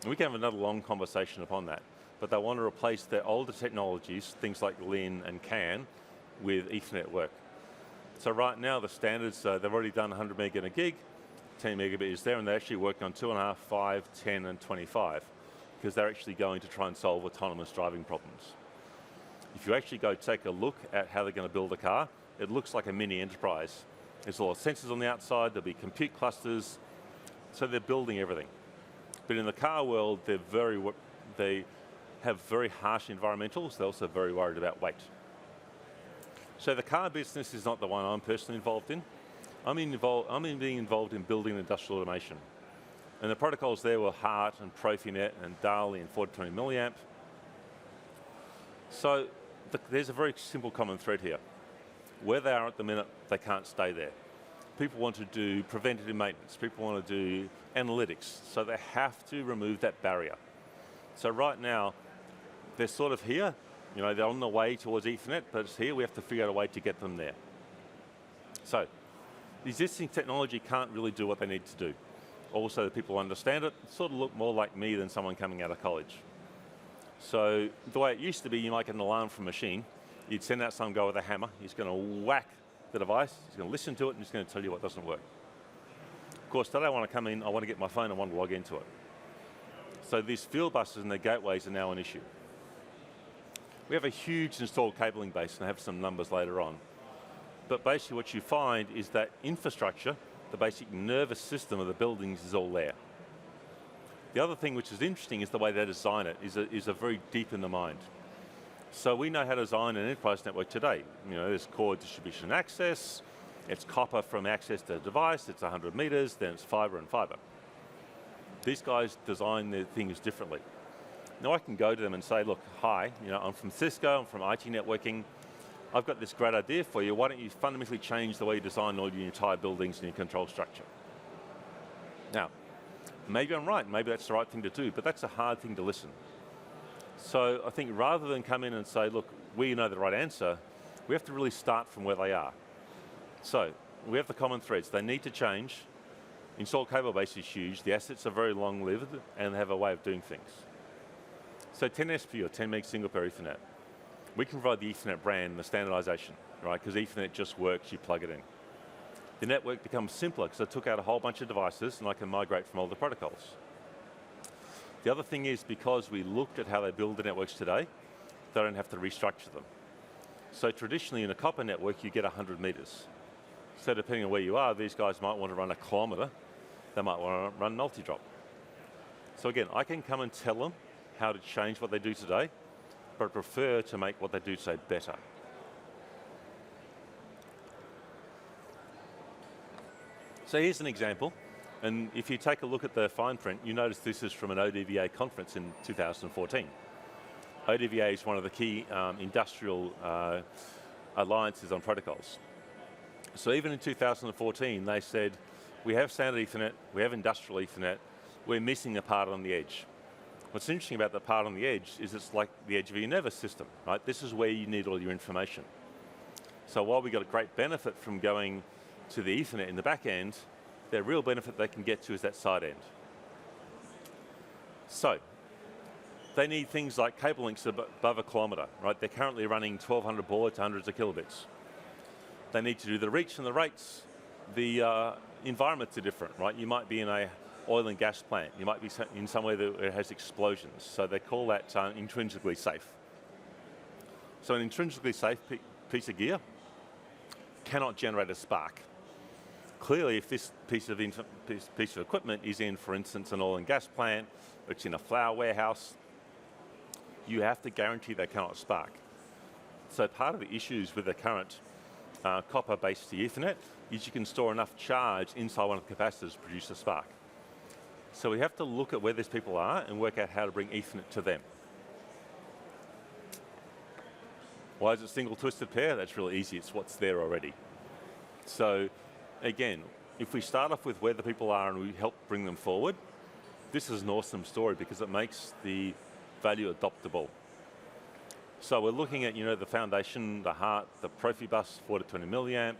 And we can have another long conversation upon that. But they want to replace their older technologies, things like LIN and CAN, with Ethernet work. So right now the standards, they've already done 100 meg and a gig, 10 megabit is there, and they're actually working on 2.5, 5, 10, and 25, because they're actually going to try and solve autonomous driving problems. If you actually go take a look at how they're going to build a car, it looks like a mini enterprise. There's a lot of sensors on the outside, there'll be compute clusters, so they're building everything. But in the car world, they have very harsh environmentals, they're also very worried about weight. So the car business is not the one I'm personally involved in. I'm being involved in building industrial automation. And the protocols there were HART and Profinet and DALI and 420 milliamp. So there's a very simple common thread here. Where they are at the minute, they can't stay there. People want to do preventative maintenance. People want to do analytics. So they have to remove that barrier. So right now, they're sort of here. They're on the way towards Ethernet, but it's here. We have to figure out a way to get them there. So the existing technology can't really do what they need to do. Also, the people understand it, sort of look more like me than someone coming out of college. So the way it used to be, you might get an alarm from a machine. You'd send out some guy with a hammer. He's going to whack the device. He's going to listen to it, and he's going to tell you what doesn't work. Of course, today I want to come in, I want to get my phone, I want to log into it. So these field buses and their gateways are now an issue. We have a huge installed cabling base, and I have some numbers later on. But basically what you find is that infrastructure, the basic nervous system of the buildings, is all there. The other thing which is interesting is the way they design it is a very deep in the mind. So we know how to design an enterprise network today. There's core distribution access, it's copper from access to the device, it's 100 meters, then it's fiber and fiber. These guys design their things differently. Now I can go to them and say, look, hi, I'm from Cisco, I'm from IT networking. I've got this great idea for you. Why don't you fundamentally change the way you design all your entire buildings and your control structure? Now, maybe I'm right, maybe that's the right thing to do, but that's a hard thing to listen. So I think rather than come in and say, look, we know the right answer, we have to really start from where they are. So we have the common threads. They need to change. Installed cable base is huge. The assets are very long-lived and they have a way of doing things. So 10SP or 10 meg single pair Ethernet. We can provide the Ethernet brand and the standardization, right? Because Ethernet just works, you plug it in. The network becomes simpler because I took out a whole bunch of devices and I can migrate from older protocols. The other thing is because we looked at how they build the networks today, they don't have to restructure them. So traditionally in a copper network, you get 100 meters. So depending on where you are, these guys might want to run 1 kilometer They might want to run multi-drop. So again, I can come and tell them how to change what they do today, but I prefer to make what they do today better. So here's an example, and if you take a look at the fine print, you notice this is from an ODVA conference in 2014. ODVA is one of the key industrial alliances on protocols. So even in 2014, they said, we have standard Ethernet, we have industrial Ethernet, we're missing a part on the edge. What's interesting about the part on the edge is it's like the edge of your nervous system, right? This is where you need all your information. So while we got a great benefit from going to the Ethernet in the back end, the real benefit they can get to is that side end. So they need things like cable links above a kilometre, right? They're currently running 1,200 baud to hundreds of kilobits. They need to do the reach and the rates. The environments are different, right? You might be in a oil and gas plant. You might be in somewhere that it has explosions. So they call that intrinsically safe. So an intrinsically safe piece of gear cannot generate a spark. Clearly, if this piece of equipment is in, for instance, an oil and gas plant, or it's in a flour warehouse, you have to guarantee they cannot spark. So part of the issues with the current copper-based Ethernet is you can store enough charge inside one of the capacitors to produce a spark. So we have to look at where these people are and work out how to bring Ethernet to them. Why is it single twisted pair? That's really easy. It's what's there already. So again, if we start off with where the people are and we help bring them forward, this is an awesome story because it makes the value adoptable. So we're looking at, the foundation, the heart, the Profibus 4 to 20 milliamp.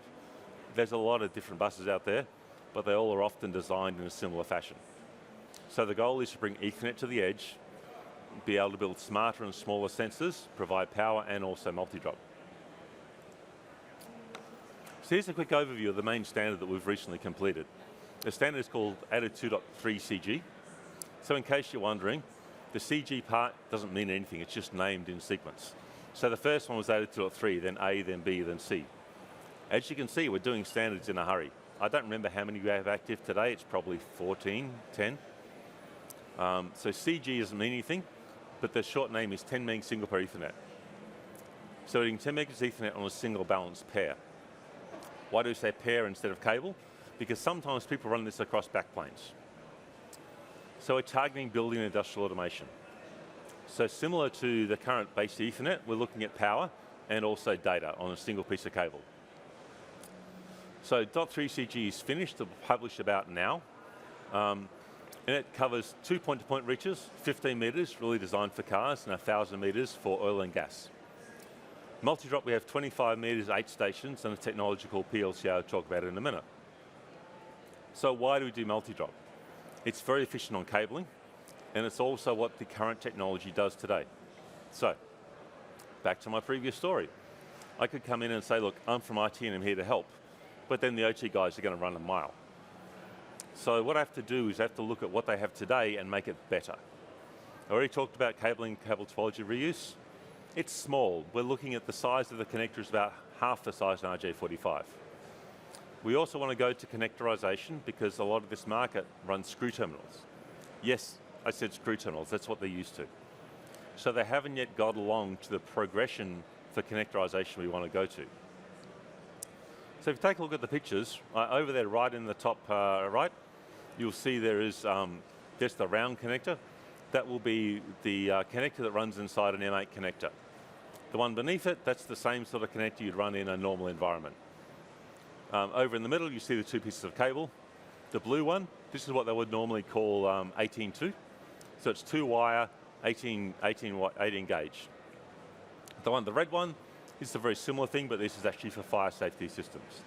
There's a lot of different buses out there, but they all are often designed in a similar fashion. So the goal is to bring Ethernet to the edge, be able to build smarter and smaller sensors, provide power and also multi-drop. So here's a quick overview of the main standard that we've recently completed. The standard is called ADA 2.3 CG. So in case you're wondering, the CG part doesn't mean anything, it's just named in sequence. So the first one was ADA 2.3, then A, then B, then C. As you can see, we're doing standards in a hurry. I don't remember how many we have active today, it's probably 14, 10. So CG doesn't mean anything, but the short name is 10 meg single pair Ethernet. So we're doing 10 meg Ethernet on a single balanced pair. Why do we say pair instead of cable? Because sometimes people run this across backplanes. So we're targeting building and industrial automation. So similar to the current base Ethernet, we're looking at power and also data on a single piece of cable. So .3 CG is finished, to publish about now. And it covers 2 point-to-point reaches, 15 meters, really designed for cars, and 1,000 meters for oil and gas. Multi-drop, we have 25 meters, 8 stations, and a technology called PLC I'll talk about in a minute. So why do we do multi-drop? It's very efficient on cabling, and it's also what the current technology does today. So, back to my previous story. I could come in and say, look, I'm from IT and I'm here to help, but then the OT guys are going to run a mile. So what I have to do is I have to look at what they have today and make it better. I already talked about cabling, cable topology reuse. It's small. We're looking at the size of the connector is about half the size of an RJ45. We also want to go to connectorization because a lot of this market runs screw terminals. Yes, I said screw terminals, that's what they're used to. So they haven't yet got along to the progression for connectorization we want to go to. So if you take a look at the pictures, over there right in the top right, you'll see there is just a round connector. That will be the connector that runs inside an M8 connector. The one beneath it, that's the same sort of connector you'd run in a normal environment. Over in the middle, you see the 2 pieces of cable. The blue one, this is what they would normally call 18-2. So it's 2-wire, 18 gauge. The red one, this is a very similar thing, but this is actually for fire safety systems.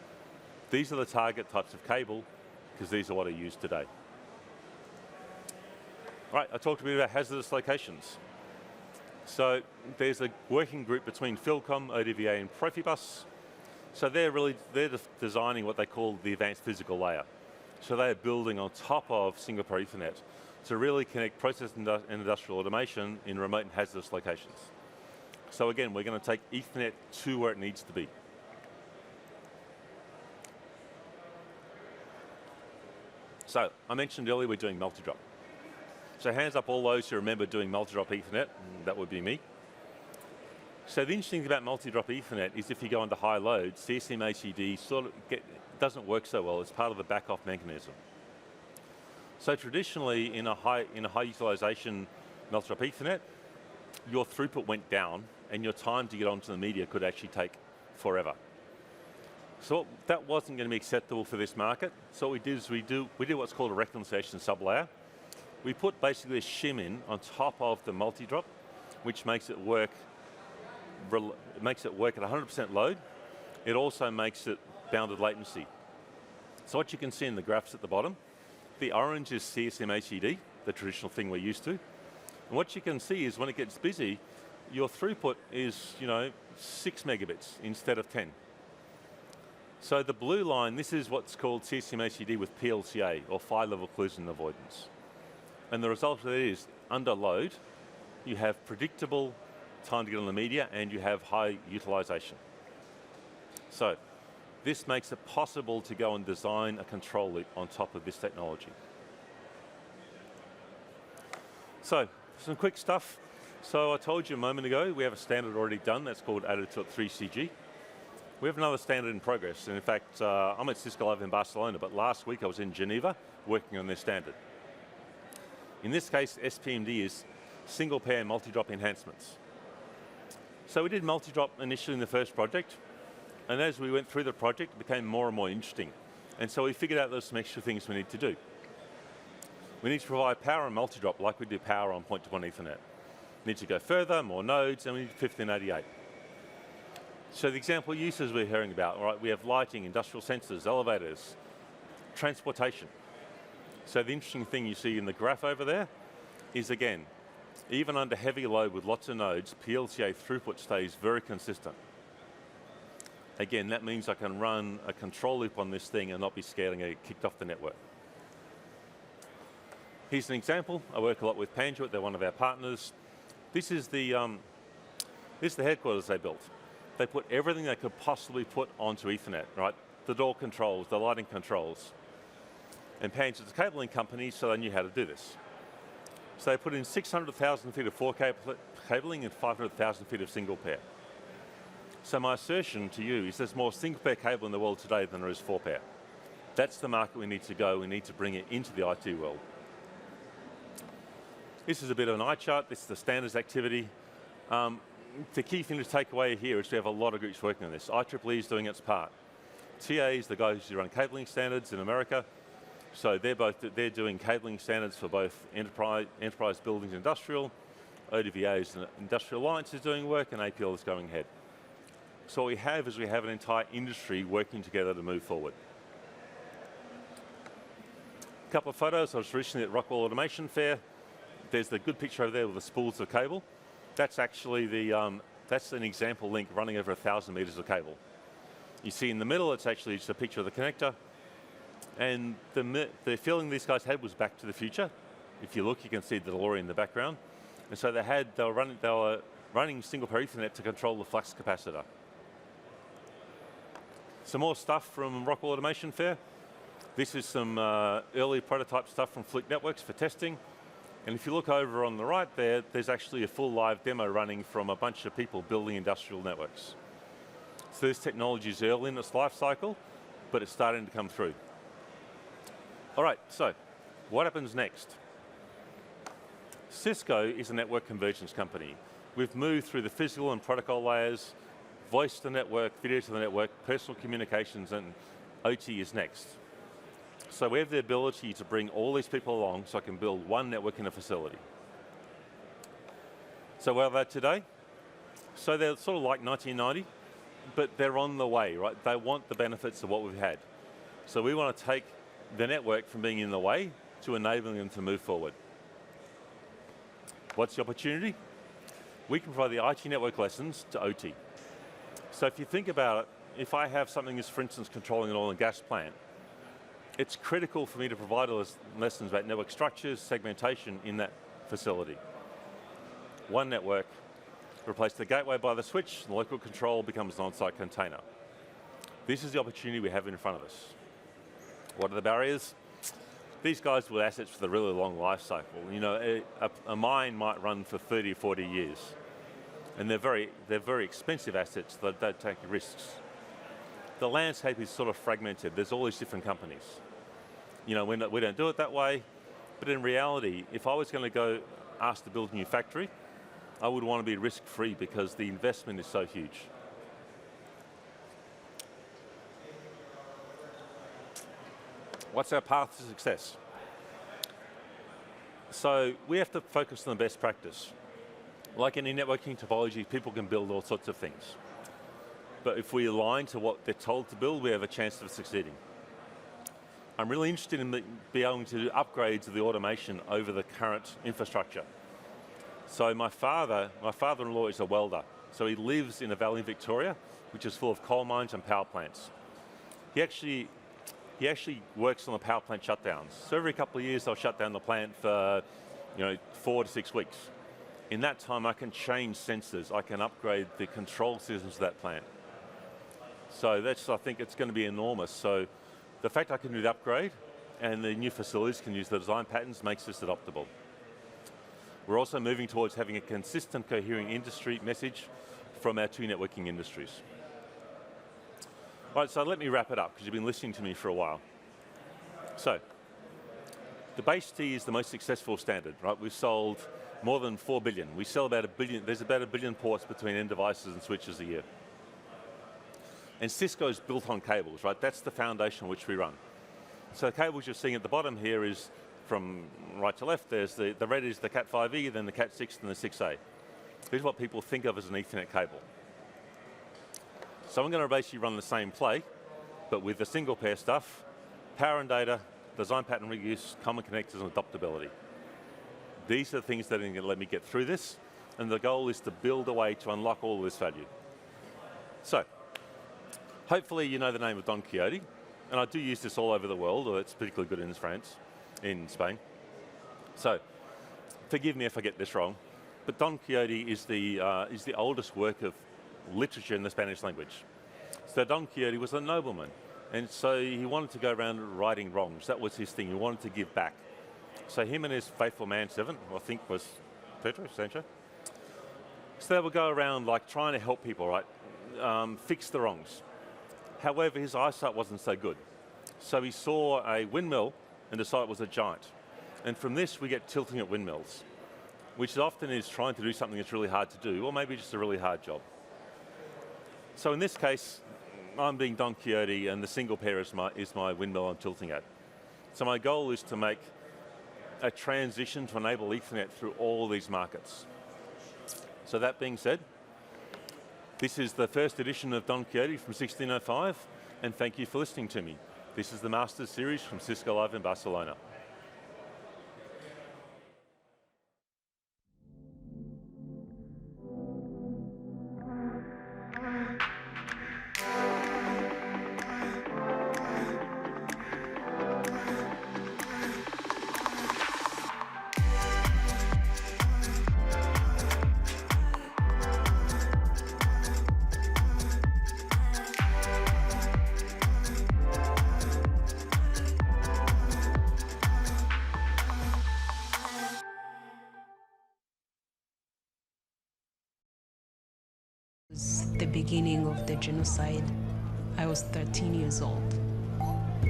These are the target types of cable, because these are what are used today. All right, I talked a bit about hazardous locations. So there's a working group between Philcom, ODVA, and Profibus. So they're designing what they call the advanced physical layer. So they're building on top of single pair Ethernet to really connect process and industrial automation in remote and hazardous locations. So again, we're going to take Ethernet to where it needs to be. So I mentioned earlier we're doing multi-drop. So hands up all those who remember doing multi-drop Ethernet, and that would be me. So the interesting thing about multi-drop Ethernet is if you go into high load, CSMACD sort of doesn't work so well. It's part of the back-off mechanism. So traditionally, in a high utilization multi-drop Ethernet, your throughput went down, and your time to get onto the media could actually take forever. So that wasn't going to be acceptable for this market. So what we did is we do what's called a reconciliation sublayer. We put basically a shim in on top of the multi-drop, which makes it work. At 100% load. It also makes it bounded latency. So what you can see in the graphs at the bottom, the orange is CSMACD, the traditional thing we're used to. And what you can see is when it gets busy, your throughput is 6 megabits instead of 10. So the blue line, this is what's called CSMACD with PLCA, or file-level collision avoidance. And the result of that is, under load, you have predictable time to get on the media and you have high utilization. So this makes it possible to go and design a control loop on top of this technology. So some quick stuff. So I told you a moment ago, we have a standard already done that's called 802.3CG. We have another standard in progress. And in fact, I'm at Cisco Live in Barcelona, but last week I was in Geneva working on their standard. In this case, SPMD is single pair multi-drop enhancements. So we did multi-drop initially in the first project, and as we went through the project, it became more and more interesting. And so we figured out there's some extra things we need to do. We need to provide power on multi-drop like we do power on point-to-point Ethernet. We need to go further, more nodes, and we need 1588. So the example uses we're hearing about, right? We have lighting, industrial sensors, elevators, transportation. So the interesting thing you see in the graph over there is, again, even under heavy load with lots of nodes, PLCA throughput stays very consistent. Again, that means I can run a control loop on this thing and not be scared and get kicked off the network. Here's an example. I work a lot with Panduit, they're one of our partners. This is the headquarters they built. They put everything they could possibly put onto Ethernet, right? The door controls, the lighting controls. And Panduit's a cabling company, so they knew how to do this. So they put in 600,000 feet of 4K cabling and 500,000 feet of single pair. So my assertion to you is there's more single pair cable in the world today than there is 4-pair. That's the market we need to go. We need to bring it into the IT world. This is a bit of an eye chart. This is the standards activity. The key thing to take away here is we have a lot of groups working on this. IEEE is doing its part. TA is the guys who run cabling standards in America. So they're doing cabling standards for both enterprise buildings, industrial. ODVA's and Industrial Alliance is doing work, and APL is going ahead. So what we have is we have an entire industry working together to move forward. A couple of photos. I was recently at Rockwell Automation Fair. There's the good picture over there with the spools of cable. That's actually that's an example link running over 1,000 meters of cable. You see in the middle, it's actually just a picture of the connector. And the feeling these guys had was Back to the Future. If you look, you can see the DeLorean in the background. And so they were running single pair Ethernet to control the flux capacitor. Some more stuff from Rockwell Automation Fair. This is some early prototype stuff from Flick Networks for testing. And if you look over on the right there, there's actually a full live demo running from a bunch of people building industrial networks. So this technology is early in its life cycle, but it's starting to come through. All right, so what happens next? Cisco is a network convergence company. We've moved through the physical and protocol layers, voice to the network, video to the network, personal communications, and OT is next. So we have the ability to bring all these people along so I can build one network in a facility. So where are they today? So they're sort of like 1990, but they're on the way, right? They want the benefits of what we've had. So we want to take the network from being in the way to enabling them to move forward. What's the opportunity? We can provide the IT network lessons to OT. So if you think about it, if I have something as, for instance, controlling an oil and gas plant, it's critical for me to provide lessons about network structures, segmentation in that facility. One network, replace the gateway by the switch, and the local control becomes an on-site container. This is the opportunity we have in front of us. What are the barriers? These guys with assets with a really long life cycle. You know, a mine might run for 30 or 40 years. And they're very expensive assets that don't take risks. The landscape is sort of fragmented. There's all these different companies. You know, we don't do it that way, but in reality, if I was going to go asked to build a new factory, I would want to be risk-free because the investment is so huge. What's our path to success? So we have to focus on the best practice. Like any networking topology, people can build all sorts of things. But if we align to what they're told to build, we have a chance of succeeding. I'm really interested in being able to do upgrades of the automation over the current infrastructure. So my father-in-law is a welder. So he lives in a valley in Victoria, which is full of coal mines and power plants. He actually works on the power plant shutdowns. So every couple of years, they'll shut down the plant for 4 to 6 weeks. In that time, I can change sensors. I can upgrade the control systems of that plant. So I think it's going to be enormous. So the fact I can do the upgrade and the new facilities can use the design patterns makes this adoptable. We're also moving towards having a consistent, coherent industry message from our two networking industries. All right, so let me wrap it up because you've been listening to me for a while. So, the base T is the most successful standard, right? We've sold more than 4 billion. We sell about 1 billion, there's about 1 billion ports between end devices and switches a year. And Cisco's built on cables, right? That's the foundation on which we run. So the cables you're seeing at the bottom here is from right to left. There's the red is the Cat5e, then the Cat6 and the 6A. Here's what people think of as an Ethernet cable. So I'm going to basically run the same play, but with the single pair stuff, power and data, design pattern reuse, common connectors and adoptability. These are the things that are going to let me get through this, and the goal is to build a way to unlock all of this value. So, hopefully you know the name of Don Quixote, and I do use this all over the world, or it's particularly good in France, in Spain. So, forgive me if I get this wrong, but Don Quixote is the oldest work of literature in the Spanish language. So Don Quixote was a nobleman, and so he wanted to go around righting wrongs. That was his thing. He wanted to give back. So him and his faithful manservant, I think was Pedro, Sancho. So they would go around like trying to help people, right, fix the wrongs. However, his eyesight wasn't so good. So he saw a windmill and decided it was a giant. And from this, we get tilting at windmills, which often is trying to do something that's really hard to do, or maybe just a really hard job. So in this case, I'm being Don Quixote, and the single pair is my windmill I'm tilting at. So my goal is to make a transition to enable Ethernet through all these markets. So that being said, this is the first edition of Don Quixote from 1605, and thank you for listening to me. This is the Masters Series from Cisco Live in Barcelona. The beginning of the genocide. I was 13 years old.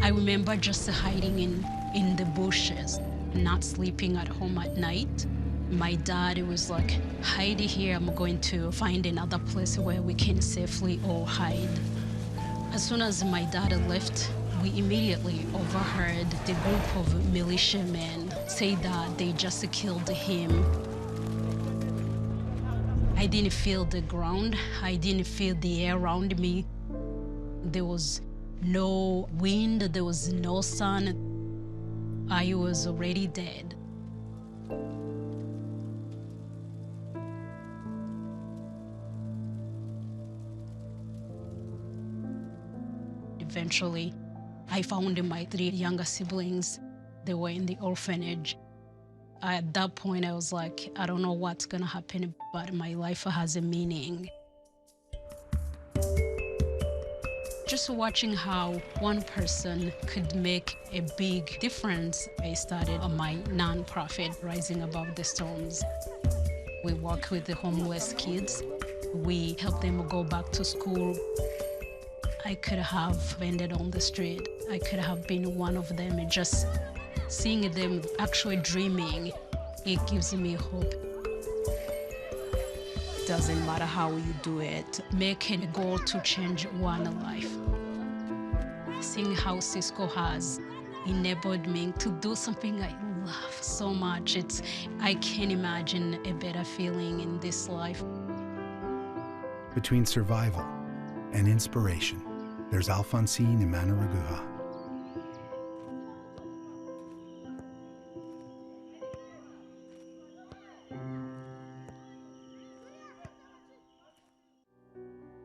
I remember just hiding in the bushes, not sleeping at home at night. My dad was like, hide here, I'm going to find another place where we can safely all hide. As soon as my dad left, we immediately overheard the group of militiamen say that they just killed him. I didn't feel the ground. I didn't feel the air around me. There was no wind. There was no sun. I was already dead. Eventually, I found my 3 younger siblings. They were in the orphanage. At that point, I was like, I don't know what's gonna happen, but my life has a meaning. Just watching how one person could make a big difference, I started on my nonprofit, Rising Above the Storms. We work with the homeless kids. We help them go back to school. I could have ended on the street. I could have been one of them, and just seeing them actually dreaming, it gives me hope. Doesn't matter how you do it, make it a goal to change one life. Seeing how Cisco has enabled me to do something I love so much, I can't imagine a better feeling in this life. Between survival and inspiration, there's Alphonsine Imanaruguha.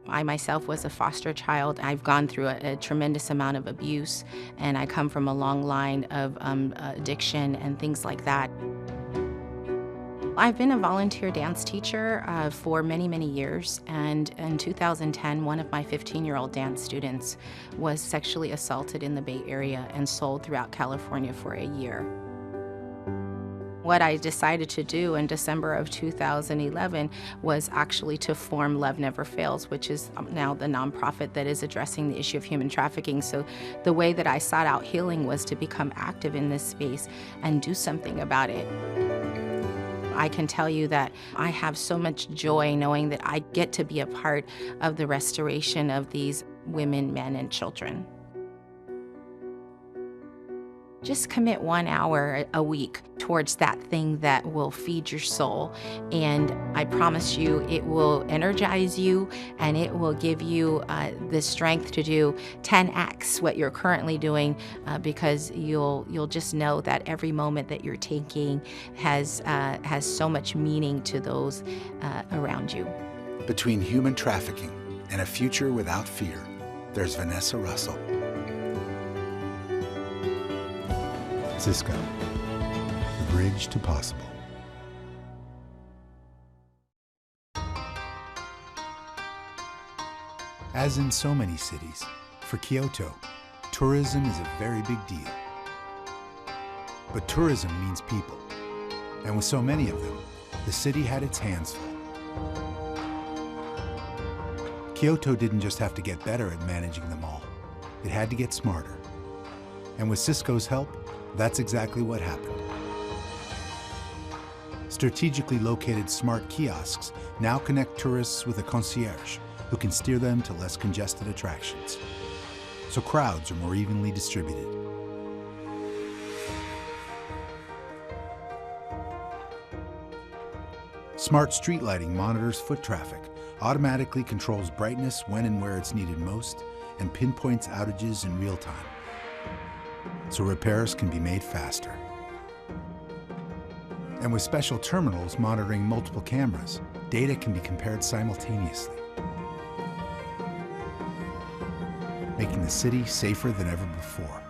I myself was a foster child. I've gone through a tremendous amount of abuse, and I come from a long line of addiction and things like that. I've been a volunteer dance teacher for many, many years, and in 2010, one of my 15-year-old dance students was sexually assaulted in the Bay Area and sold throughout California for a year. What I decided to do in December of 2011 was actually to form Love Never Fails, which is now the nonprofit that is addressing the issue of human trafficking. So the way that I sought out healing was to become active in this space and do something about it. I can tell you that I have so much joy knowing that I get to be a part of the restoration of these women, men, and children. Just commit 1 hour a week towards that thing that will feed your soul. And I promise you, it will energize you and it will give you the strength to do 10x what you're currently doing because you'll just know that every moment that you're taking has so much meaning to those around you. Between human trafficking and a future without fear, there's Vanessa Russell. Cisco, the bridge to possible. As in so many cities, for Kyoto, tourism is a very big deal. But tourism means people, and with so many of them, the city had its hands full. Kyoto didn't just have to get better at managing them all, it had to get smarter. And with Cisco's help, that's exactly what happened. Strategically located smart kiosks now connect tourists with a concierge who can steer them to less congested attractions. So crowds are more evenly distributed. Smart street lighting monitors foot traffic, automatically controls brightness when and where it's needed most, and pinpoints outages in real time, so repairs can be made faster. And with special terminals monitoring multiple cameras, data can be compared simultaneously, making the city safer than ever before.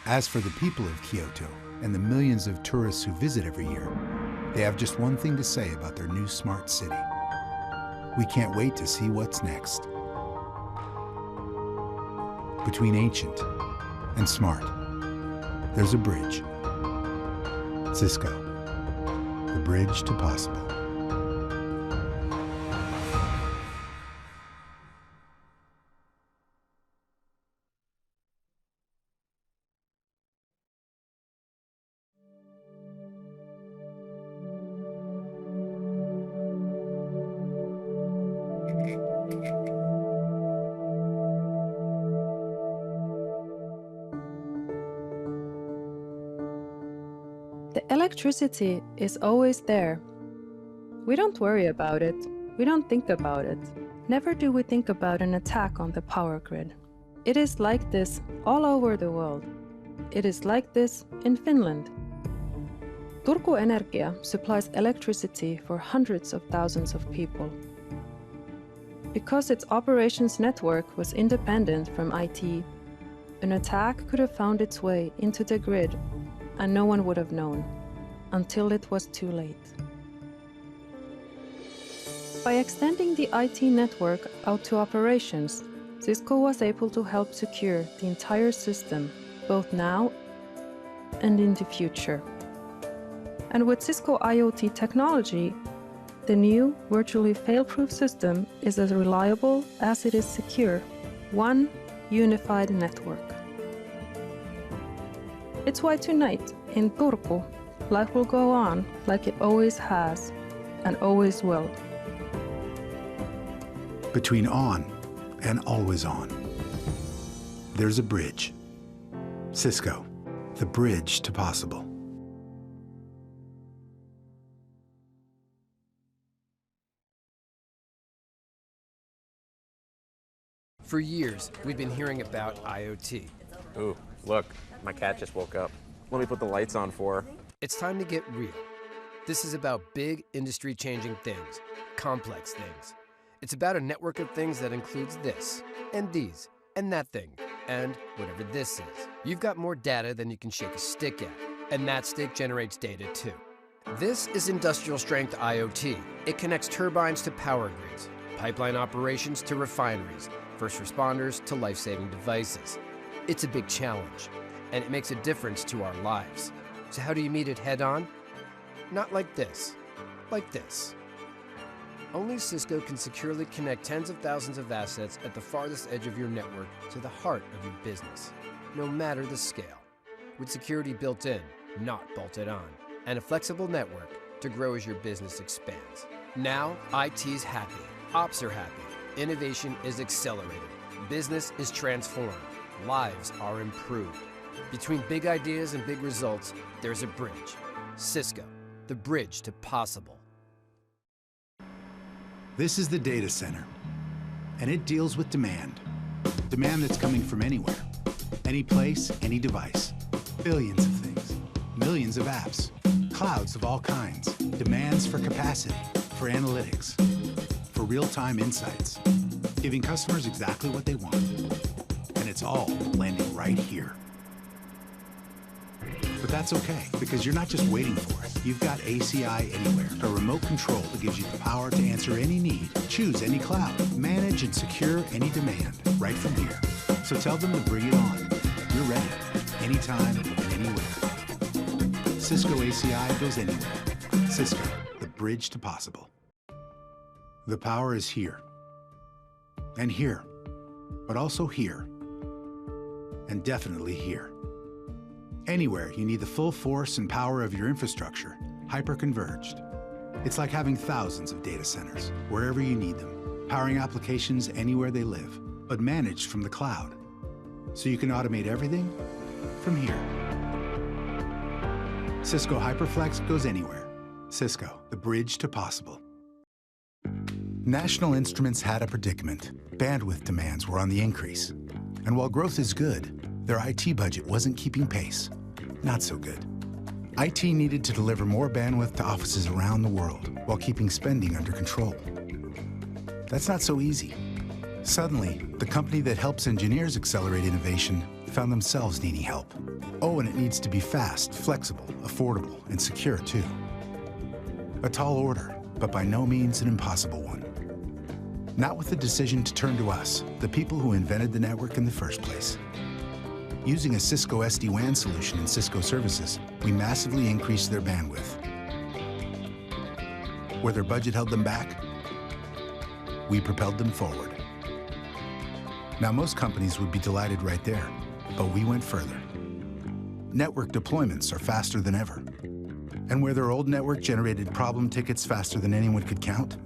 As for the people of Kyoto and the millions of tourists who visit every year, they have just one thing to say about their new smart city. We can't wait to see what's next. Between ancient and smart, there's a bridge. Cisco, the bridge to possible. The electricity is always there. We don't worry about it. We don't think about it. Never do we think about an attack on the power grid. It is like this all over the world. It is like this in Finland. Turku Energia supplies electricity for hundreds of thousands of people. Because its operations network was independent from IT, an attack could have found its way into the grid and no one would have known, until it was too late. By extending the IT network out to operations, Cisco was able to help secure the entire system, both now and in the future. And with Cisco IoT technology, the new virtually fail-proof system is as reliable as it is secure. One unified network. It's why tonight in Turku, life will go on like it always has and always will. Between on and always on, there's a bridge. Cisco, the bridge to possible. For years, we've been hearing about IoT. Ooh, look, my cat just woke up. Let me put the lights on for her. It's time to get real. This is about big industry-changing things, complex things. It's about a network of things that includes this, and these, and that thing, and whatever this is. You've got more data than you can shake a stick at, and that stick generates data too. This is industrial-strength IoT. It connects turbines to power grids, pipeline operations to refineries, first responders to life-saving devices. It's a big challenge, and it makes a difference to our lives. So how do you meet it head-on? Not like this. Like this. Only Cisco can securely connect tens of thousands of assets at the farthest edge of your network to the heart of your business, no matter the scale. With security built in, not bolted on, and a flexible network to grow as your business expands. Now, IT's happy, ops are happy, innovation is accelerated, business is transformed, lives are improved. Between big ideas and big results, there's a bridge. Cisco, the bridge to possible. This is the data center, and it deals with demand. Demand that's coming from anywhere, any place, any device. Billions of things, millions of apps, clouds of all kinds, demands for capacity, for analytics, for real-time insights, giving customers exactly what they want. And it's all landing right here. But that's okay, because you're not just waiting for it. You've got ACI Anywhere, a remote control that gives you the power to answer any need, choose any cloud, manage and secure any demand, right from here. So tell them to bring it on. You're ready, anytime, anywhere. Cisco ACI goes anywhere. Cisco, the bridge to possible. The power is here. And here. But also here. And definitely here. Anywhere you need the full force and power of your infrastructure, hyper-converged. It's like having thousands of data centers, wherever you need them, powering applications anywhere they live, but managed from the cloud. So you can automate everything from here. Cisco HyperFlex goes anywhere. Cisco, the bridge to possible. National Instruments had a predicament. Bandwidth demands were on the increase. And while growth is good, their IT budget wasn't keeping pace. Not so good. IT needed to deliver more bandwidth to offices around the world while keeping spending under control. That's not so easy. Suddenly, the company that helps engineers accelerate innovation found themselves needing help. Oh, and it needs to be fast, flexible, affordable, and secure too. A tall order, but by no means an impossible one. Not with the decision to turn to us, the people who invented the network in the first place. Using a Cisco SD-WAN solution in Cisco services, we massively increased their bandwidth. Where their budget held them back, we propelled them forward. Now, most companies would be delighted right there, but we went further. Network deployments are faster than ever. And where their old network generated problem tickets faster than anyone could count,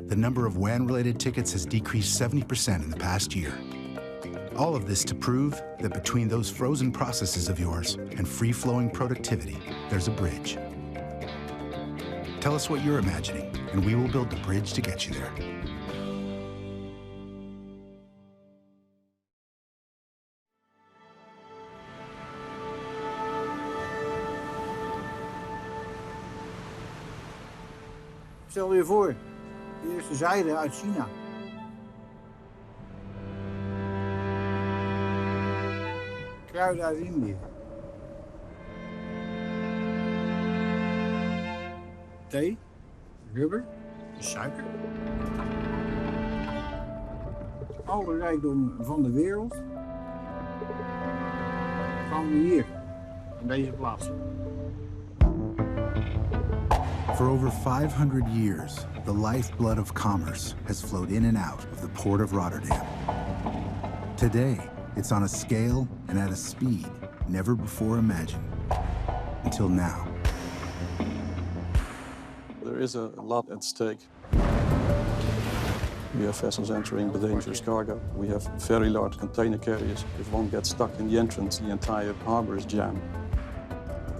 the number of WAN-related tickets has decreased 70% in the past year. All of this to prove that between those frozen processes of yours and free-flowing productivity, there's a bridge. Tell us what you're imagining, and we will build the bridge to get you there. Stel je voor, de eerste zijde uit China. Kruiden uit Indië. Thee, rubber, suiker. Alle rijkdom van de wereld gaan we hier, in deze plaats. For over 500 years, the lifeblood of commerce has flowed in and out of the port of Rotterdam. Today, it's on a scale and at a speed never before imagined, until now. There is a lot at stake. We have vessels entering with dangerous cargo. We have very large container carriers. If one gets stuck in the entrance, the entire harbor is jammed.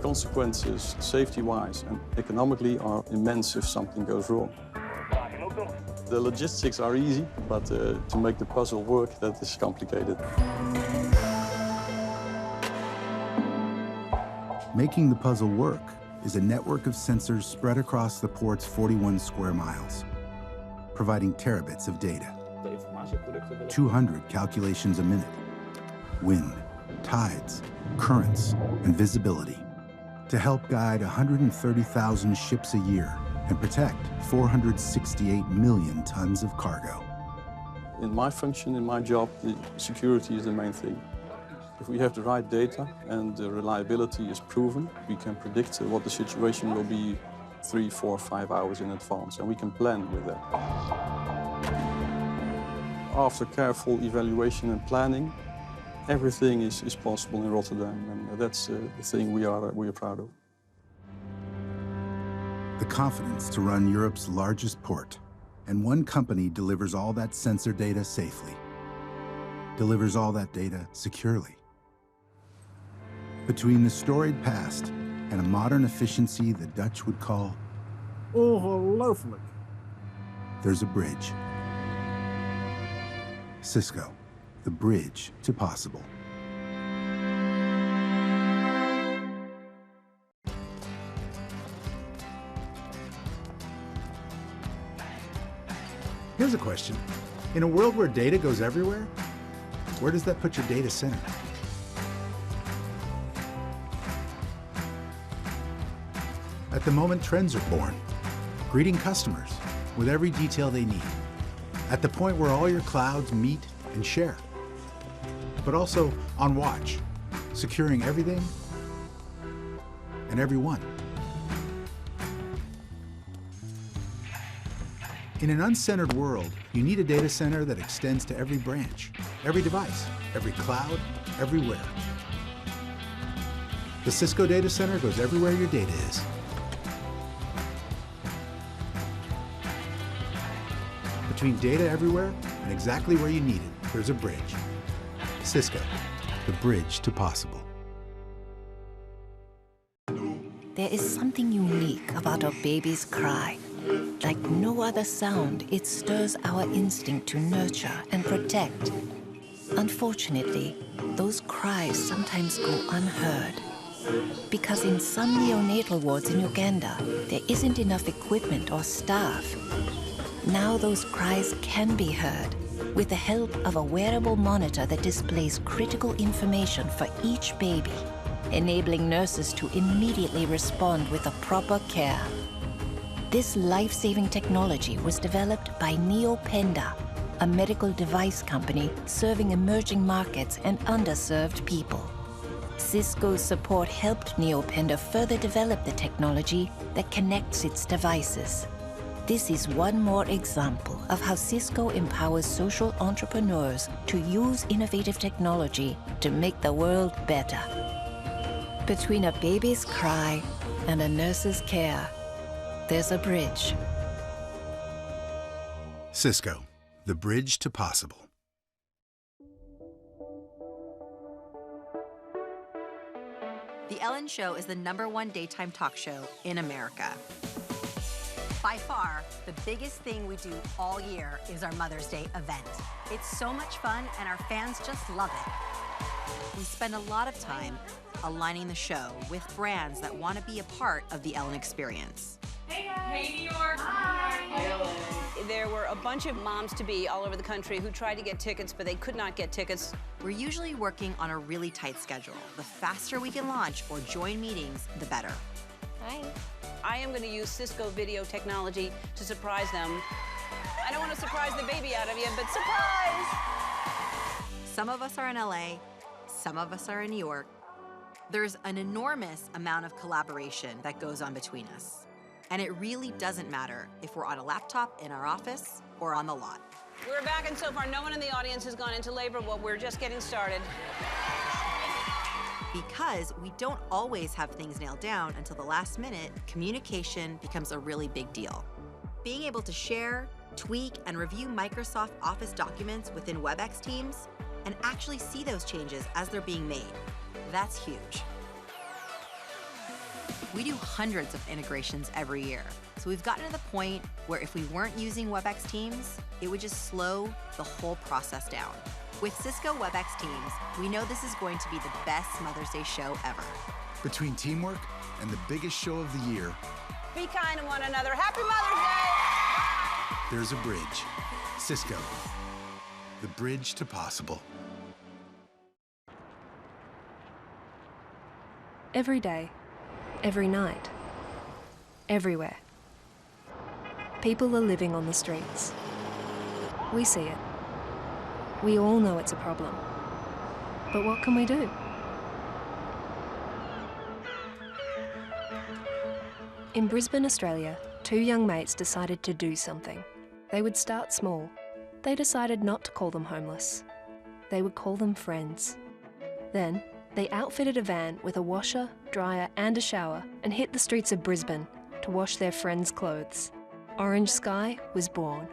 Consequences, safety-wise and economically, are immense if something goes wrong. The logistics are easy, but to make the puzzle work, that is complicated. Making the puzzle work is a network of sensors spread across the port's 41 square miles, providing terabits of data. 200 calculations a minute. Wind, tides, currents, and visibility to help guide 130,000 ships a year and protect 468 million tons of cargo. In my function, in my job, the security is the main thing. If we have the right data and the reliability is proven, we can predict what the situation will be 3, 4, 5 hours in advance, and we can plan with that. After careful evaluation and planning, everything is possible in Rotterdam, and that's the thing we are proud of. The confidence to run Europe's largest port, and one company delivers all that sensor data safely, delivers all that data securely. Between the storied past and a modern efficiency the Dutch would call Ongelooflijk. there's a bridge. Cisco, the bridge to possible. Here's a question. In a world where data goes everywhere, where does that put your data center? At the moment, trends are born, greeting customers with every detail they need. At the point where all your clouds meet and share, but also on watch, securing everything and everyone. In an uncentered world, you need a data center that extends to every branch, every device, every cloud, everywhere. The Cisco data center goes everywhere your data is. Between data everywhere and exactly where you need it, there's a bridge. Cisco, the bridge to possible. There is something unique about a baby's cry. Like no other sound, it stirs our instinct to nurture and protect. Unfortunately, those cries sometimes go unheard. Because in some neonatal wards in Uganda, there isn't enough equipment or staff. Now those cries can be heard with the help of a wearable monitor that displays critical information for each baby, enabling nurses to immediately respond with a proper care. This life-saving technology was developed by NeoPenda, a medical device company serving emerging markets and underserved people. Cisco's support helped NeoPenda further develop the technology that connects its devices. This is one more example of how Cisco empowers social entrepreneurs to use innovative technology to make the world better. Between a baby's cry and a nurse's care, there's a bridge. Cisco, the bridge to possible. The Ellen Show is the #1 daytime talk show in America. By far, the biggest thing we do all year is our Mother's Day event. It's so much fun and our fans just love it. We spend a lot of time aligning the show with brands that want to be a part of the Ellen experience. Hey guys. Hey New York. Hi. Hey LA. There were a bunch of moms-to-be all over the country who tried to get tickets, but they could not get tickets. We're usually working on a really tight schedule. The faster we can launch or join meetings, the better. Hi. I am going to use Cisco video technology to surprise them. I don't want to surprise the baby out of you, but surprise! Some of us are in LA, some of us are in New York. There's an enormous amount of collaboration that goes on between us. And it really doesn't matter if we're on a laptop in our office or on the lot. We're back, and so far no one in the audience has gone into labor. Well, we're just getting started. Because we don't always have things nailed down until the last minute, communication becomes a really big deal. Being able to share, tweak, and review Microsoft Office documents within WebEx teams and actually see those changes as they're being made, that's huge. We do hundreds of integrations every year, so we've gotten to the point where if we weren't using WebEx Teams, it would just slow the whole process down. With Cisco WebEx Teams, we know this is going to be the best Mother's Day show ever. Between teamwork and the biggest show of the year, Be kind to one another. Happy Mother's Day! there's a bridge. Cisco, the bridge to possible. Every day, every night, everywhere. People are living on the streets. We see it. We all know it's a problem. But what can we do? In Brisbane, Australia, two young mates decided to do something. They would start small. They decided not to call them homeless. They would call them friends. Then, they outfitted a van with a washer, dryer and a shower and hit the streets of Brisbane to wash their friends' clothes. Orange Sky was born.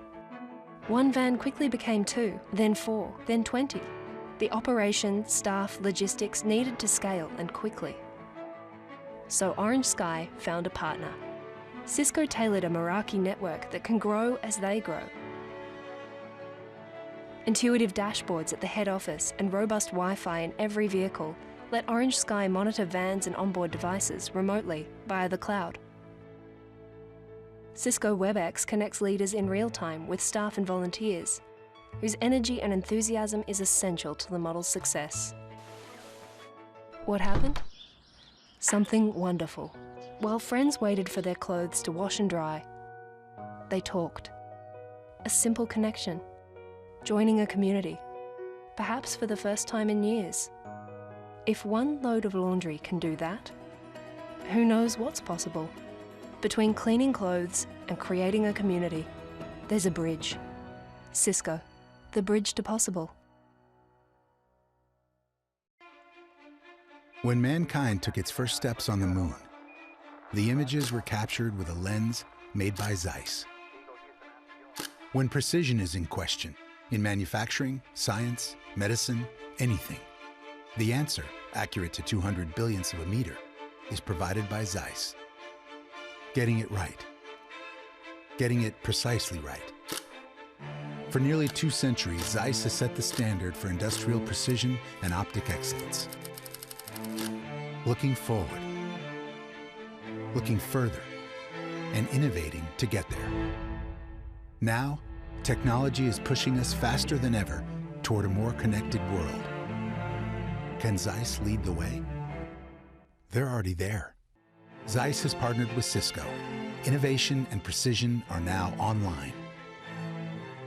One van quickly became 2, then 4, then 20. The operation, staff, logistics needed to scale, and quickly. So Orange Sky found a partner. Cisco tailored a Meraki network that can grow as they grow. Intuitive dashboards at the head office and robust Wi-Fi in every vehicle let Orange Sky monitor vans and onboard devices remotely via the cloud. Cisco WebEx connects leaders in real time with staff and volunteers, whose energy and enthusiasm is essential to the model's success. What happened? Something wonderful. While friends waited for their clothes to wash and dry, they talked. A simple connection, joining a community, perhaps for the first time in years. If one load of laundry can do that, who knows what's possible? Between cleaning clothes and creating a community, there's a bridge. Cisco, the bridge to possible. When mankind took its first steps on the moon, the images were captured with a lens made by Zeiss. When precision is in question, in manufacturing, science, medicine, anything, the answer, accurate to 200 billionths of a meter, is provided by Zeiss. Getting it right. Getting it precisely right. For nearly 2 centuries, Zeiss has set the standard for industrial precision and optic excellence. Looking forward, looking further, and innovating to get there. Now, technology is pushing us faster than ever toward a more connected world. Can Zeiss lead the way? They're already there. Zeiss has partnered with Cisco. Innovation and precision are now online.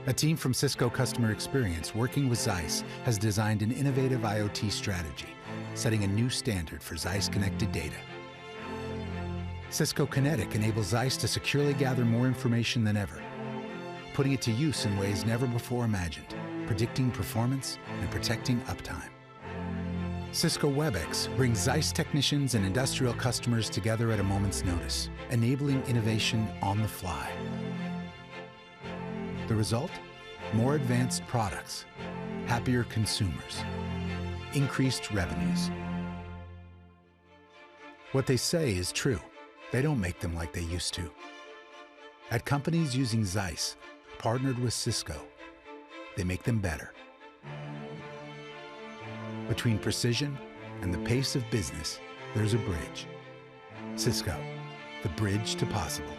A team from Cisco Customer Experience working with Zeiss has designed an innovative IoT strategy, setting a new standard for Zeiss connected data. Cisco Kinetic enables Zeiss to securely gather more information than ever, putting it to use in ways never before imagined, predicting performance and protecting uptime. Cisco WebEx brings Zeiss technicians and industrial customers together at a moment's notice, enabling innovation on the fly. The result? More advanced products, happier consumers, increased revenues. What they say is true. They don't make them like they used to. At companies using Zeiss, partnered with Cisco, they make them better. Between precision and the pace of business, there's a bridge. Cisco, the bridge to possible.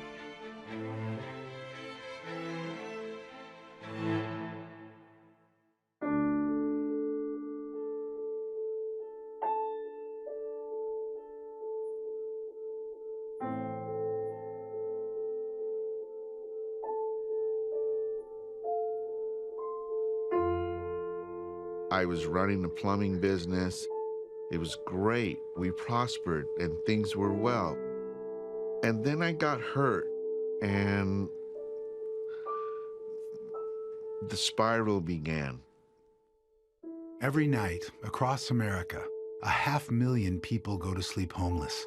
I was running a plumbing business. It was great. We prospered and things were well. And then I got hurt and the spiral began. Every night across America, 500,000 people go to sleep homeless.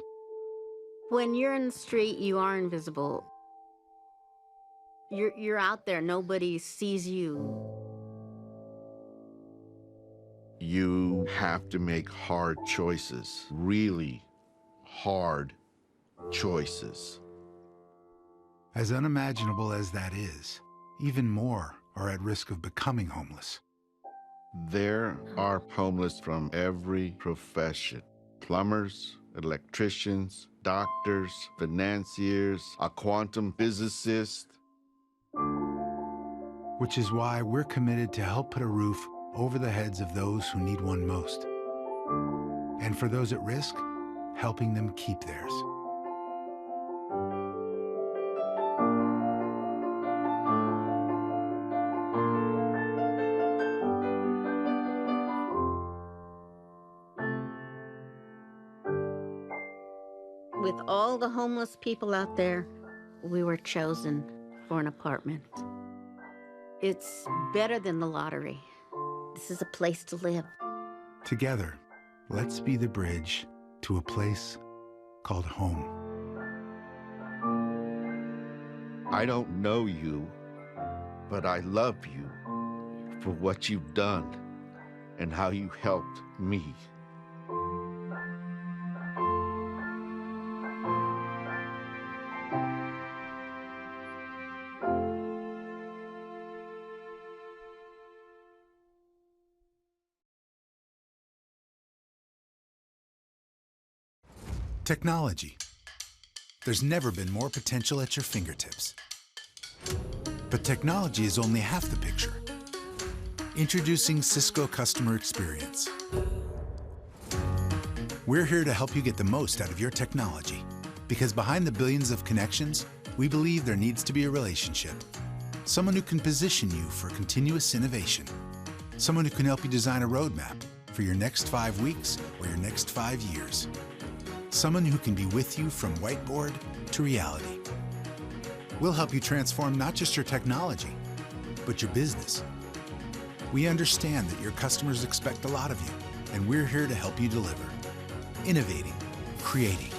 When you're in the street, you are invisible. You're out there, nobody sees you. You have to make hard choices, really hard choices. As unimaginable as that is, even more are at risk of becoming homeless. There are homeless from every profession: plumbers, electricians, doctors, financiers, a quantum physicist. Which is why we're committed to help put a roof over the heads of those who need one most. And for those at risk, helping them keep theirs. With all the homeless people out there, we were chosen for an apartment. It's better than the lottery. This is a place to live. Together, let's be the bridge to a place called home. I don't know you, but I love you for what you've done and how you helped me. Technology. There's never been more potential at your fingertips. But technology is only half the picture. Introducing Cisco Customer Experience. We're here to help you get the most out of your technology, because behind the billions of connections, we believe there needs to be a relationship. Someone who can position you for continuous innovation. Someone who can help you design a roadmap for your next 5 weeks or your next 5 years. Someone who can be with you from whiteboard to reality. We'll help you transform not just your technology, but your business. We understand that your customers expect a lot of you, and we're here to help you deliver. Innovating, creating,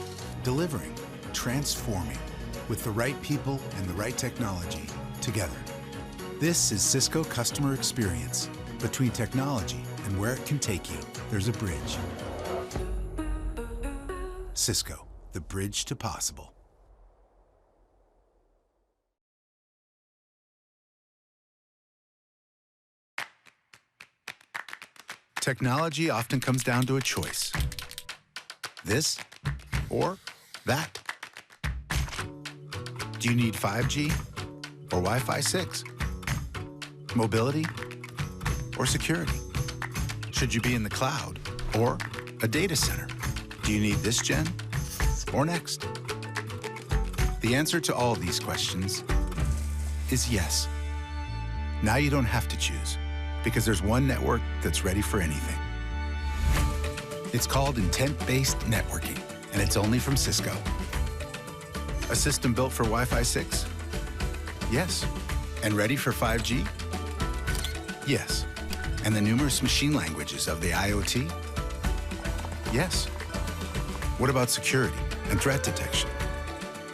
delivering, transforming, with the right people and the right technology together. This is Cisco Customer Experience. Between technology and where it can take you, there's a bridge. Cisco, the bridge to possible. Technology often comes down to a choice. This or that. Do you need 5G or Wi-Fi 6? Mobility or security? Should you be in the cloud or a data center? Do you need this gen or next? The answer to all these questions is yes. Now you don't have to choose, because there's one network that's ready for anything. It's called intent-based networking, and it's only from Cisco. A system built for Wi-Fi 6? Yes. And ready for 5G? Yes. And the numerous machine languages of the IoT? Yes. What about security and threat detection?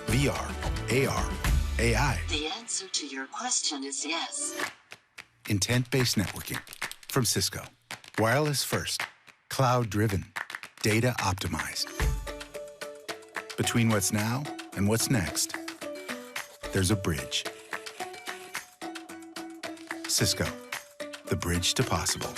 VR, AR, AI. The answer to your question is yes. Intent-based networking from Cisco. Wireless first, cloud-driven, data optimized. Between what's now and what's next, there's a bridge. Cisco, the bridge to possible.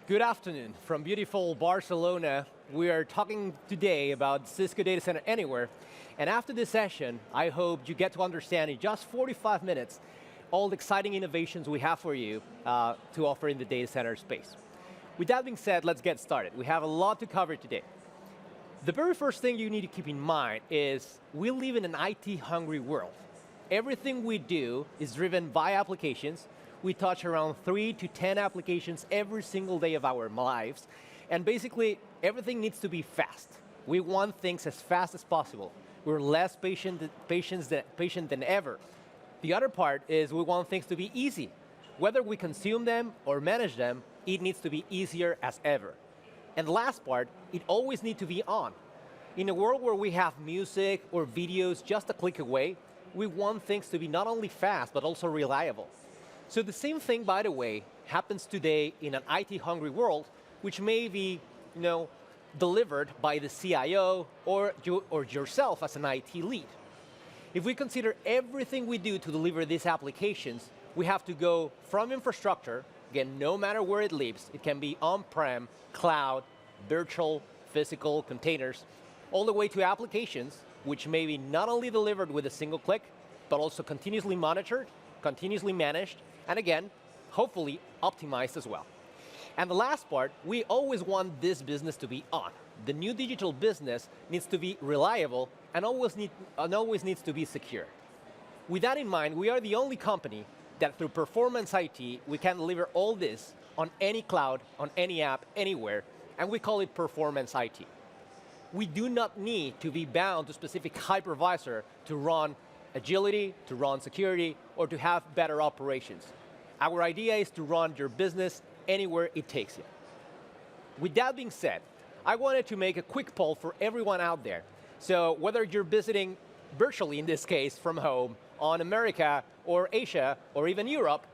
Good afternoon. From beautiful Barcelona, we are talking today about Cisco Data Center Anywhere. And after this session, I hope you get to understand in just 45 minutes all the exciting innovations we have for you to offer in the data center space. With that being said, let's get started. We have a lot to cover today. The very first thing you need to keep in mind is we live in an IT-hungry world. Everything we do is driven by applications. We touch around 3 to 10 applications every single day of our lives. And basically, everything needs to be fast. We want things as fast as possible. We're less patient than ever. The other part is we want things to be easy. Whether we consume them or manage them, it needs to be easier as ever. And the last part, it always needs to be on. In a world where we have music or videos just a click away, we want things to be not only fast, but also reliable. So the same thing, by the way, happens today in an IT-hungry world, which may be delivered by the CIO or yourself as an IT lead. If we consider everything we do to deliver these applications, we have to go from infrastructure, again, no matter where it lives, it can be on-prem, cloud, virtual, physical, containers, all the way to applications, which may be not only delivered with a single click, but also continuously monitored, continuously managed, and again, hopefully optimized as well. And the last part, we always want this business to be on. The new digital business needs to be reliable and always needs to be secure. With that in mind, we are the only company that through Performance IT, we can deliver all this on any cloud, on any app, anywhere, and we call it Performance IT. We do not need to be bound to a specific hypervisor to run agility, to run security, or to have better operations. Our idea is to run your business anywhere it takes you. With that being said, I wanted to make a quick poll for everyone out there. So whether you're visiting virtually, in this case, from home, on America, or Asia, or even Europe,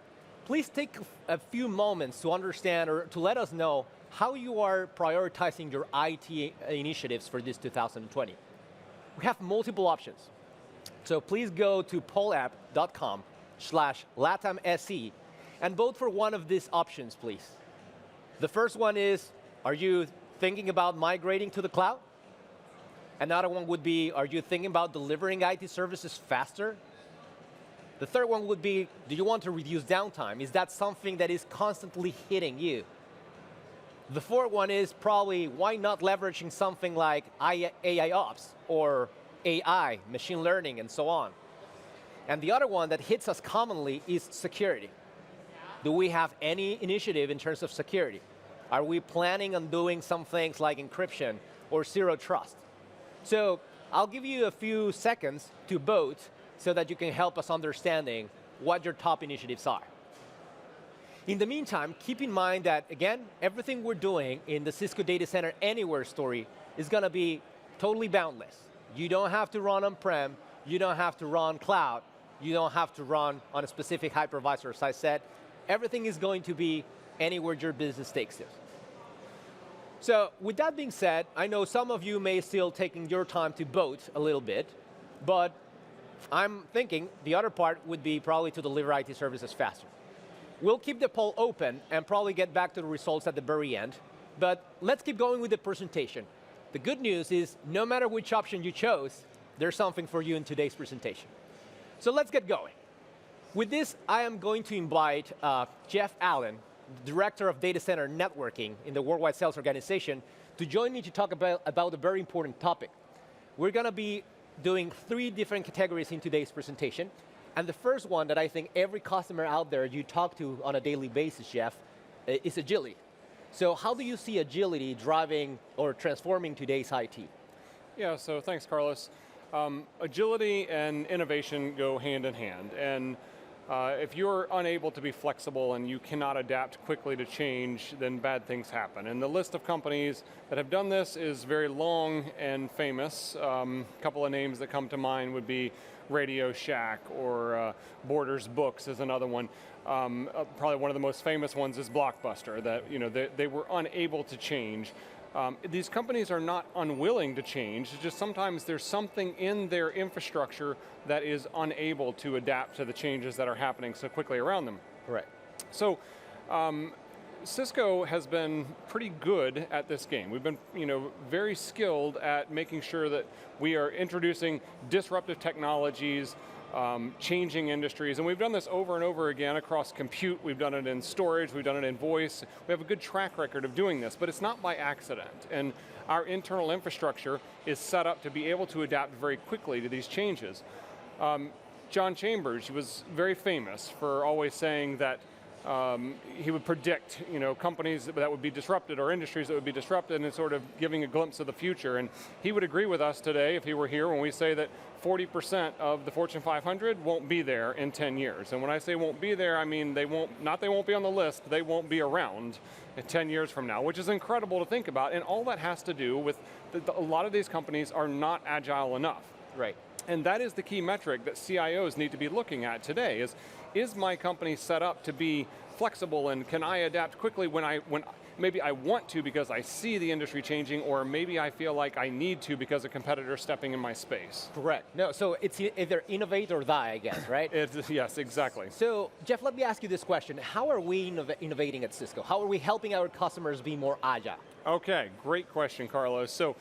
please take a few moments to understand or to let us know how you are prioritizing your IT initiatives for this 2020. We have multiple options. So please go to pollapp.com/LatamSE and vote for one of these options, please. The first one is, are you thinking about migrating to the cloud? Another one would be, are you thinking about delivering IT services faster? The third one would be, do you want to reduce downtime? Is that something that is constantly hitting you? The fourth one is probably, why not leveraging something like AI Ops or AI, machine learning, and so on. And the other one that hits us commonly is security. Do we have any initiative in terms of security? Are we planning on doing some things like encryption or zero trust? So I'll give you a few seconds to vote so that you can help us understanding what your top initiatives are. In the meantime, keep in mind that, again, everything we're doing in the Cisco Data Center Anywhere story is going to be totally boundless. You don't have to run on-prem, you don't have to run cloud, you don't have to run on a specific hypervisor, as I said. Everything is going to be anywhere your business takes you. So with that being said, I know some of you may still taking your time to vote a little bit, but I'm thinking the other part would be probably to deliver IT services faster. We'll keep the poll open and probably get back to the results at the very end, but let's keep going with the presentation. The good news is, no matter which option you chose, there's something for you in today's presentation. So let's get going. With this, I am going to invite Jeff Allen, Director of Data Center Networking in the Worldwide Sales Organization, to join me to talk about a very important topic. We're going to be doing 3 different categories in today's presentation. And the first one that I think every customer out there you talk to on a daily basis, Jeff, is agility. So how do you see agility driving or transforming today's IT? Yeah, so thanks, Carlos. Agility and innovation go hand in hand. And if you're unable to be flexible and you cannot adapt quickly to change, then bad things happen. And the list of companies that have done this is very long and famous. A couple of names that come to mind would be Radio Shack or Borders Books is another one. Probably one of the most famous ones is Blockbuster, that they were unable to change. These companies are not unwilling to change, it's just sometimes there's something in their infrastructure that is unable to adapt to the changes that are happening so quickly around them. Correct. So Cisco has been pretty good at this game. We've been, very skilled at making sure that we are introducing disruptive technologies, changing industries, and we've done this over and over again across compute. We've done it in storage, we've done it in voice. We have a good track record of doing this, but it's not by accident. And our internal infrastructure is set up to be able to adapt very quickly to these changes. John Chambers was very famous for always saying that he would predict, companies that would be disrupted or industries that would be disrupted, and sort of giving a glimpse of the future. And he would agree with us today if he were here when we say that 40% of the Fortune 500 won't be there in 10 years. And when I say won't be there, I mean they won't be on the list, they won't be around in 10 years from now, which is incredible to think about. And all that has to do with a lot of these companies are not agile enough. Right. And that is the key metric that CIOs need to be looking at today is my company set up to be flexible, and can I adapt quickly when maybe I want to because I see the industry changing, or maybe I feel like I need to because a competitor is stepping in my space. Correct. No, so it's either innovate or die, I guess, right? Yes, exactly. So, Jeff, let me ask you this question. How are we innovating at Cisco? How are we helping our customers be more agile? Okay, great question, Carlos. So,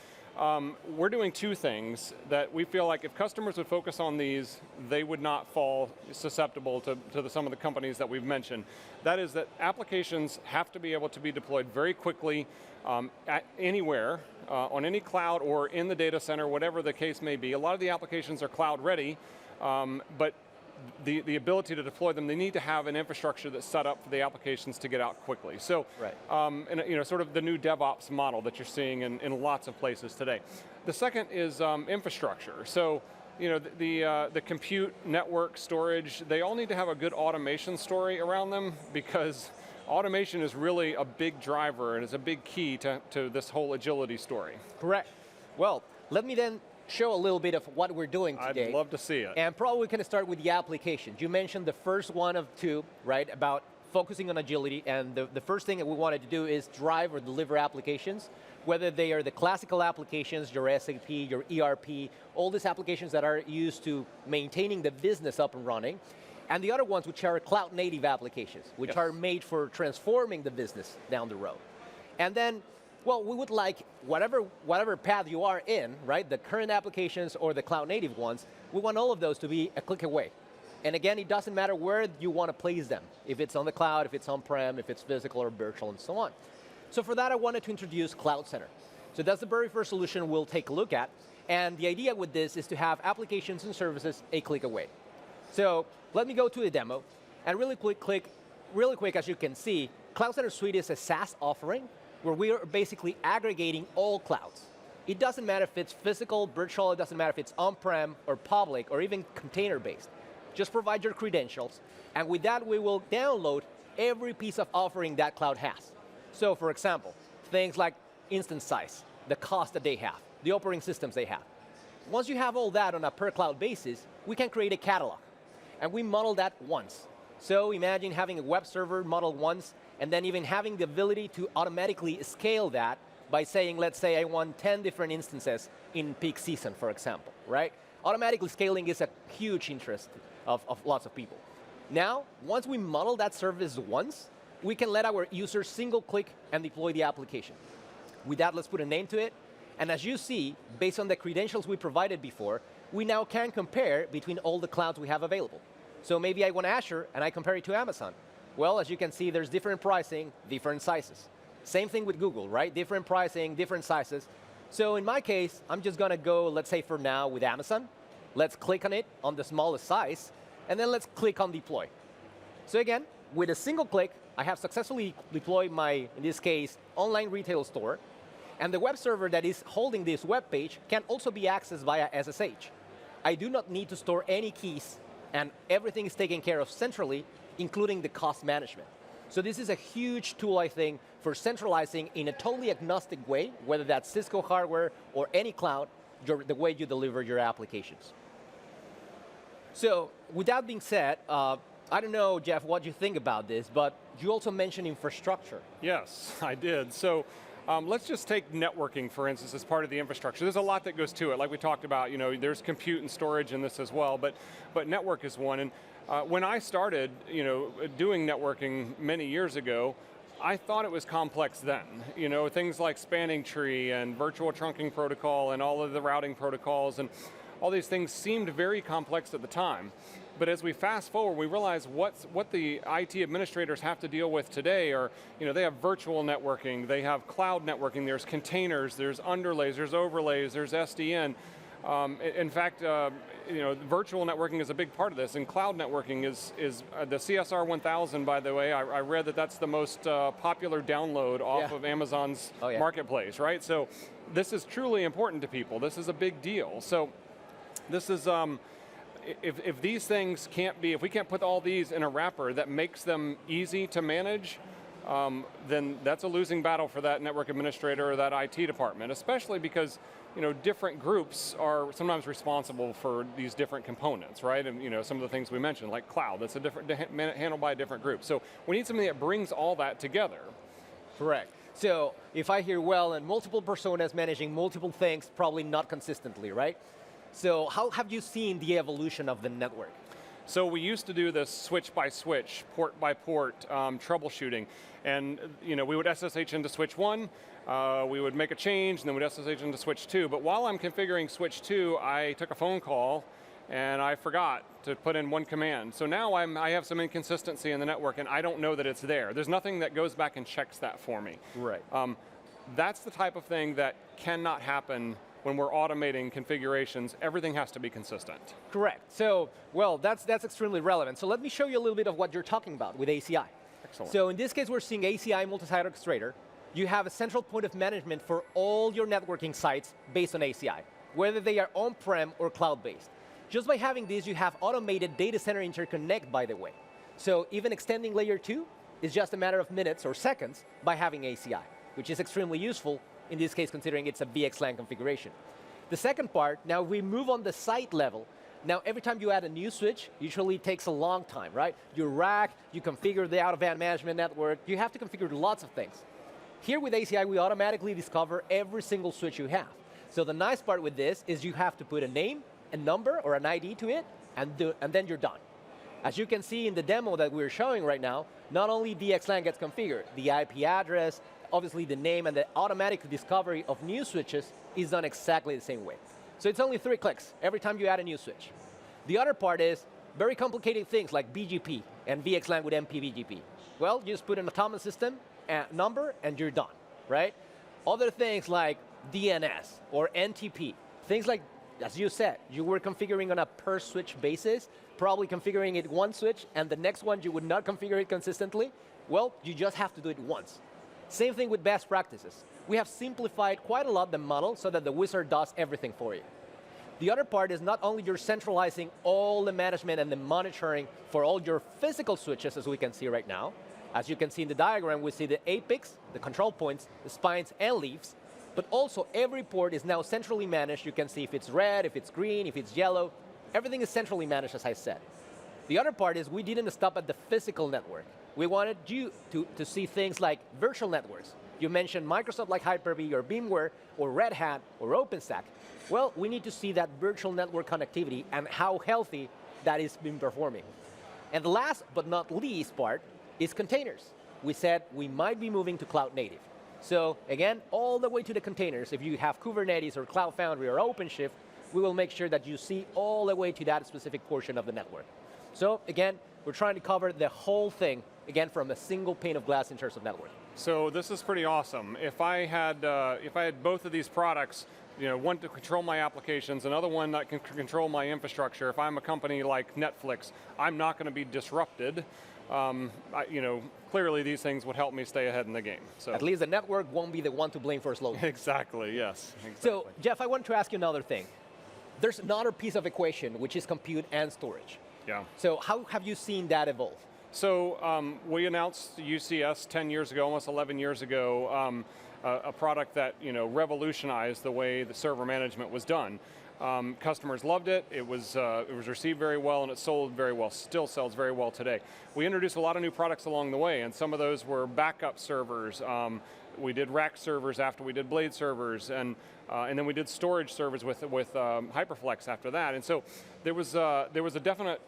we're doing two things that we feel like if customers would focus on these, they would not fall susceptible to some of the companies that we've mentioned. That is that applications have to be able to be deployed very quickly at anywhere, on any cloud or in the data center, whatever the case may be. A lot of the applications are cloud ready, but the ability to deploy them, they need to have an infrastructure that's set up for the applications to get out quickly. So, and, sort of the new DevOps model that you're seeing in lots of places today. The second is infrastructure. So, the compute, network, storage, they all need to have a good automation story around them, because automation is really a big driver and is a big key to this whole agility story. Correct. Well, let me then show a little bit of what we're doing today. I'd love to see it. And probably we can start with the applications. You mentioned the first one of two, right, about focusing on agility, and the first thing that we wanted to do is drive or deliver applications, whether they are the classical applications, your SAP, your ERP, all these applications that are used to maintaining the business up and running, and the other ones which are cloud-native applications, which are made for transforming the business down the road. And then, well, we would like whatever path you are in, right, the current applications or the cloud-native ones, we want all of those to be a click away. And again, it doesn't matter where you want to place them, if it's on the cloud, if it's on-prem, if it's physical or virtual, and so on. So for that, I wanted to introduce Cloud Center. So that's the very first solution we'll take a look at. And the idea with this is to have applications and services a click away. So let me go to a demo. And really quick, as you can see, Cloud Center Suite is a SaaS offering where we are basically aggregating all clouds. It doesn't matter if it's physical, virtual, it doesn't matter if it's on-prem or public or even container-based. Just provide your credentials, and with that we will download every piece of offering that cloud has. So for example, things like instance size, the cost that they have, the operating systems they have. Once you have all that on a per cloud basis, we can create a catalog, and we model that once. So imagine having a web server modeled once, and then even having the ability to automatically scale that by saying, let's say I want 10 different instances in peak season, for example, right? Automatically scaling is a huge interest of lots of people. Now, once we model that service once, we can let our users single click and deploy the application. With that, let's put a name to it. And as you see, based on the credentials we provided before, we now can compare between all the clouds we have available. So maybe I want Azure and I compare it to Amazon. Well, as you can see, there's different pricing, different sizes. Same thing with Google, right? Different pricing, different sizes. So in my case, I'm just going to go, let's say for now, with Amazon. Let's click on it on the smallest size, and then let's click on deploy. So again, with a single click, I have successfully deployed my, in this case, online retail store, and the web server that is holding this web page can also be accessed via SSH. I do not need to store any keys, and everything is taken care of centrally, including the cost management. So this is a huge tool, I think, for centralizing in a totally agnostic way, whether that's Cisco hardware or any cloud, the way you deliver your applications. So with that being said, I don't know, Jeff, what you think about this, but you also mentioned infrastructure. Yes, I did. So let's just take networking, for instance, as part of the infrastructure. There's a lot that goes to it. Like we talked about, there's compute and storage in this as well, but network is one. And when I started, doing networking many years ago, I thought it was complex then. You know, things like spanning tree and virtual trunking protocol and all of the routing protocols and all these things seemed very complex at the time. But as we fast forward, we realize what the IT administrators have to deal with today are, you know, they have virtual networking, they have cloud networking, there's containers, there's underlays, there's overlays, there's SDN. In fact, you know, virtual networking is a big part of this, and cloud networking is the CSR 1000, by the way. I read that that's the most popular download off of Amazon's marketplace, right? So this is truly important to people. This is a big deal. So this is, if these things can't be, if we can't put all these in a wrapper that makes them easy to manage, then that's a losing battle for that network administrator or that IT department, especially because, you know, different groups are sometimes responsible for these different components, right? And, you know, some of the things we mentioned, like cloud, that's a different, handled by a different group. So we need something that brings all that together. Correct. So if I hear well, and multiple personas managing multiple things, probably not consistently, right? So how have you seen the evolution of the network? So we used to do this switch by switch, port by port troubleshooting, and you know, we would SSH into switch 1, we would make a change, and then we'd SSH into switch 2. But while I'm configuring switch 2, I took a phone call, and I forgot to put in one command. So now I have some inconsistency in the network, and I don't know that it's there. There's nothing that goes back and checks that for me. Right. That's the type of thing that cannot happen when we're automating configurations. Everything has to be consistent. Correct. So, well, that's extremely relevant. So let me show you a little bit of what you're talking about with ACI. Excellent. So in this case, we're seeing ACI multi-site orchestrator. You have a central point of management for all your networking sites based on ACI, whether they are on-prem or cloud-based. Just by having this, you have automated data center interconnect, by the way. So even extending layer 2 is just a matter of minutes or seconds by having ACI, which is extremely useful in this case, considering it's a VXLAN configuration. The second part, now we move on the site level. Now, every time you add a new switch, usually takes a long time, right? You rack, you configure the out-of-band management network, you have to configure lots of things. Here with ACI, we automatically discover every single switch you have. So the nice part with this is you have to put a name, a number, or an ID to it, and then you're done. As you can see in the demo that we're showing right now, not only VXLAN gets configured, the IP address, obviously the name, and the automatic discovery of new switches is done exactly the same way. So it's only 3 clicks every time you add a new switch. The other part is very complicated things like BGP and VXLAN with MPBGP. Well, you just put an autonomous system, number, and you're done, right? Other things like DNS or NTP, things like, as you said, you were configuring on a per switch basis, probably configuring it one switch, and the next one you would not configure it consistently. Well, you just have to do it once. Same thing with best practices. We have simplified quite a lot the model so that the wizard does everything for you. The other part is not only you're centralizing all the management and the monitoring for all your physical switches, as we can see right now. As you can see in the diagram, we see the apex, the control points, the spines, and leaves. But also, every port is now centrally managed. You can see if it's red, if it's green, if it's yellow. Everything is centrally managed, as I said. The other part is we didn't stop at the physical network. We wanted you to see things like virtual networks. You mentioned Microsoft like Hyper-V or VMware or Red Hat or OpenStack. Well, we need to see that virtual network connectivity and how healthy that is been performing. And the last but not least part is containers. We said we might be moving to cloud native. So again, all the way to the containers, if you have Kubernetes or Cloud Foundry or OpenShift, we will make sure that you see all the way to that specific portion of the network. So again, we're trying to cover the whole thing, again, from a single pane of glass in terms of network. So this is pretty awesome. If I had both of these products, you know, one to control my applications, another one that can control my infrastructure. If I'm a company like Netflix, I'm not going to be disrupted. You know, clearly these things would help me stay ahead in the game. So at least the network won't be the one to blame for slow. Exactly. Yes. Exactly. So Jeff, I want to ask you another thing. There's another piece of equation, which is compute and storage. Yeah. So how have you seen that evolve? So we announced UCS 10 years ago, almost 11 years ago, a product that, you know, revolutionized the way the server management was done. Customers loved it. It was received very well, and it sold very well. Still sells very well today. We introduced a lot of new products along the way, and some of those were backup servers, we did rack servers after we did blade servers, and then we did storage servers with HyperFlex after that. And so there was a definite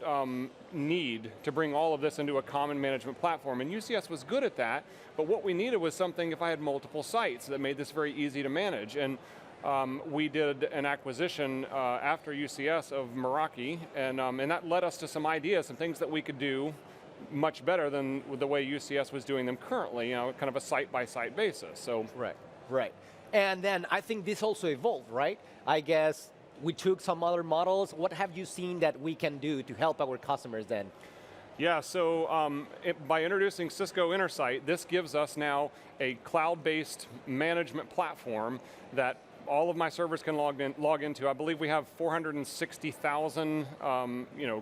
need to bring all of this into a common management platform, and UCS was good at that. But what we needed was something if I had multiple sites that made this very easy to manage. And we did an acquisition after UCS of Meraki, and that led us to some ideas, some things that we could do much better than the way UCS was doing them currently, kind of a site-by-site basis. So Right. And then I think this also evolved, right? I guess we took some other models. What have you seen that we can do to help our customers then? Yeah, so by introducing Cisco Intersight, this gives us now a cloud-based management platform that all of my servers can log into. I believe we have 460,000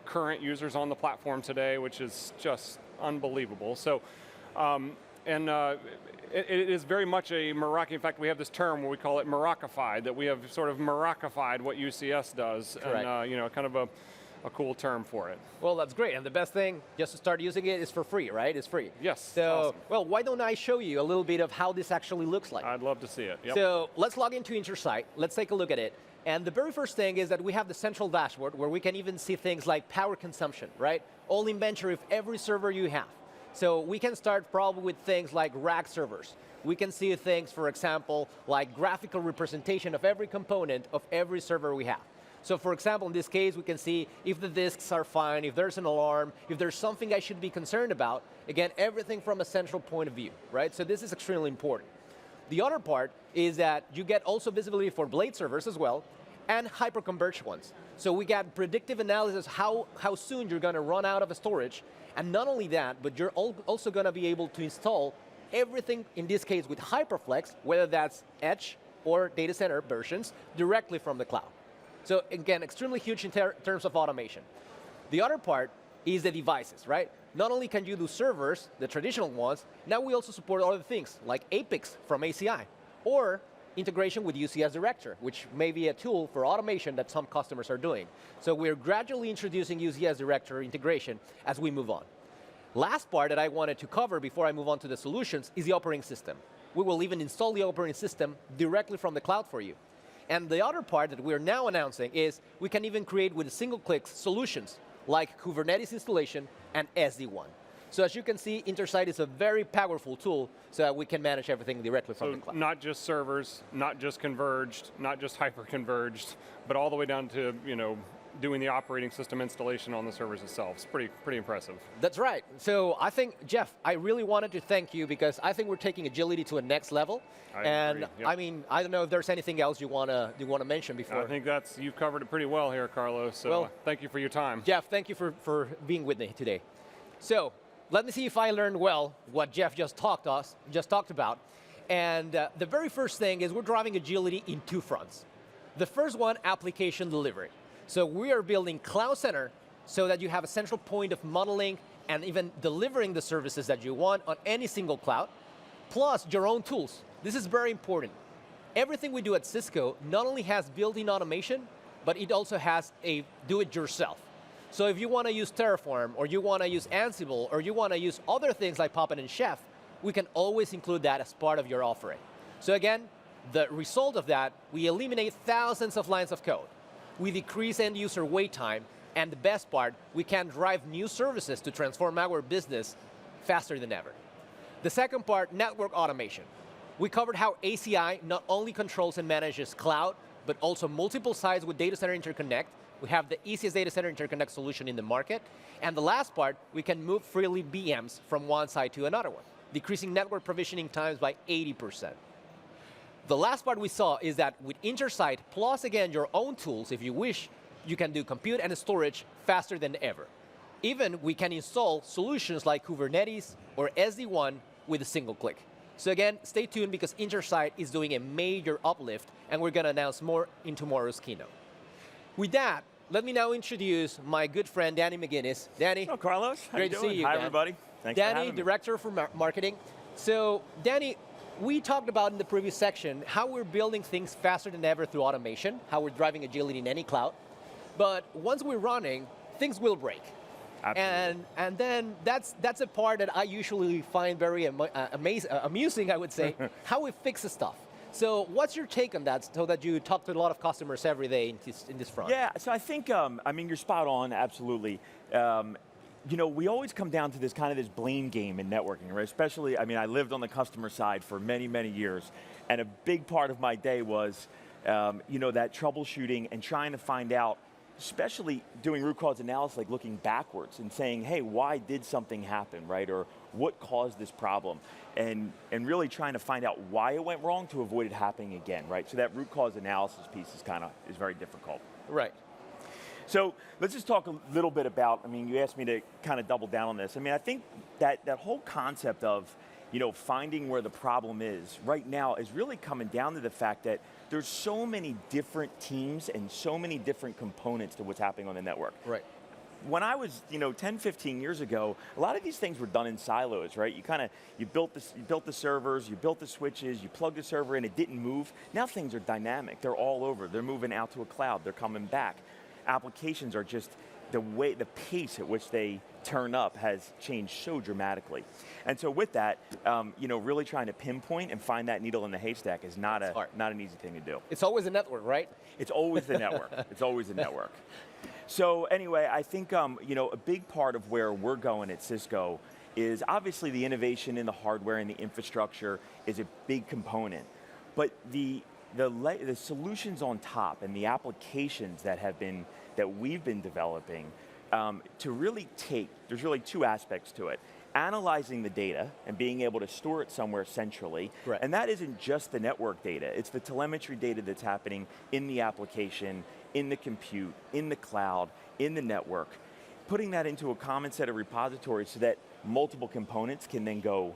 current users on the platform today, which is just unbelievable. So, it is very much a Meraki. In fact, we have this term where we call it Merakified, that we have sort of Merakified what UCS does. Correct. And kind of a cool term for it. Well, that's great. And the best thing, just to start using it, is for free, right? It's free. Yes. So, awesome. well, why don't I show you a little bit of how this actually looks like? I'd love to see it. Yep. So let's log into Intersight. Let's take a look at it. And the very first thing is that we have the central dashboard where we can even see things like power consumption, right? All inventory of every server you have. So we can start probably with things like rack servers. We can see things, for example, like graphical representation of every component of every server we have. So for example, in this case, we can see if the disks are fine, if there's an alarm, if there's something I should be concerned about. Again, everything from a central point of view, right? So this is extremely important. The other part is that you get also visibility for blade servers as well, and hyper-converged ones. So we get predictive analysis how soon you're going to run out of storage. And not only that, but you're also going to be able to install everything, in this case with HyperFlex, whether that's edge or data center versions, directly from the cloud. So again, extremely huge in terms of automation. The other part is the devices, right? Not only can you do servers, the traditional ones, now we also support other things like Apex from ACI, or integration with UCS Director, which may be a tool for automation that some customers are doing. So we're gradually introducing UCS Director integration as we move on. Last part that I wanted to cover before I move on to the solutions is the operating system. We will even install the operating system directly from the cloud for you. And the other part that we're now announcing is we can even create with a single click solutions like Kubernetes installation and SD-WAN. So as you can see, Intersight is a very powerful tool so that we can manage everything directly from the cloud. Not just servers, not just converged, not just hyper-converged, but all the way down to doing the operating system installation on the servers itself. It's pretty impressive. That's right. So I think, Jeff, I really wanted to thank you because I think we're taking agility to a next level. I agree. Yep. I mean, I don't know if there's anything else you want to mention before. I think you've covered it pretty well here, Carlos. So thank you for your time. Jeff, thank you for being with me today. So let me see if I learned well what Jeff just talked about. And the very first thing is we're driving agility in two fronts. The first one, application delivery. So we are building Cloud Center so that you have a central point of modeling and even delivering the services that you want on any single cloud, plus your own tools. This is very important. Everything we do at Cisco not only has built-in automation, but it also has a do-it-yourself. So if you want to use Terraform, or you want to use Ansible, or you want to use other things like Puppet and Chef, we can always include that as part of your offering. So again, the result of that, we eliminate thousands of lines of code. We decrease end user wait time, and the best part, we can drive new services to transform our business faster than ever. The second part, network automation. We covered how ACI not only controls and manages cloud, but also multiple sites with Data Center Interconnect. We have the easiest Data Center Interconnect solution in the market. And the last part, we can move freely VMs from one site to another one, decreasing network provisioning times by 80%. The last part we saw is that with Intersight, plus again your own tools, if you wish, you can do compute and storage faster than ever. Even we can install solutions like Kubernetes or SD-WAN with a single click. So again, stay tuned because Intersight is doing a major uplift and we're going to announce more in tomorrow's keynote. With that, let me now introduce my good friend, Danny McGinnis. Danny. Hello, Carlos. How Great you to doing? see you, Hi, Dan. everybody. Thanks for Danny, having me. Director for Marketing. So, Danny, we talked about in the previous section how we're building things faster than ever through automation, how we're driving agility in any cloud. But once we're running, things will break. And then that's a part that I usually find very amusing, I would say, how we fix the stuff. So what's your take on that, so that you talk to a lot of customers every day in this front? Yeah, so I think, I mean, you're spot on, absolutely. You know, we always come down to this kind of this blame game in networking, right? Especially, I mean, I lived on the customer side for many, many years, and a big part of my day was, you know, that troubleshooting and trying to find out, especially doing root cause analysis, like looking backwards and saying, hey, why did something happen, right? Or what caused this problem? And really trying to find out why it went wrong to avoid it happening again, right? So that root cause analysis piece is very difficult. Right. So let's just talk a little bit about, I mean, you asked me to kind of double down on this. I mean, I think that whole concept of, you know, finding where the problem is right now is really coming down to the fact that there's so many different teams and so many different components to what's happening on the network. Right. When I was, you know, 10, 15 years ago, a lot of these things were done in silos, right? You built the servers, you built the switches, you plugged the server in, it didn't move. Now things are dynamic. They're all over. They're moving out to a cloud. They're coming back. Applications are just, the pace at which they turn up has changed so dramatically. And so with that, you know, really trying to pinpoint and find that needle in the haystack is not an easy thing to do. It's always a network, right? It's always the network. It's always the network. So anyway, I think, you know, a big part of where we're going at Cisco is obviously the innovation in the hardware and the infrastructure is a big component. But the solutions on top and the applications that we've been developing to really there's really two aspects to it. Analyzing the data and being able to store it somewhere centrally. Right. And that isn't just the network data, it's the telemetry data that's happening in the application, in the compute, in the cloud, in the network. Putting that into a common set of repositories so that multiple components can then go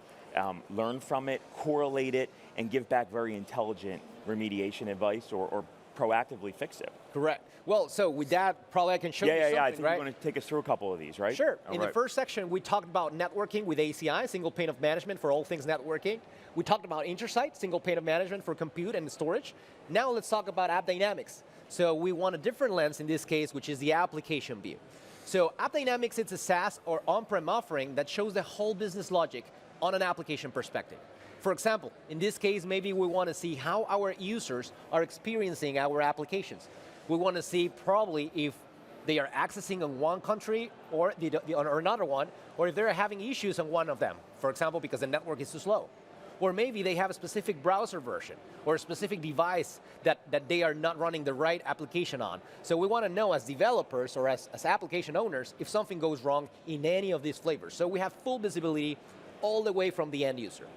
learn from it, correlate it, and give back very intelligent remediation advice or proactively fix it. Correct. Well, so with that, probably I can show you something, I think right? you're going to take us through a couple of these, right? Sure. In the first section, we talked about networking with ACI, single pane of management for all things networking. We talked about Intersight, single pane of management for compute and storage. Now let's talk about App Dynamics. So we want a different lens in this case, which is the application view. So App Dynamics, it's a SaaS or on-prem offering that shows the whole business logic on an application perspective. For example, in this case, maybe we want to see how our users are experiencing our applications. We want to see probably if they are accessing in one country or another one, or if they're having issues on one of them, for example, because the network is too slow. Or maybe they have a specific browser version or a specific device that they are not running the right application on. So we want to know as developers or as application owners if something goes wrong in any of these flavors. So we have full visibility all the way from the end user.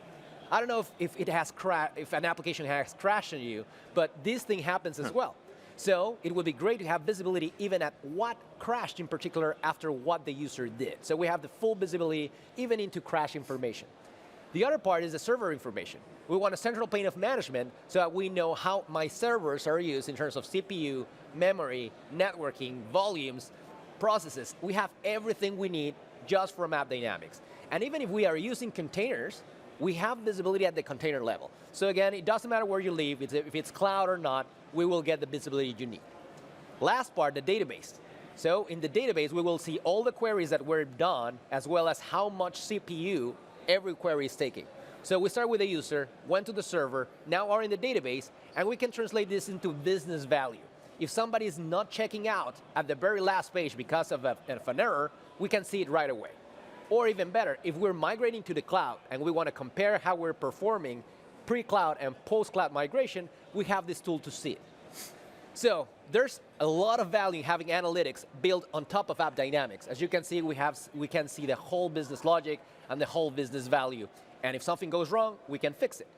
I don't know if an application has crashed on you, but this thing happens as well. So it would be great to have visibility even at what crashed in particular after what the user did. So we have the full visibility even into crash information. The other part is the server information. We want a central pane of management so that we know how my servers are used in terms of CPU, memory, networking, volumes, processes. We have everything we need just from App Dynamics. And even if we are using containers, we have visibility at the container level. So again, it doesn't matter where you live, if it's cloud or not, we will get the visibility you need. Last part, the database. So in the database, we will see all the queries that were done, as well as how much CPU every query is taking. So we start with the user, went to the server, now are in the database, and we can translate this into business value. If somebody is not checking out at the very last page because of an error, we can see it right away. Or even better, if we're migrating to the cloud and we want to compare how we're performing pre-cloud and post-cloud migration, we have this tool to see it. So there's a lot of value in having analytics built on top of App Dynamics. As you can see, we can see the whole business logic and the whole business value. And if something goes wrong, we can fix it.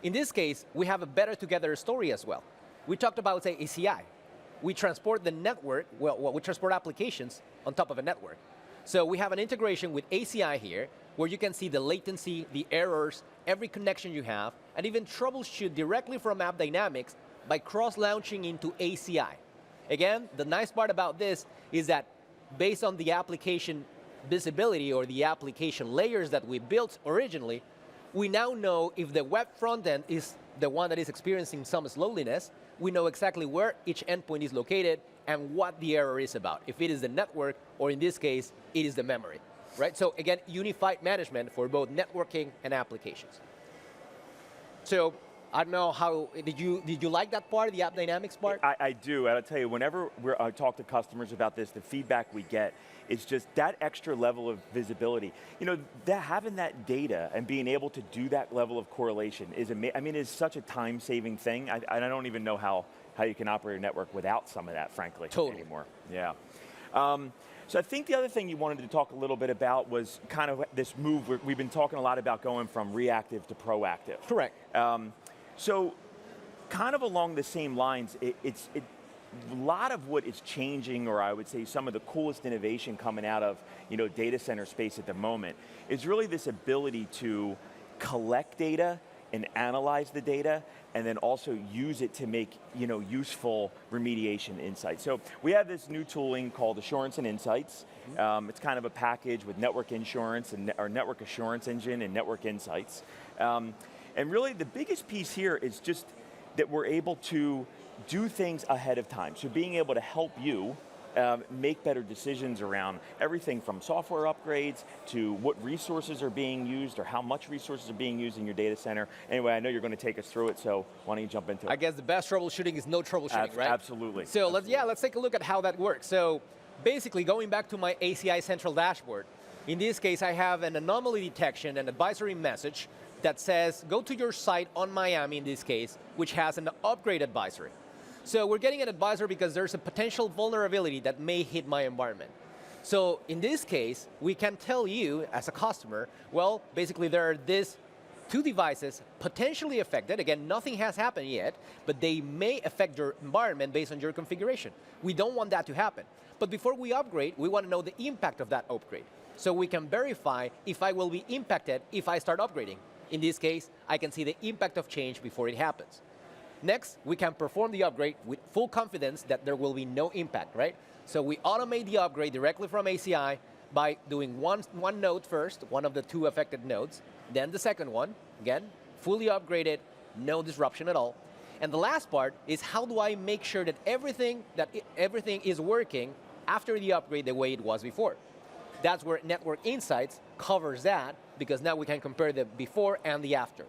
In this case, we have a better together story as well. We talked about, say, ACI. We transport the network, we transport applications on top of a network. So we have an integration with ACI here, where you can see the latency, the errors, every connection you have, and even troubleshoot directly from App Dynamics by cross-launching into ACI. Again, the nice part about this is that based on the application visibility or the application layers that we built originally, we now know if the web frontend is the one that is experiencing some slowness. We know exactly where each endpoint is located, and what the error is about. If it is the network, or in this case, it is the memory, right? So again, unified management for both networking and applications. So I don't know how, did you like that part, the app dynamics part? I do, and I'll tell you, whenever I talk to customers about this, the feedback we get is just that extra level of visibility. You know, having that data and being able to do that level of correlation is, is such a time-saving thing. I don't even know how you can operate a network without some of that, frankly, anymore. Yeah. So I think the other thing you wanted to talk a little bit about was kind of this move. We've been talking a lot about going from reactive to proactive. Correct. So kind of along the same lines, a lot of what is changing, or I would say some of the coolest innovation coming out of data center space at the moment, is really this ability to collect data and analyze the data, and then also use it to make useful remediation insights. So we have this new tooling called Assurance and Insights. It's kind of a package with network insurance and our network assurance engine and network insights. And really the biggest piece here is just that we're able to do things ahead of time. So being able to help you make better decisions around everything from software upgrades to what resources are being used or how much resources are being used in your data center. Anyway, I know you're going to take us through it, so why don't you jump into it? I guess the best troubleshooting is no troubleshooting, right? Absolutely. So let's take a look at how that works. So basically going back to my ACI central dashboard, in this case I have an anomaly detection and advisory message that says, go to your site on Miami in this case, which has an upgrade advisory. So we're getting an advisory because there's a potential vulnerability that may hit my environment. So in this case, we can tell you as a customer, well, basically there are these two devices potentially affected. Again, nothing has happened yet, but they may affect your environment based on your configuration. We don't want that to happen. But before we upgrade, we want to know the impact of that upgrade. So we can verify if I will be impacted if I start upgrading. In this case, I can see the impact of change before it happens. Next, we can perform the upgrade with full confidence that there will be no impact, right? So we automate the upgrade directly from ACI by doing one node first, one of the two affected nodes, then the second one, again, fully upgraded, no disruption at all. And the last part is how do I make sure that everything is working after the upgrade the way it was before. That's where Network Insights covers that, because now we can compare the before and the after.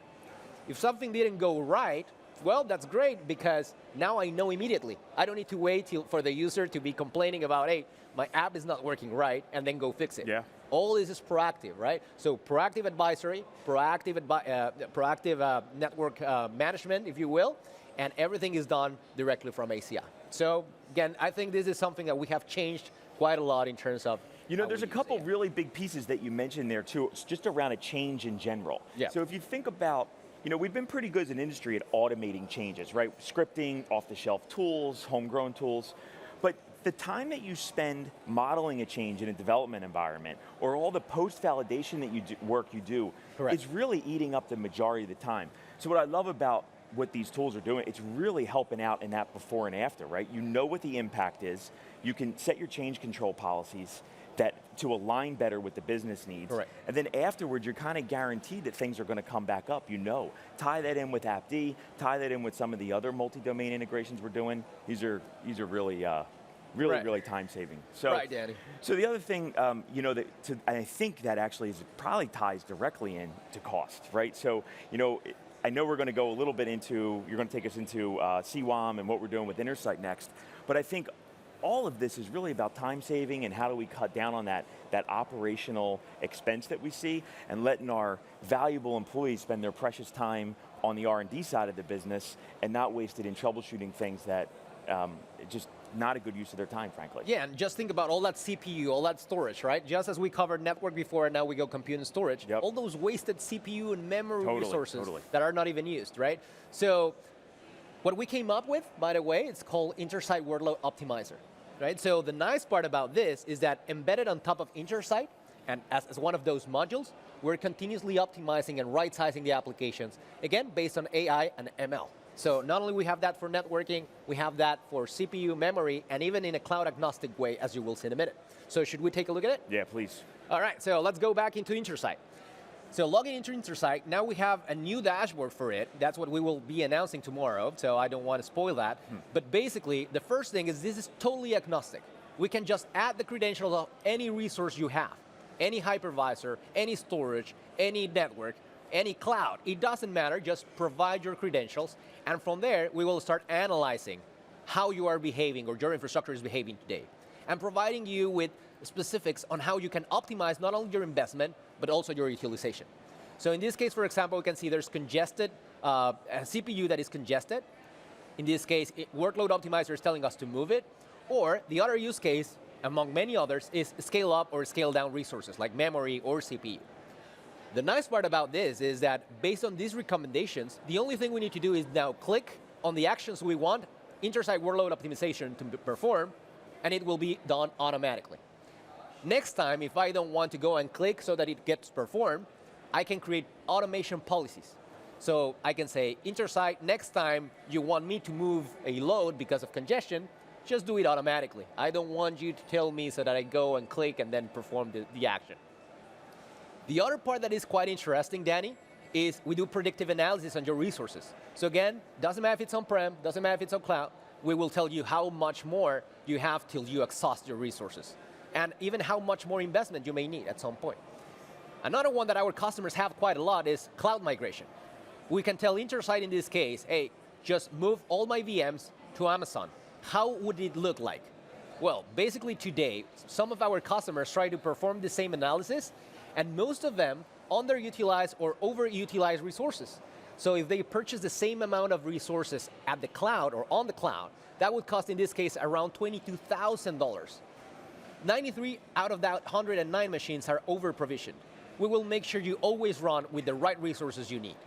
If something didn't go right, well, that's great, because now I know immediately. I don't need to wait for the user to be complaining about, hey, my app is not working right, and then go fix it. Yeah. All this is proactive, right? So proactive advisory, proactive network management, if you will, and everything is done directly from ACI. So again, I think this is something that we have changed quite a lot in terms of there's a couple really big pieces that you mentioned there too, just around a change in general. Yeah. So if you think about, we've been pretty good as an industry at automating changes, right? Scripting, off-the-shelf tools, homegrown tools. But the time that you spend modeling a change in a development environment, or all the post-validation that work you do, is really eating up the majority of the time. So what I love about what these tools are doing, it's really helping out in that before and after, right? You know what the impact is. You can set your change control policies to align better with the business needs. Correct. And then afterwards, you're kind of guaranteed that things are going to come back up. Tie that in with AppD, tie that in with some of the other multi-domain integrations we're doing. These are really really time-saving. So, right, Danny. So the other thing, I think that actually probably ties directly into cost, right? So, I know we're going to go a little bit into, you're going to take us into CWAM and what we're doing with Intersight next, but I think all of this is really about time saving and how do we cut down on that operational expense that we see, and letting our valuable employees spend their precious time on the R&D side of the business and not waste it in troubleshooting things that just not a good use of their time, frankly. Yeah, and just think about all that CPU, all that storage, right? Just as we covered network before, and now we go compute and storage. Yep. All those wasted CPU and memory resources Totally. that are not even used, right? So what we came up with, by the way, it's called Intersite Workload Optimizer, right? So the nice part about this is that embedded on top of Intersite, and as one of those modules, we're continuously optimizing and right-sizing the applications, again, based on AI and ML. So not only we have that for networking, we have that for CPU, memory, and even in a cloud-agnostic way, as you will see in a minute. So should we take a look at it? Yeah, please. All right, so let's go back into Intersite. So logging into Intersight, now we have a new dashboard for it. That's what we will be announcing tomorrow, so I don't want to spoil that. But basically, the first thing is this is totally agnostic. We can just add the credentials of any resource you have, any hypervisor, any storage, any network, any cloud. It doesn't matter, just provide your credentials, and from there, we will start analyzing how you are behaving or your infrastructure is behaving today, and providing you with specifics on how you can optimize not only your investment, but also your utilization. So in this case, for example, we can see there's congested, a CPU that is congested. In this case, workload optimizer is telling us to move it, or the other use case, among many others, is scale up or scale down resources like memory or CPU. The nice part about this is that based on these recommendations, the only thing we need to do is now click on the actions we want Intersight workload optimization to perform, and it will be done automatically. Next time, if I don't want to go and click so that it gets performed, I can create automation policies. So I can say, Intersight, next time you want me to move a load because of congestion, just do it automatically. I don't want you to tell me so that I go and click and then perform the action. The other part that is quite interesting, Danny, is we do predictive analysis on your resources. So again, doesn't matter if it's on-prem, doesn't matter if it's on cloud, we will tell you how much more you have till you exhaust your resources, and even how much more investment you may need at some point. Another one that our customers have quite a lot is cloud migration. We can tell Intersight in this case, hey, just move all my VMs to Amazon. How would it look like? Well, basically today, some of our customers try to perform the same analysis, and most of them underutilize or overutilize resources. So if they purchase the same amount of resources at the cloud or on the cloud, that would cost, in this case, around $22,000. 93 out of that 109 machines are over-provisioned. We will make sure you always run with the right resources you need.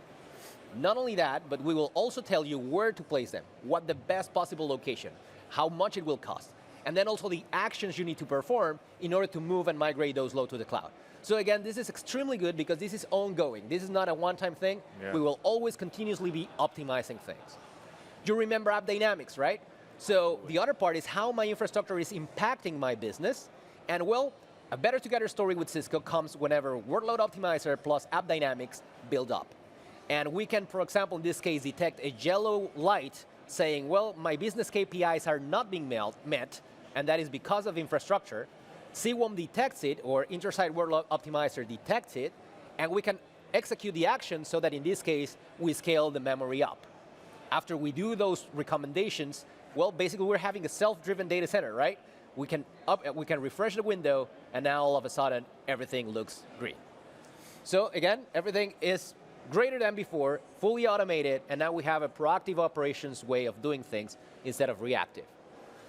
Not only that, but we will also tell you where to place them, what the best possible location, how much it will cost, and then also the actions you need to perform in order to move and migrate those loads to the cloud. So again, this is extremely good because this is ongoing. This is not a one-time thing. Yeah. We will always continuously be optimizing things. You remember App Dynamics, right? So the other part is how my infrastructure is impacting my business. And well, a better together story with Cisco comes whenever Workload Optimizer plus App Dynamics build up. And we can, for example, in this case, detect a yellow light saying, well, my business KPIs are not being met, and that is because of infrastructure. CWOM detects it, or Intersight Workload Optimizer detects it, and we can execute the action so that in this case, we scale the memory up. After we do those recommendations, well, basically we're having a self-driven data center, right? We can refresh the window, and now all of a sudden, everything looks green. So again, everything is greater than before, fully automated, and now we have a proactive operations way of doing things instead of reactive.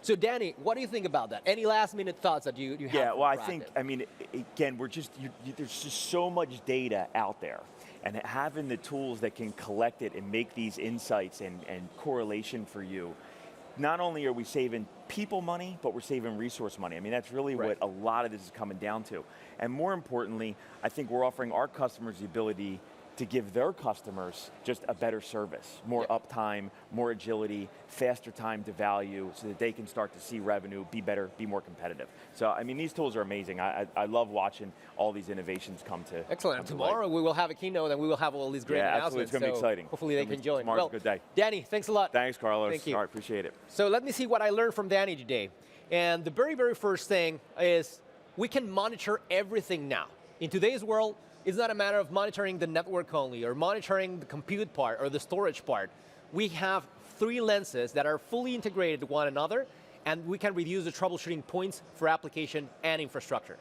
So Danny, what do you think about that? Any last minute thoughts that you have? Yeah, well, I think, I mean, again, there's just so much data out there, and having the tools that can collect it and make these insights and correlation for you, not only are we saving people money, but we're saving resource money. I mean, that's really what a lot of this is coming down to. And more importantly, I think we're offering our customers the ability to give their customers just a better service, more uptime, more agility, faster time to value, so that they can start to see revenue, be better, be more competitive. So, I mean, these tools are amazing. I love watching all these innovations come to Excellent. Tomorrow we will have a keynote and we will have all these great announcements. Absolutely. It's going to be exciting. Hopefully they can join. Tomorrow's a good day. Danny, thanks a lot. Thanks, Carlos. Thank you. All right, appreciate it. So let me see what I learned from Danny today. And the very, very first thing is we can monitor everything now. In today's world, it's not a matter of monitoring the network only or monitoring the compute part or the storage part. We have 3 lenses that are fully integrated to one another, and we can reduce the troubleshooting points for application and infrastructure.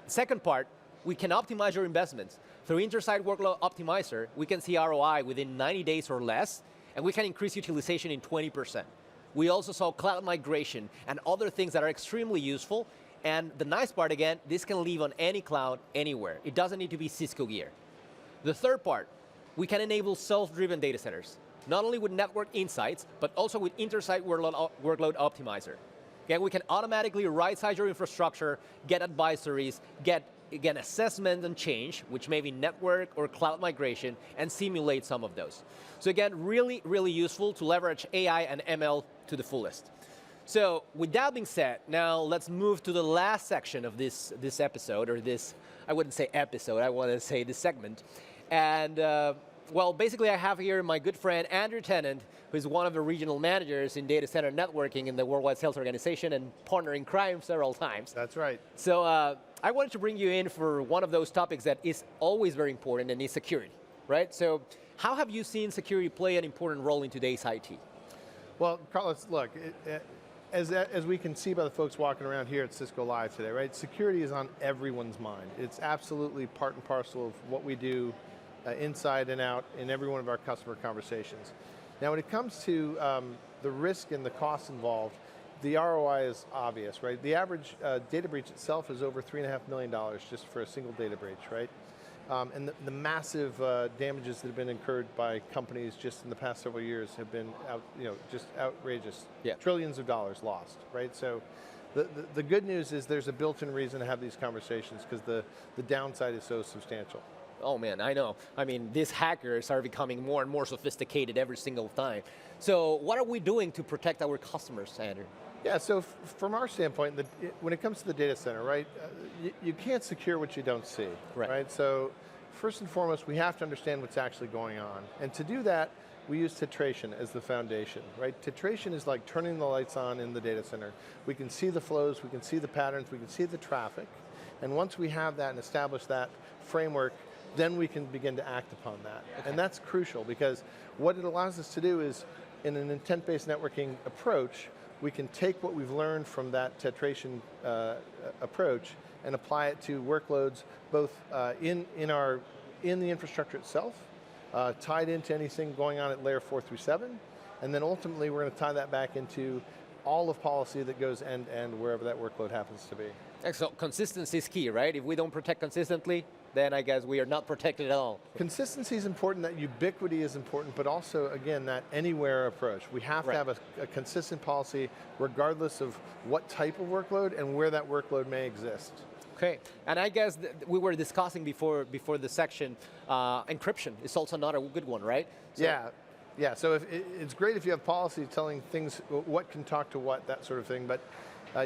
Second part, we can optimize your investments. Through Intersight Workload Optimizer, we can see ROI within 90 days or less, and we can increase utilization in 20%. We also saw cloud migration and other things that are extremely useful. And the nice part, again, this can live on any cloud, anywhere. It doesn't need to be Cisco gear. The third part, we can enable self-driven data centers, not only with network insights, but also with Intersight Workload Optimizer. Again, we can automatically right-size your infrastructure, get advisories, get, again, assessment and change, which may be network or cloud migration, and simulate some of those. So again, really, really useful to leverage AI and ML to the fullest. So with that being said, now let's move to the last section of this episode, or this, I wouldn't say episode, I want to say this segment. And well, basically I have here my good friend Andrew Tennant, who's one of the regional managers in data center networking in the Worldwide Sales Organization and partner in crime several times. That's right. So I wanted to bring you in for one of those topics that is always very important, and is security, right? So how have you seen security play an important role in today's IT? Well, Carlos, look, as we can see by the folks walking around here at Cisco Live today, right? Security is on everyone's mind. It's absolutely part and parcel of what we do inside and out in every one of our customer conversations. Now, when it comes to the risk and the costs involved, the ROI is obvious, right? The average data breach itself is over $3.5 million just for a single data breach, right? And the massive damages that have been incurred by companies just in the past several years have been just outrageous. Yeah. Trillions of dollars lost, right? So the good news is there's a built-in reason to have these conversations, because the downside is so substantial. Oh man, I know. I mean, these hackers are becoming more and more sophisticated every single time. So what are we doing to protect our customers, Andrew? Yeah, so from our standpoint, when it comes to the data center, right, you can't secure what you don't see, right? So first and foremost, we have to understand what's actually going on. And to do that, we use titration as the foundation, right? Titration is like turning the lights on in the data center. We can see the flows, we can see the patterns, we can see the traffic. And once we have that and establish that framework, then we can begin to act upon that. Okay. And that's crucial, because what it allows us to do is, in an intent-based networking approach, we can take what we've learned from that titration approach and apply it to workloads both in the infrastructure itself, tied into anything going on at layer 4 through 7, and then ultimately we're going to tie that back into all of policy that goes end-to-end wherever that workload happens to be. So consistency is key, right? If we don't protect consistently, then I guess we are not protected at all. Consistency is important, that ubiquity is important, but also, again, that anywhere approach. We have to have a consistent policy regardless of what type of workload and where that workload may exist. Okay, and I guess we were discussing before the section, encryption is also not a good one, right? So yeah, so it's great if you have policy telling things, what can talk to what, that sort of thing, but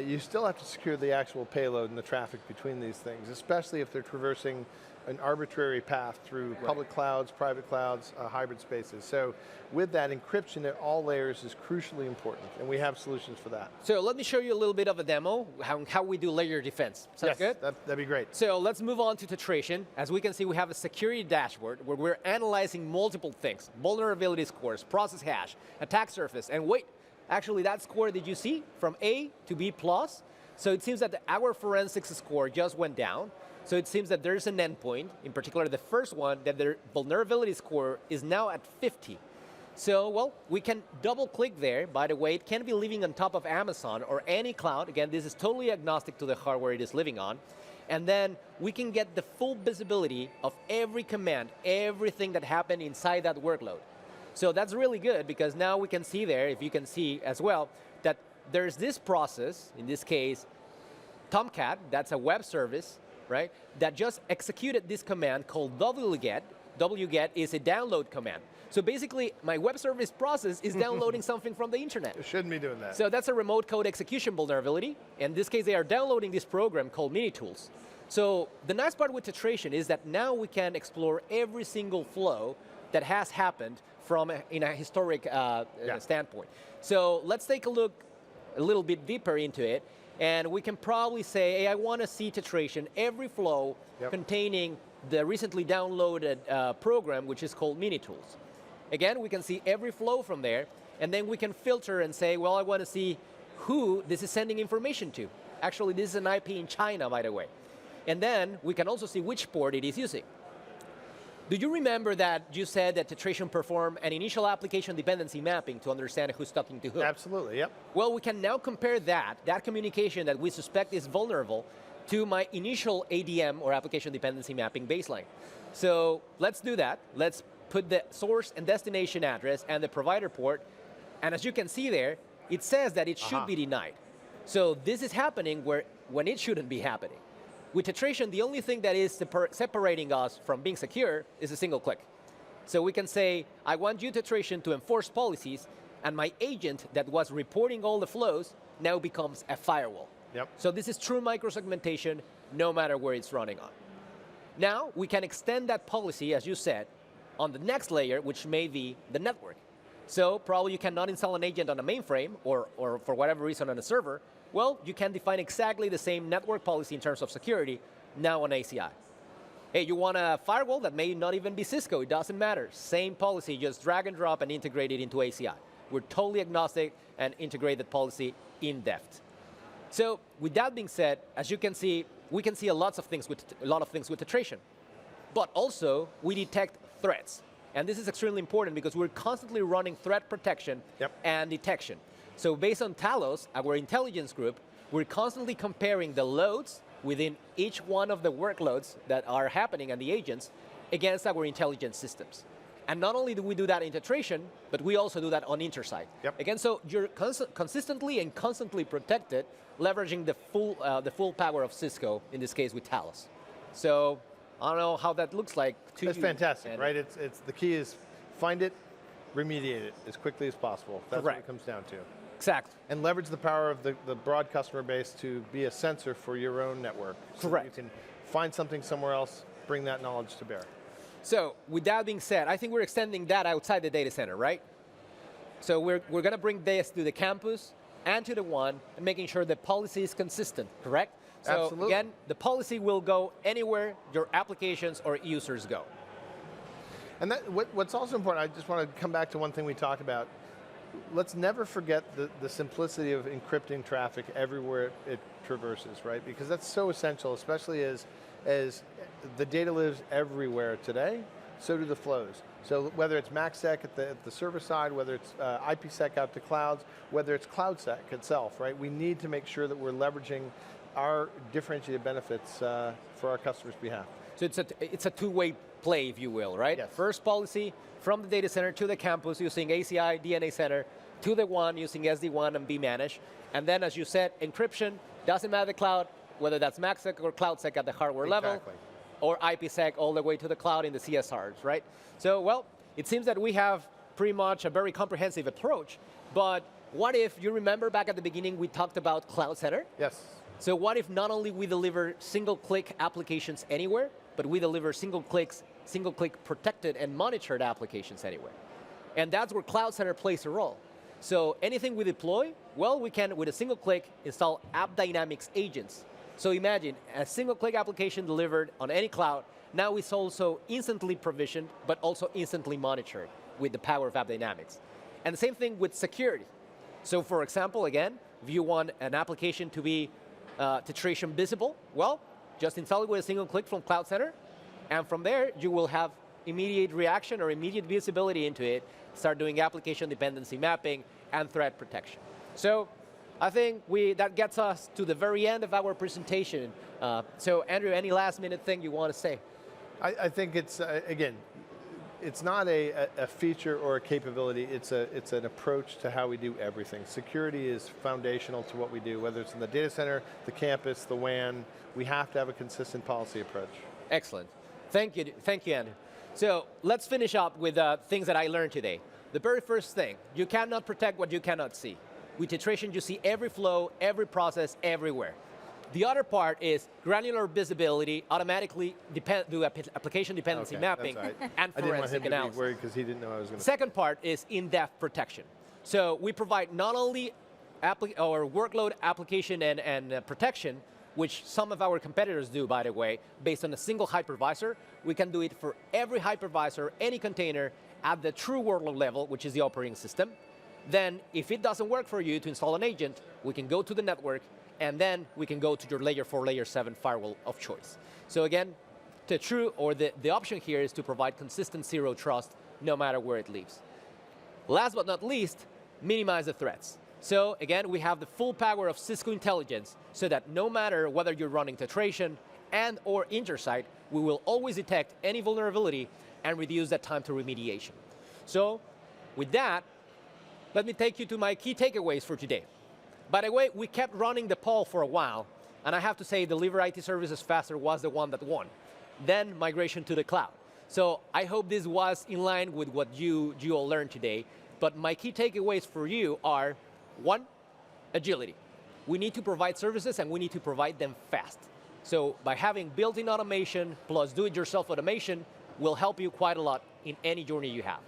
you still have to secure the actual payload and the traffic between these things, especially if they're traversing an arbitrary path through public clouds, private clouds, hybrid spaces. So with that, encryption at all layers is crucially important, and we have solutions for that. So let me show you a little bit of a demo, how we do layer defense. Sounds good? That'd be great. So let's move on to titration. As we can see, we have a security dashboard where we're analyzing multiple things: vulnerability scores, process hash, attack surface, and wait, actually that score, did you see? From A to B+. So it seems that our forensics score just went down. So it seems that there's an endpoint, in particular the first one, that their vulnerability score is now at 50. So, well, we can double click there. By the way, it can be living on top of Amazon or any cloud. Again, this is totally agnostic to the hardware it is living on. And then we can get the full visibility of every command, everything that happened inside that workload. So that's really good, because now we can see there, if you can see as well, that there's this process, in this case, Tomcat, that's a web service, right, that just executed this command called wget. Wget is a download command. So basically, my web service process is downloading something from the internet. It shouldn't be doing that. So that's a remote code execution vulnerability. In this case, they are downloading this program called Minitools. So the nice part with titration is that now we can explore every single flow that has happened from in a historic standpoint. So let's take a look a little bit deeper into it. And we can probably say, hey, I want to see titration every flow containing the recently downloaded program, which is called Minitools. Again, we can see every flow from there, and then we can filter and say, well, I want to see who this is sending information to. Actually, this is an IP in China, by the way. And then we can also see which port it is using. Do you remember that you said that titration performed an initial application dependency mapping to understand who's talking to who? Absolutely, yep. Well, we can now compare that communication that we suspect is vulnerable, to my initial ADM, or application dependency mapping baseline. So let's do that. Let's put the source and destination address and the provider port, and as you can see there, it says that it should be denied. So this is happening when it shouldn't be happening. With titration, the only thing that is separating us from being secure is a single click. So we can say, I want you, titration, to enforce policies, and my agent that was reporting all the flows now becomes a firewall. Yep. So this is true microsegmentation, no matter where it's running on. Now, we can extend that policy, as you said, on the next layer, which may be the network. So probably you cannot install an agent on a mainframe or for whatever reason on a server. Well, you can define exactly the same network policy in terms of security now on ACI. Hey, you want a firewall that may not even be Cisco, it doesn't matter. Same policy, just drag and drop and integrate it into ACI. We're totally agnostic and integrate that policy in depth. So with that being said, as you can see, we can see a lot of things with titration. But also, we detect threats. And this is extremely important because we're constantly running threat protection and detection. So based on Talos, our intelligence group, we're constantly comparing the loads within each one of the workloads that are happening and the agents against our intelligence systems. And not only do we do that in titration, but we also do that on intersite. Again, so you're consistently and constantly protected, leveraging the full power of Cisco, in this case with Talos. So I don't know how that looks like to you. That's fantastic, right? It's the key is find it, remediate it as quickly as possible. That's what it comes down to. Exactly. And leverage the power of the broad customer base to be a sensor for your own network. So Correct. You can find something somewhere else, bring that knowledge to bear. So with that being said, I think we're extending that outside the data center, right? So we're going to bring this to the campus and to the WAN, and making sure the policy is consistent, correct? So Absolutely. Again, the policy will go anywhere your applications or users go. And what's also important, I just want to come back to one thing we talked about. Let's never forget the simplicity of encrypting traffic everywhere it traverses, right? Because that's so essential, especially as the data lives everywhere today, so do the flows. So whether it's MACsec at the server side, whether it's IPsec out to clouds, whether it's CloudSec itself, right? We need to make sure that we're leveraging our differentiated benefits for our customers' behalf. So it's a two-way play, if you will, right? Yes. First policy from the data center to the campus using ACI, DNA Center, to the WAN using SD-WAN and vManage. And then, as you said, encryption, doesn't matter the cloud, whether that's MACsec or CloudSec at the hardware level, or IPsec all the way to the cloud in the CSRs, right? So, well, it seems that we have pretty much a very comprehensive approach, but what if, you remember back at the beginning we talked about Cloud Center? Yes. So what if not only we deliver single-click applications anywhere, but we deliver single-click protected and monitored applications anywhere? And that's where Cloud Center plays a role. So anything we deploy, well, we can, with a single click, install App Dynamics agents. So imagine a single-click application delivered on any cloud. Now it's also instantly provisioned, but also instantly monitored with the power of App Dynamics. And the same thing with security. So for example, again, if you want an application to be titration visible, well, just install it with a single click from Cloud Center, and from there, you will have immediate reaction or immediate visibility into it, start doing application dependency mapping and threat protection. So I think that gets us to the very end of our presentation. So Andrew, any last minute thing you want to say? I think it's, again, it's not a feature or a capability, it's an approach to how we do everything. Security is foundational to what we do, whether it's in the data center, the campus, the WAN, we have to have a consistent policy approach. Excellent. Thank you, Andrew. So let's finish up with things that I learned today. The very first thing, you cannot protect what you cannot see. With titration, you see every flow, every process, everywhere. The other part is granular visibility, automatically do application dependency mapping, that's right. and I didn't want forensic him to analysis. be worried because he didn't know I was going to. Second part is in-depth protection. So we provide not only workload application and protection, which some of our competitors do, by the way, based on a single hypervisor. We can do it for every hypervisor, any container, at the true workload level, which is the operating system. Then, if it doesn't work for you to install an agent, we can go to the network, and then we can go to your layer 4, layer 7 firewall of choice. So again, the option here is to provide consistent zero trust, no matter where it lives. Last but not least, minimize the threats. So again, we have the full power of Cisco intelligence, so that no matter whether you're running titration and or intersite, we will always detect any vulnerability and reduce that time to remediation. So with that, let me take you to my key takeaways for today. By the way, we kept running the poll for a while, and I have to say Deliver IT Services Faster was the one that won. Then migration to the cloud. So I hope this was in line with what you all learned today. But my key takeaways for you are, 1, agility. we need to provide services and we need to provide them fast. So by having built-in automation plus do-it-yourself automation will help you quite a lot in any journey you have.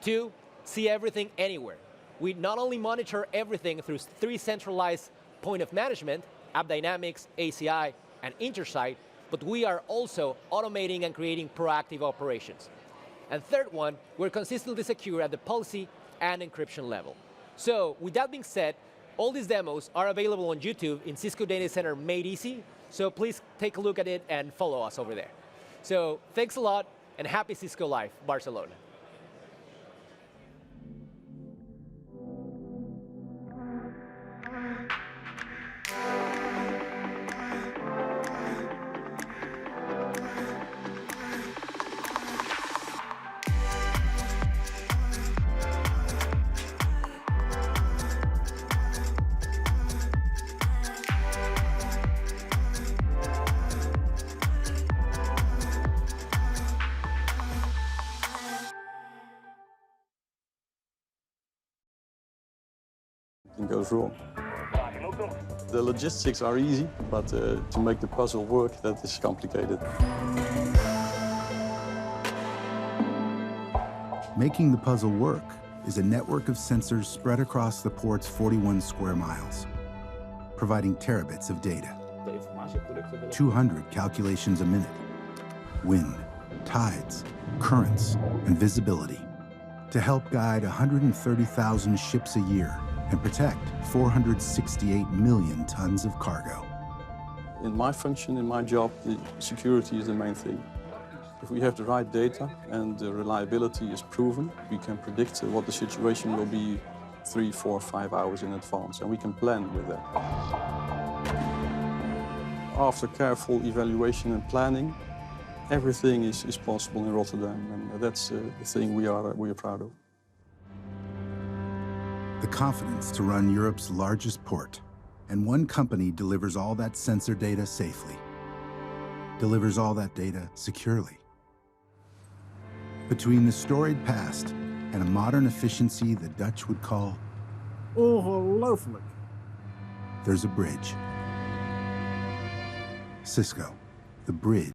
2, see everything anywhere. We not only monitor everything through 3 centralized point of management, AppDynamics, ACI, and Intersight, but we are also automating and creating proactive operations. And third one, we're consistently secure at the policy and encryption level. So with that being said, all these demos are available on YouTube in Cisco Data Center Made Easy, so please take a look at it and follow us over there. So thanks a lot, and happy Cisco Life, Barcelona. Goes wrong. The logistics are easy, but to make the puzzle work, that is complicated. Making the puzzle work is a network of sensors spread across the port's 41 square miles, providing terabits of data. 200 calculations a minute, wind, tides, currents, and visibility to help guide 130,000 ships a year and protect 468 million tons of cargo. In my function, in my job, the security is the main thing. If we have the right data and the reliability is proven, we can predict what the situation will be 3, 4, 5 hours in advance, and we can plan with that. After careful evaluation and planning, everything is possible in Rotterdam, and that's the thing we are proud of. The confidence to run Europe's largest port, and one company delivers all that sensor data safely, delivers all that data securely. Between the storied past and a modern efficiency the Dutch would call ongelooflijk, there's a bridge. Cisco, the bridge.